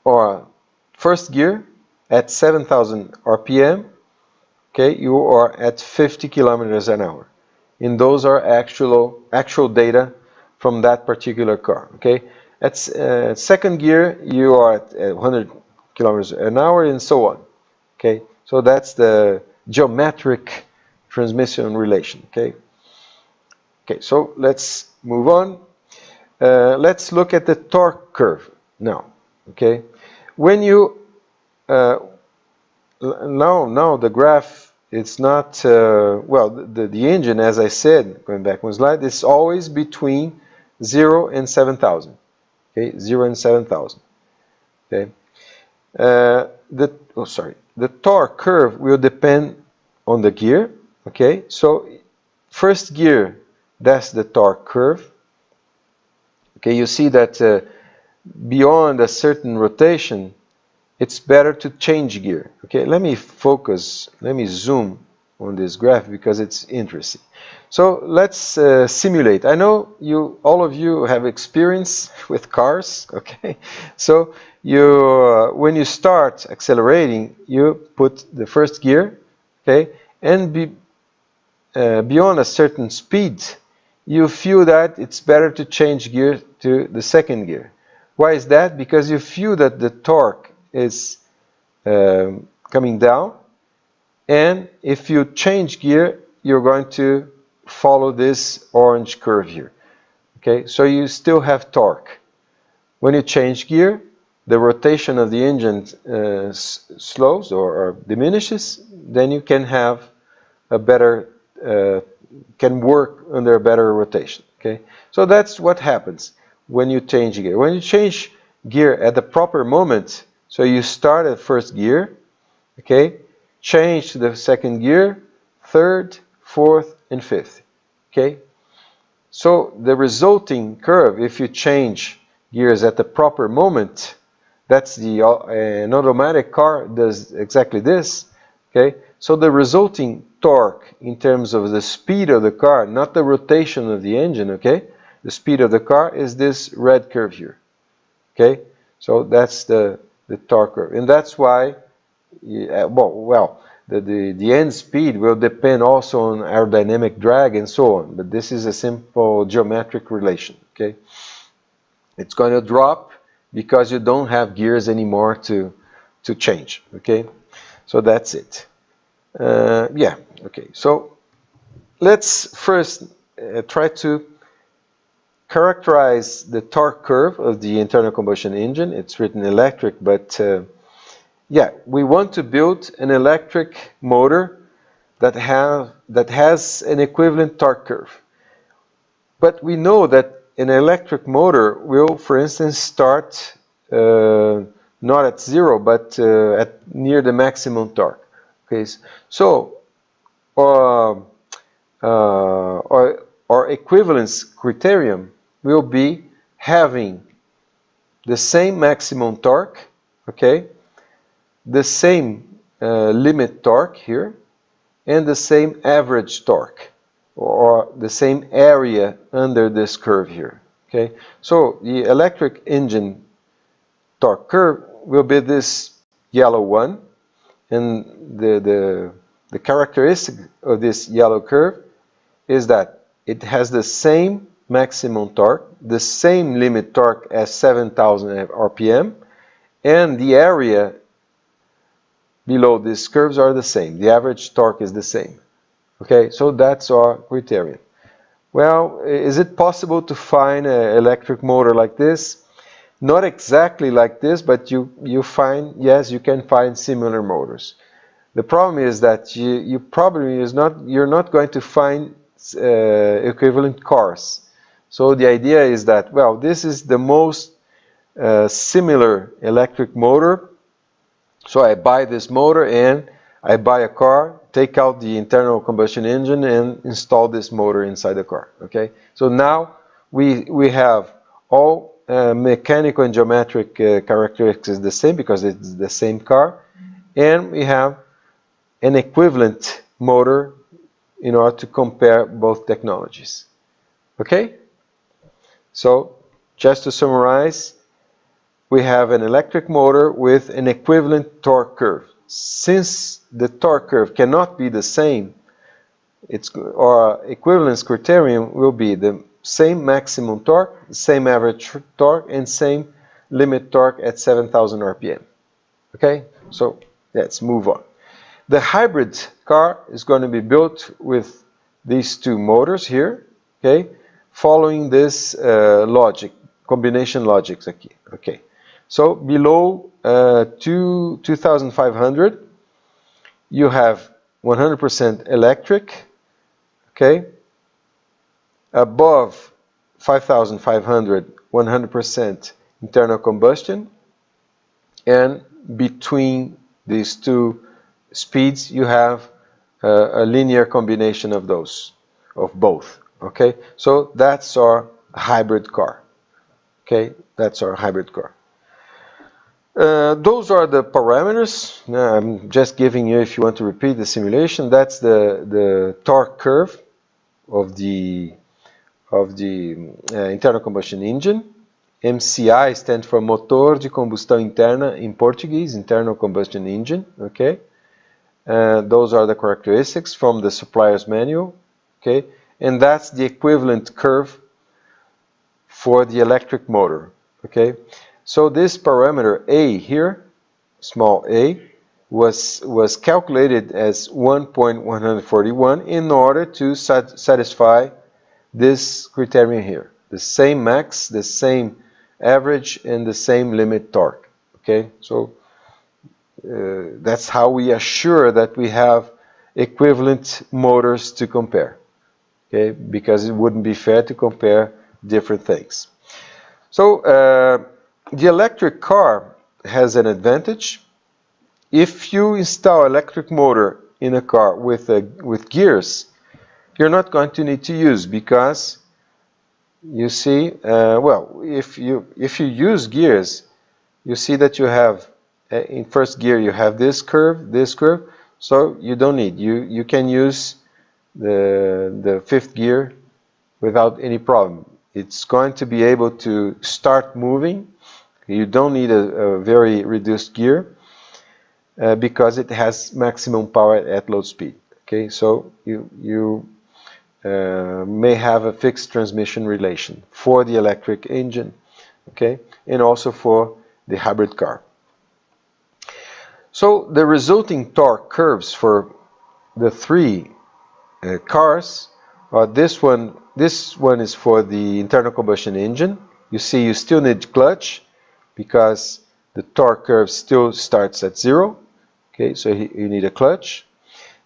Speaker 1: are first gear at 7,000 RPM, okay, you are at 50 kilometers an hour. And those are actual data from that particular car. Okay, at second gear you are at 100 kilometers an hour, and so on. Okay, so that's the geometric transmission relation. Okay. Okay, so let's move on. Let's look at the torque curve now. Okay, when you now the graph, it's not well, the engine, as I said, going back one slide, is always between 0 and 7,000. Okay, 0 and 7,000. Okay, the torque curve will depend on the gear. Okay, so first gear, that's the torque curve. Okay, you see that beyond a certain rotation, it's better to change gear. Okay, let me zoom on this graph because it's interesting. So let's simulate. I know all of you have experience with cars. Okay, so when you start accelerating, you put the first gear. Okay, and beyond a certain speed, you feel that it's better to change gear to the second gear. Why is that? Because you feel that the torque is coming down, and if you change gear, you're going to follow this orange curve here. Okay, so you still have torque. When you change gear, the rotation of the engine slows or diminishes, then you can have a better can work under a better rotation. Okay, so that's what happens when you change gear. When you change gear at the proper moment, so you start at first gear, okay, change to the second gear, third, fourth, and fifth. Okay, so the resulting curve, if you change gears at the proper moment, that's an automatic car does exactly this. Okay, so the resulting torque in terms of the speed of the car, not the rotation of the engine, okay? The speed of the car is this red curve here. Okay, so that's the torque curve, and that's why, the end speed will depend also on aerodynamic drag and so on, but this is a simple geometric relation. Okay, it's going to drop because you don't have gears anymore to change. Okay, so that's it. Yeah, okay, so let's first try to characterize the torque curve of the internal combustion engine. It's written electric, but yeah, we want to build an electric motor that has an equivalent torque curve. But we know that an electric motor will, for instance, start not at 0, but at near the maximum torque. Okay, so our equivalence criterion will be having the same maximum torque, okay, the same limit torque here, and the same average torque, or the same area under this curve here. Okay, so the electric engine torque curve will be this yellow one, and the characteristic of this yellow curve is that it has the same maximum torque, the same limit torque as 7,000 RPM, and the area below these curves are the same. The average torque is the same. Okay, so that's our criterion. Well, is it possible to find an electric motor like this? Not exactly like this, but you can find similar motors. The problem is that you're not going to find equivalent cars. So the idea is that, well, this is the most similar electric motor. So I buy this motor and I buy a car, take out the internal combustion engine and install this motor inside the car. Okay, so now we have all mechanical and geometric characteristics the same because it's the same car, and we have an equivalent motor in order to compare both technologies. Okay, so just to summarize, we have an electric motor with an equivalent torque curve. Since the torque curve cannot be the same, our equivalence criterion will be the same maximum torque, same average torque, and same limit torque at 7,000 RPM. Okay, so let's move on. The hybrid car is going to be built with these two motors here, okay, following this logic, combination logics aqui, okay. So below 2,500, you have 100% electric, okay. Above 5,500, 100% internal combustion, and between these two speeds you have a linear combination of those, of both, okay. So that's our hybrid car, okay, that's our hybrid car. Those are the parameters. Now, I'm just giving you, if you want to repeat the simulation, that's the torque curve of the internal combustion engine. MCI stands for motor de combustão interna in Portuguese, internal combustion engine, okay. Those are the characteristics from the supplier's manual, okay, and that's the equivalent curve for the electric motor, okay. So this parameter A here, small a, was calculated as 1.141 in order to satisfy this criterion here, the same max, the same average, and the same limit torque, okay. So that's how we assure that we have equivalent motors to compare, okay, because it wouldn't be fair to compare different things. So the electric car has an advantage. If you install electric motor in a car with gears, you're not going to need to use, because you see, well, if you use gears, you see that you have in first gear you have this curve, so you don't need, you can use the fifth gear without any problem. It's going to be able to start moving. You don't need a very reduced gear because it has maximum power at low speed, okay. So you may have a fixed transmission relation for the electric engine, okay, and also for the hybrid car. So the resulting torque curves for the three cars are this one is for the internal combustion engine. You see you still need clutch because the torque curve still starts at 0, okay, so you need a clutch.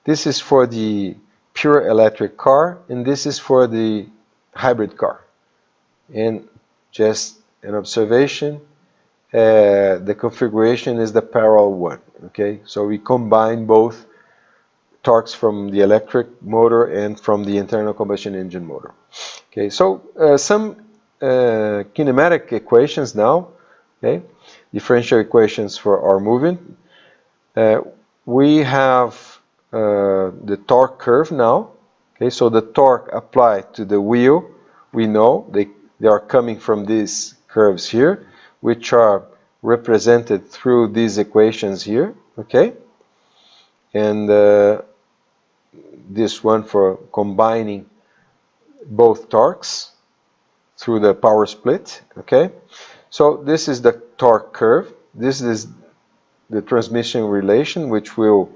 Speaker 1: This is for the pure electric car, and this is for the hybrid car. And just an observation, the configuration is the parallel one, okay, so we combine both torques from the electric motor and from the internal combustion engine motor, okay. So some kinematic equations now, okay, differential equations for our movement. We have the torque curve now, okay, so the torque applied to the wheel, we know they are coming from these curves here, which are represented through these equations here, okay, and this one for combining both torques through the power split, okay. So this is the torque curve, this is the transmission relation, which will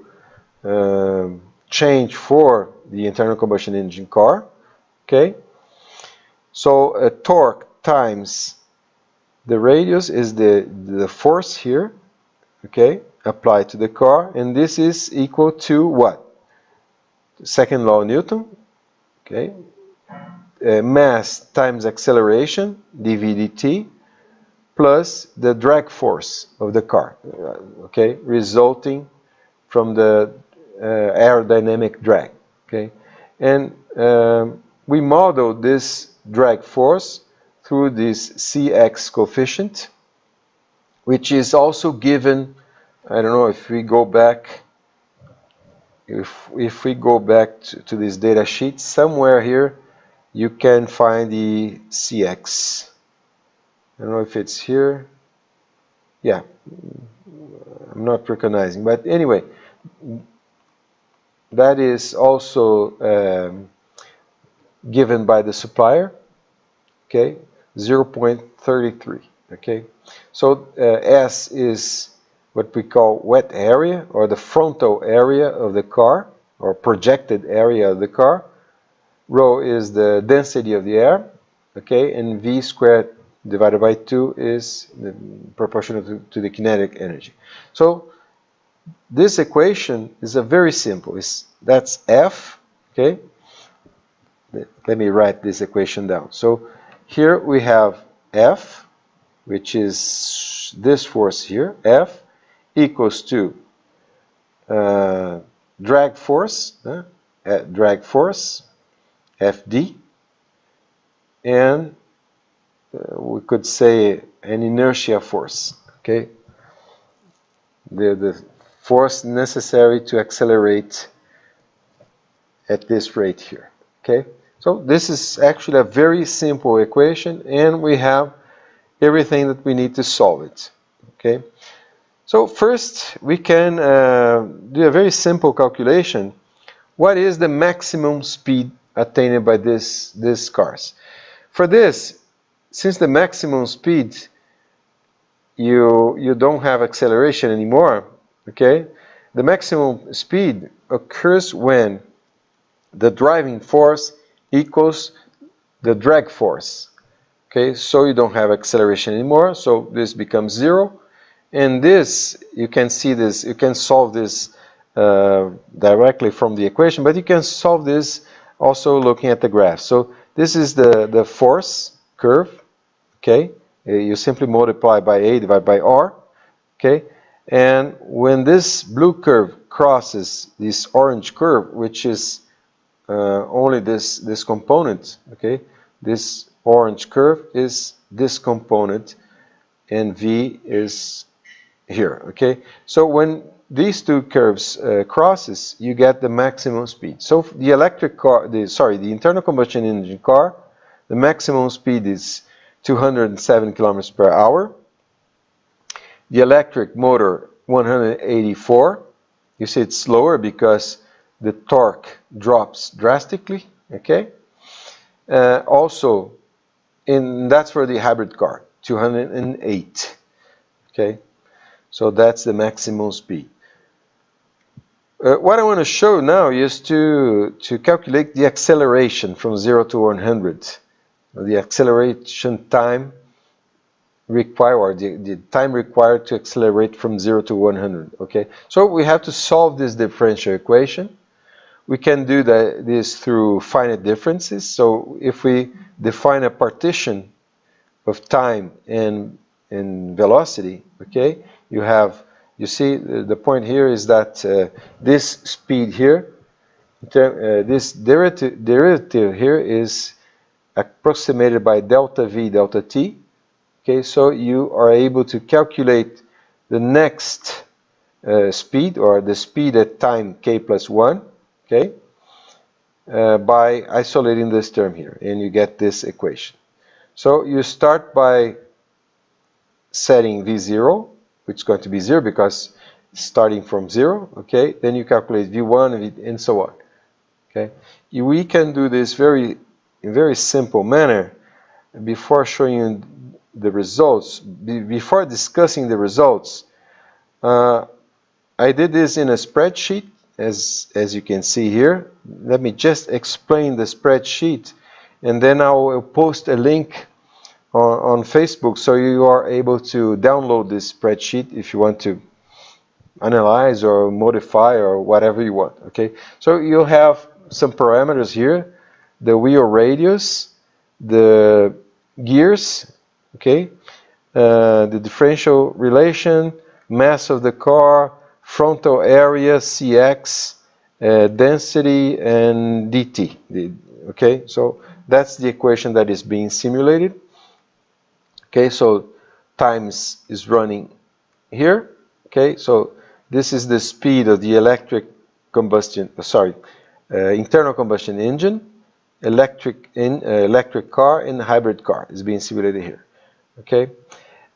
Speaker 1: change for the internal combustion engine car, okay. So a torque times the radius is the force here, okay, applied to the car, and this is equal to what? Second law of Newton, okay. Mass times acceleration, dv dt, plus the drag force of the car, okay, resulting from the aerodynamic drag, okay. And we model this drag force through this Cx coefficient, which is also given, I don't know if we go back, if we go back to this data sheet, somewhere here you can find the Cx. I don't know if it's here. Yeah, I'm not recognizing, but anyway, that is also given by the supplier, okay, 0.33, okay. So S is what we call wet area, or the frontal area of the car, or projected area of the car. Rho is the density of the air, okay, and V squared divided by 2 is proportional to the kinetic energy. So this equation is a very simple. That's F, okay. Let me write this equation down. So here we have F, which is this force here, F, equals to drag force, Fd, and we could say an inertia force, okay? The force necessary to accelerate at this rate here, okay? So this is actually a very simple equation, and we have everything that we need to solve it, okay? So first we can do a very simple calculation. What is the maximum speed attained by these cars? For this, since the maximum speed, you don't have acceleration anymore, okay? The maximum speed occurs when the driving force equals the drag force, okay? So you don't have acceleration anymore, so this becomes 0. And this, you can see this, you can solve this directly from the equation, but you can solve this also looking at the graph. So this is the force curve, okay? You simply multiply by A divided by R, okay? And when this blue curve crosses this orange curve, which is only this component, okay? This orange curve is this component, and V is here, okay? So when these two curves crosses, you get the maximum speed. So the electric car, the internal combustion engine car, the maximum speed is 207 kilometers per hour. The electric motor, 184. You see it's slower because the torque drops drastically, okay? Also, that's for the hybrid car, 208, okay? So that's the maximum speed. What I want to show now is to calculate the acceleration from 0 to 100. The acceleration time required, or the time required to accelerate from 0 to 100. Okay, so we have to solve this differential equation. We can do this through finite differences. So if we define a partition of time and velocity, okay, you see the point here is that this speed here, this derivative here is approximated by delta V, delta T. Okay, so you are able to calculate the next speed, or the speed at time k plus 1, okay, by isolating this term here, and you get this equation. So you start by setting V0, which is going to be 0 because it's starting from 0, okay? Then you calculate V1 and so on, okay? We can do this in very simple manner. Before showing you the results, before discussing the results, I did this in a spreadsheet, as you can see here. Let me just explain the spreadsheet, and then I will post a link on Facebook, so you are able to download this spreadsheet if you want to analyze or modify or whatever you want, okay? So you have some parameters here: the wheel radius, the gears, okay, the differential relation, mass of the car, frontal area, Cx, density, and dt, okay? So that's the equation that is being simulated. Okay, so times is running here. Okay, so this is the speed of the internal combustion engine, electric car, and hybrid car is being simulated here. Okay,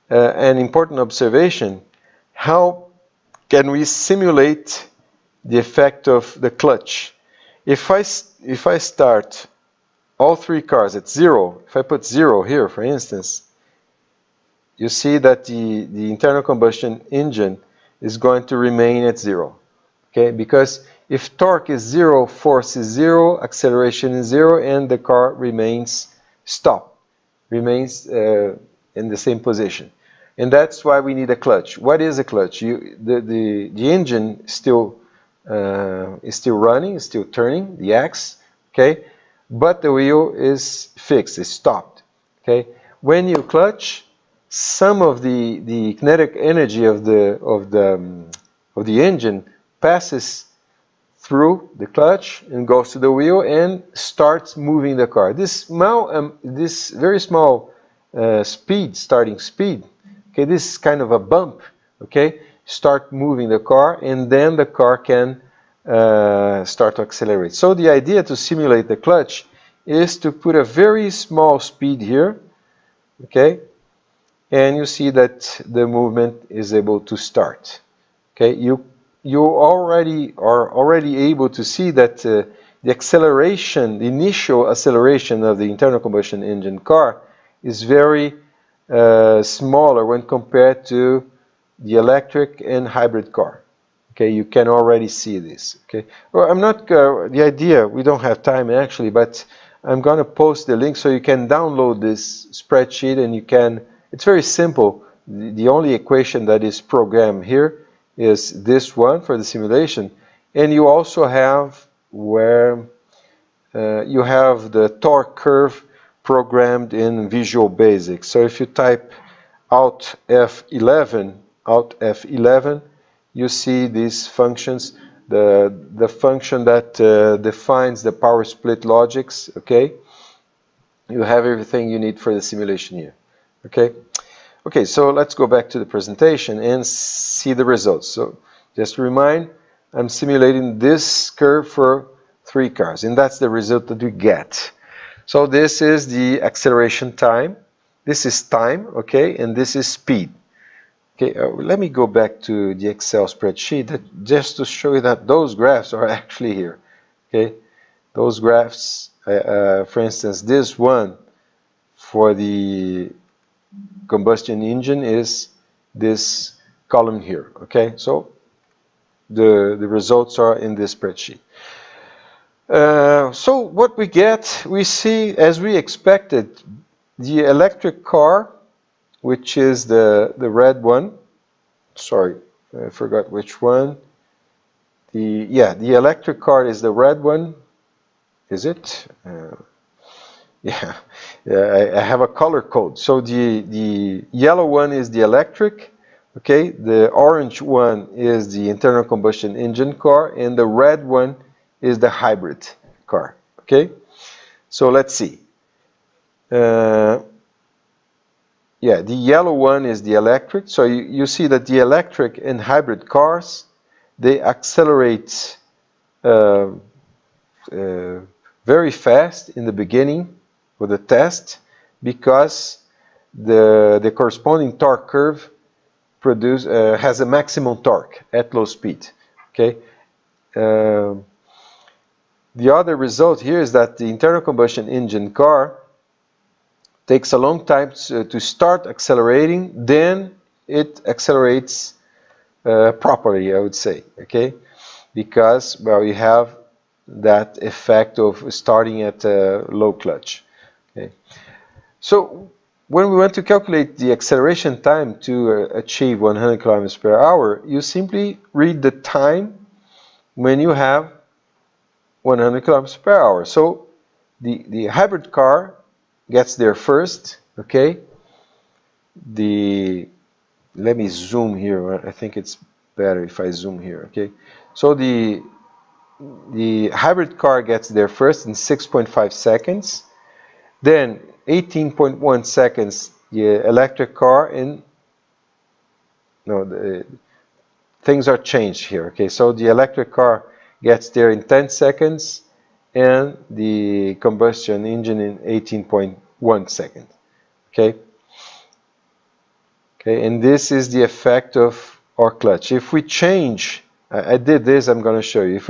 Speaker 1: an important observation: how can we simulate the effect of the clutch? If I start all three cars at 0, if I put 0 here, for instance, you see that the internal combustion engine is going to remain at 0. Okay, because if torque is 0, force is 0, acceleration is 0, and the car remains stopped, remains in the same position. And that's why we need a clutch. What is a clutch? The engine is still running, is still turning, the X, okay, but the wheel is fixed, is stopped. Okay, when you clutch, some of the kinetic energy of the engine passes through the clutch and goes to the wheel and starts moving the car. This very small starting speed, okay, this is kind of a bump, okay, start moving the car, and then the car can start to accelerate. So the idea to simulate the clutch is to put a very small speed here, okay, and you see that the movement is able to start. Okay, you already are able to see that the acceleration, the initial acceleration of the internal combustion engine car is very smaller when compared to the electric and hybrid car. Okay, you can already see this. Okay, well, I'm not the idea. We don't have time actually, but I'm going to post the link so you can download this spreadsheet and you can. It's very simple. The only equation that is programmed here is this one for the simulation, and you also have where you have the torque curve programmed in Visual Basic. So if you type Alt F11, you see these functions. The function that defines the power split logics. Okay, you have everything you need for the simulation here. Okay, so let's go back to the presentation and see the results. So just to remind, I'm simulating this curve for 3 cars, and that's the result that we get. So this is the acceleration time, this is time, okay, and this is speed. Okay, let me go back to the Excel spreadsheet just to show you that those graphs are actually here. Okay, those graphs, for instance, this one for the combustion engine is this column here. Okay, so the results are in this spreadsheet. So what we get, we see, as we expected, the electric car, which is the red one. Sorry, I forgot which one. The electric car is the red one. Is it? Yeah, I have a color code. So the yellow one is the electric, okay? The orange one is the internal combustion engine car, and the red one is the hybrid car, okay? So let's see. Yeah, the yellow one is the electric. So you see that the electric and hybrid cars, they accelerate very fast in the beginning for the test, because the corresponding torque curve has a maximum torque at low speed. Okay. The other result here is that the internal combustion engine car takes a long time to start accelerating, then it accelerates properly, I would say, okay, because, well, you have that effect of starting at a low clutch. Okay. So when we want to calculate the acceleration time to achieve 100 kilometers per hour, you simply read the time when you have 100 kilometers per hour. So the hybrid car gets there first, okay? Let me zoom here. I think it's better if I zoom here, okay? So the hybrid car gets there first in 6.5 seconds. Then 18.1 seconds the electric car, and things are changed here, okay? So the electric car gets there in 10 seconds, and the combustion engine in 18.1 seconds. Okay? Okay, and this is the effect of our clutch. If we change, I did this, I'm going to show you.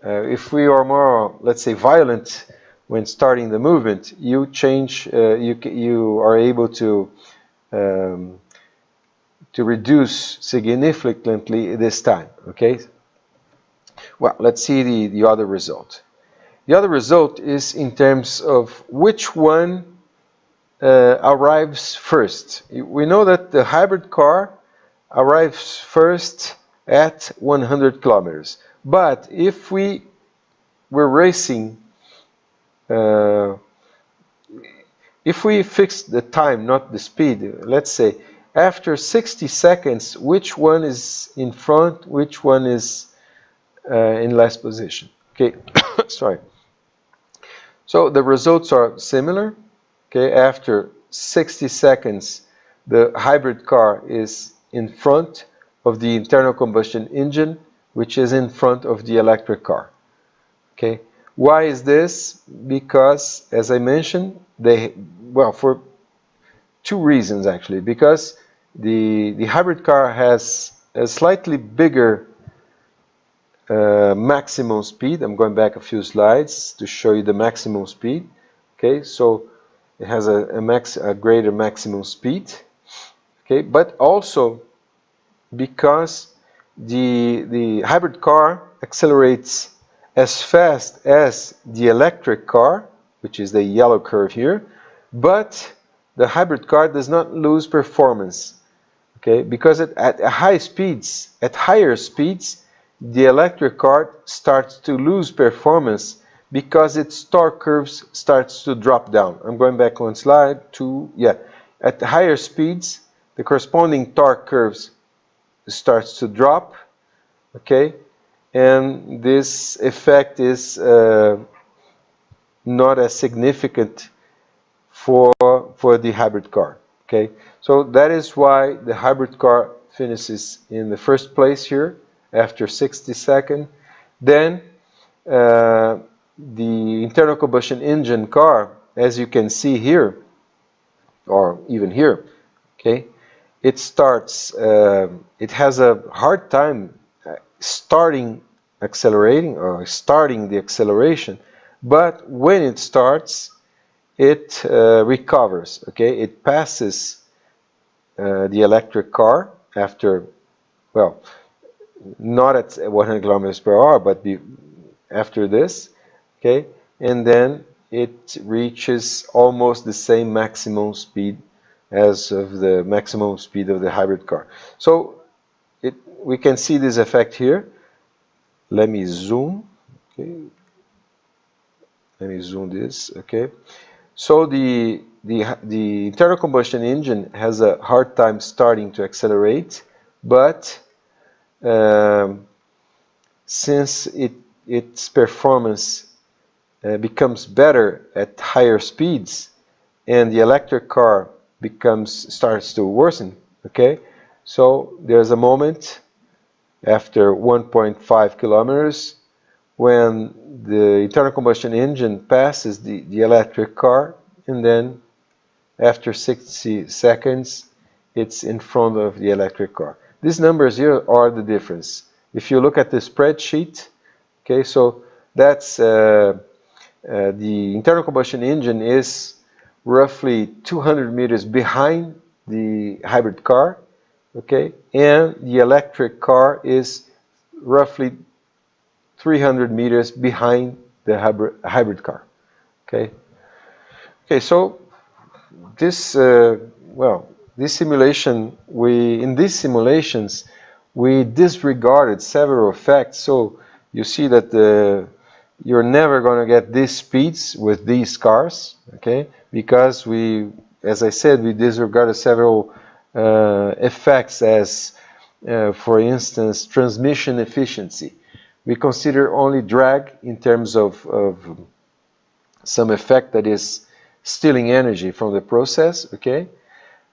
Speaker 1: If we are more, let's say, violent when starting the movement, you are able to to reduce significantly this time. Okay. Well, let's see the other result. The other result is in terms of which one arrives first. We know that the hybrid car arrives first at 100 kilometers. But if we were racing, if we fix the time, not the speed, let's say after 60 seconds, which one is in front, which one is in last position? Okay, sorry. So the results are similar. Okay, after 60 seconds, the hybrid car is in front of the internal combustion engine, which is in front of the electric car. Okay, why is this? Because, as I mentioned, well, for two reasons actually. Because the hybrid car has a slightly bigger maximum speed. I'm going back a few slides to show you the maximum speed. Okay, so it has a greater maximum speed. Okay, but also because the hybrid car accelerates as fast as the electric car, which is the yellow curve here, but the hybrid car does not lose performance. Okay, because at higher speeds, the electric car starts to lose performance because its torque curves starts to drop down. I'm going back one slide to, yeah, at higher speeds, the corresponding torque curves starts to drop, okay, and this effect is not as significant for the hybrid car. Okay, so that is why the hybrid car finishes in the first place here after 60 seconds. Then the internal combustion engine car, as you can see here, or even here, okay, it starts, it has a hard time starting accelerating or starting the acceleration, but when it starts, it recovers. Okay, it passes the electric car after, well, not at 100 kilometers per hour, but after this, okay, and then it reaches almost the same maximum speed as of the maximum speed of the hybrid car. So we can see this effect here. Let me zoom. Okay, let me zoom this. Okay, so the internal combustion engine has a hard time starting to accelerate, but since its performance becomes better at higher speeds, and the electric car starts to worsen. Okay, so there's a moment after 1.5 kilometers when the internal combustion engine passes the electric car, and then after 60 seconds it's in front of the electric car. These numbers here are the difference. If you look at the spreadsheet, okay, so that's the internal combustion engine is roughly 200 meters behind the hybrid car, okay, and the electric car is roughly 300 meters behind the hybrid car. Okay. Okay. So this, well, this simulation, in these simulations, we disregarded several facts. So you see that you're never going to get these speeds with these cars, okay? Because as I said, we disregarded several effects as, for instance, transmission efficiency. We consider only drag in terms of some effect that is stealing energy from the process, okay?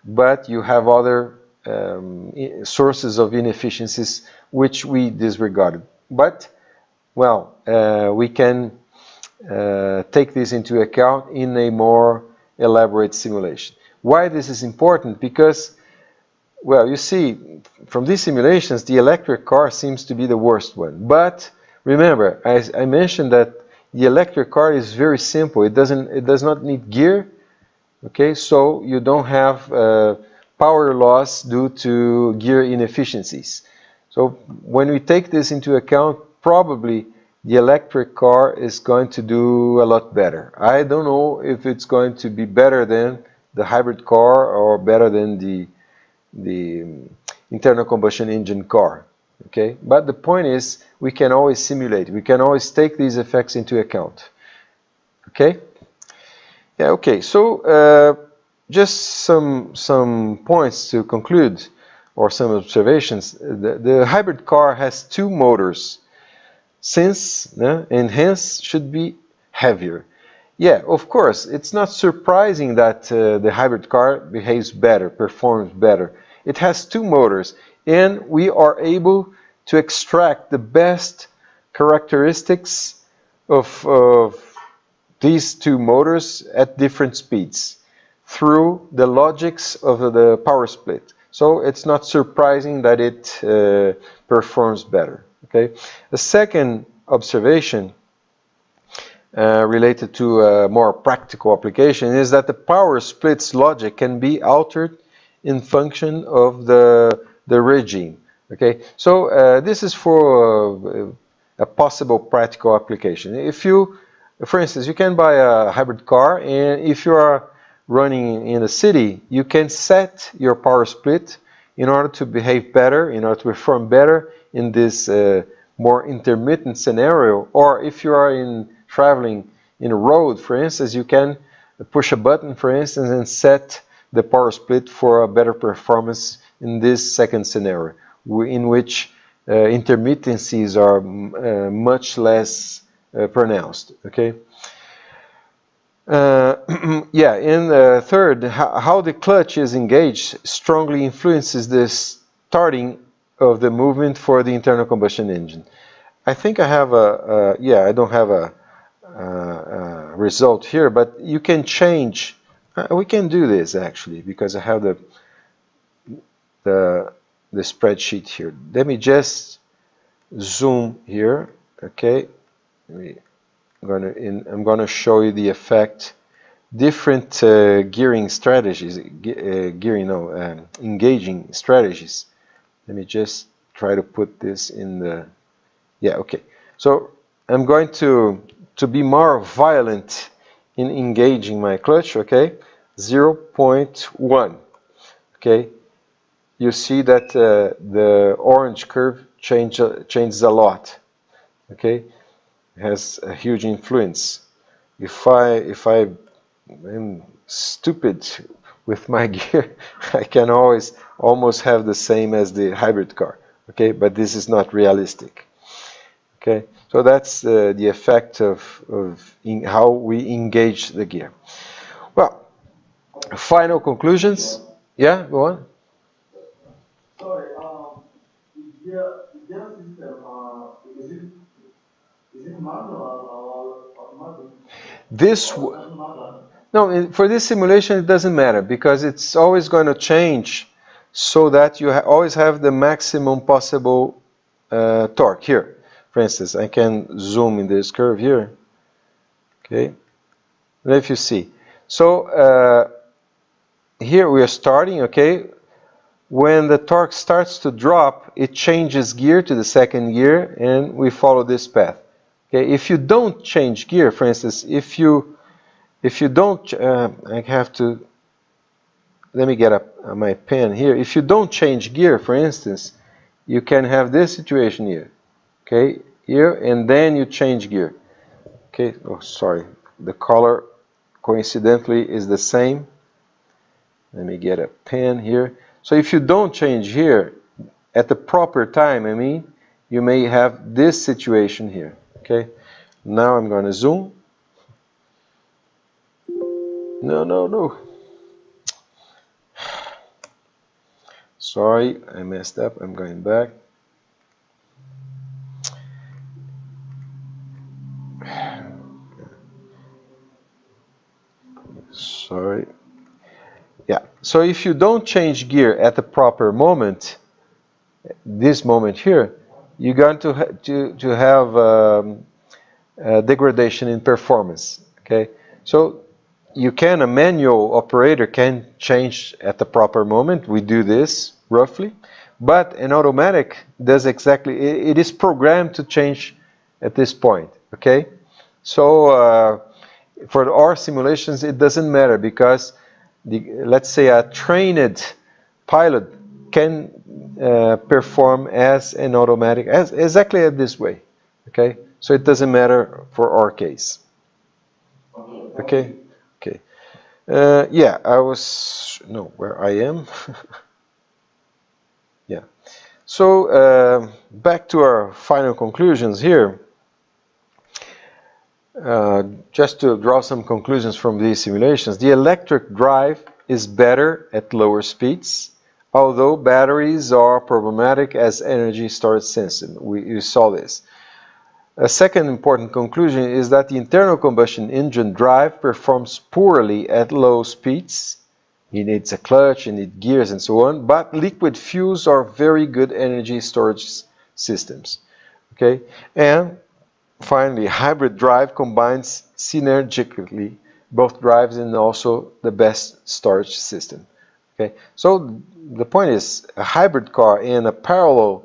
Speaker 1: But you have other sources of inefficiencies which we disregarded. But, well, we can take this into account in a more elaborate simulation. Why this is important? Because, well, you see, from these simulations, the electric car seems to be the worst one. But remember, I mentioned that the electric car is very simple. It does not need gear. Okay, so you don't have power loss due to gear inefficiencies. So when we take this into account, probably the electric car is going to do a lot better. I don't know if it's going to be better than the hybrid car or better than the internal combustion engine car. Okay, but the point is we can always simulate. We can always take these effects into account. Okay. Yeah. Okay. So just some points to conclude, or some observations. The hybrid car has two motors, and hence should be heavier. Yeah, of course, it's not surprising that the hybrid car behaves better, performs better. It has two motors, and we are able to extract the best characteristics of these two motors at different speeds through the logics of the power split. So it's not surprising that it performs better. Okay. The second observation related to a more practical application is that the power split's logic can be altered in function of the regime. Okay, so this is for a possible practical application. If you, for instance, you can buy a hybrid car, and if you are running in a city, you can set your power split in order to behave better, in order to perform better in this more intermittent scenario. Or if you are traveling in a road, for instance, you can push a button, for instance, and set the power split for a better performance in this second scenario, in which intermittencies are much less pronounced. Okay. Yeah, and third, how the clutch is engaged strongly influences the starting of the movement for the internal combustion engine. I think I have yeah, I don't have a result here, but you can change. We can do this actually, because I have the spreadsheet here. Let me just zoom here. Okay, I'm gonna show you the effect. Different gearing strategies, engaging strategies. Let me just try to put this in the. Yeah, okay. So I'm going to be more violent in engaging my clutch. Okay, 0.1. Okay, you see that the orange curve changes a lot. Okay, it has a huge influence. If I am stupid with my gear, I can almost have the same as the hybrid car. Okay, but this is not realistic. Okay, so that's the effect of how we engage the gear. Well, final conclusions. Yeah, go on.
Speaker 2: Sorry, the gear system, is it manual or automatic?
Speaker 1: This no, for this simulation it doesn't matter, because it's always going to change so that you always have the maximum possible torque. Here, for instance, I can zoom in this curve here. Okay, and if you see, so here we are starting. Okay, when the torque starts to drop, it changes gear to the second gear, and we follow this path. Okay, if you don't change gear, for instance, if you don't, I have to, let me get my pen here. If you don't change gear, for instance, you can have this situation here. Okay, here, and then you change gear. Okay, oh, sorry, the color coincidentally is the same. Let me get a pen here. So if you don't change here at the proper time, I mean, you may have this situation here. Okay, now I'm going to zoom. No. Sorry, I messed up. I'm going back. Sorry. Yeah, so if you don't change gear at the proper moment, this moment here, you're going to have degradation in performance. Okay, so a manual operator can change at the proper moment. We do this roughly, but an automatic does exactly, it is programmed to change at this point, okay? So for our simulations, it doesn't matter because let's say a trained pilot can perform as an automatic, exactly this way, okay? So it doesn't matter for our case. Okay, okay. Yeah, where I am. Yeah. So back to our final conclusions here. Just to draw some conclusions from these simulations, the electric drive is better at lower speeds, although batteries are problematic as energy storage system. We saw this. A second important conclusion is that the internal combustion engine drive performs poorly at low speeds. It needs a clutch, it needs gears and so on, but liquid fuels are very good energy storage systems. Okay, and finally, hybrid drive combines synergistically both drives and also the best storage system. Okay, so the point is a hybrid car in a parallel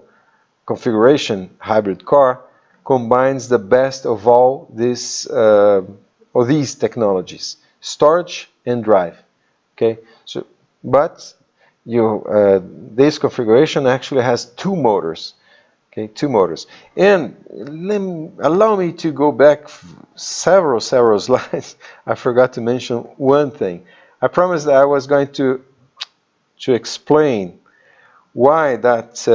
Speaker 1: configuration hybrid car combines the best of all these technologies, storage and drive. Okay, so but this configuration actually has two motors. Okay, two motors. And allow me to go back several slides. I forgot to mention one thing. I promised that I was going to explain why that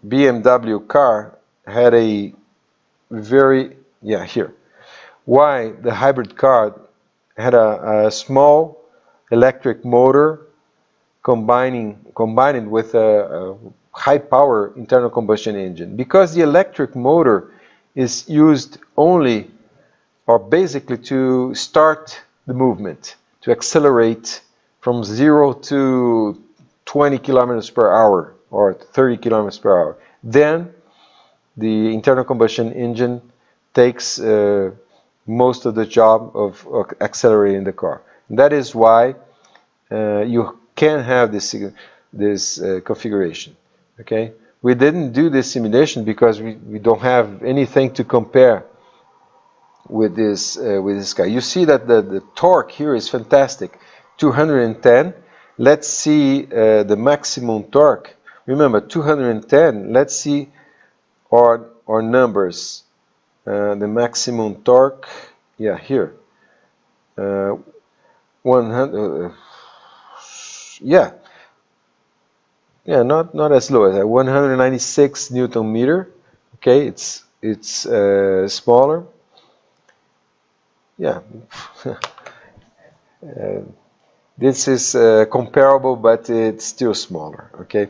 Speaker 1: BMW car had a why the hybrid car had a small electric motor combined with a high power internal combustion engine, because the electric motor is used only or basically to start the movement, to accelerate from 0 to 20 kilometers per hour or 30 kilometers per hour. Then the internal combustion engine takes most of the job of accelerating the car. And that is why you can have this configuration. Okay, we didn't do this simulation because we don't have anything to compare with this guy. You see that the torque here is fantastic, 210. Let's see the maximum torque. Remember, 210. Let's see our numbers. The maximum torque. Yeah, here. 100. Yeah, not as low as that. 196 Newton meter. Okay, it's smaller. Yeah, this is comparable, but it's still smaller. Okay,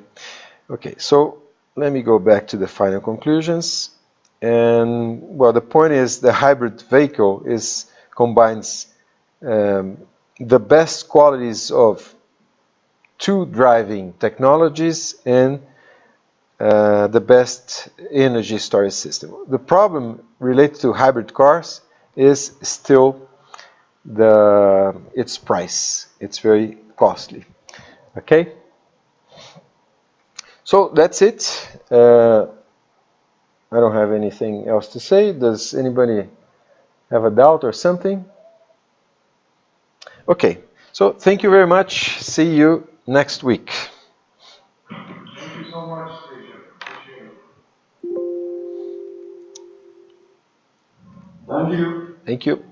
Speaker 1: okay. So let me go back to the final conclusions. And well, the point is the hybrid vehicle combines the best qualities of two driving technologies and the best energy storage system. The problem related to hybrid cars is still its price. It's very costly. Okay, so that's it. I don't have anything else to say. Does anybody have a doubt or something? Okay, so thank you very much. See you next week.
Speaker 2: Thank you so much, Station. Appreciate it.
Speaker 1: Thank you. Thank you.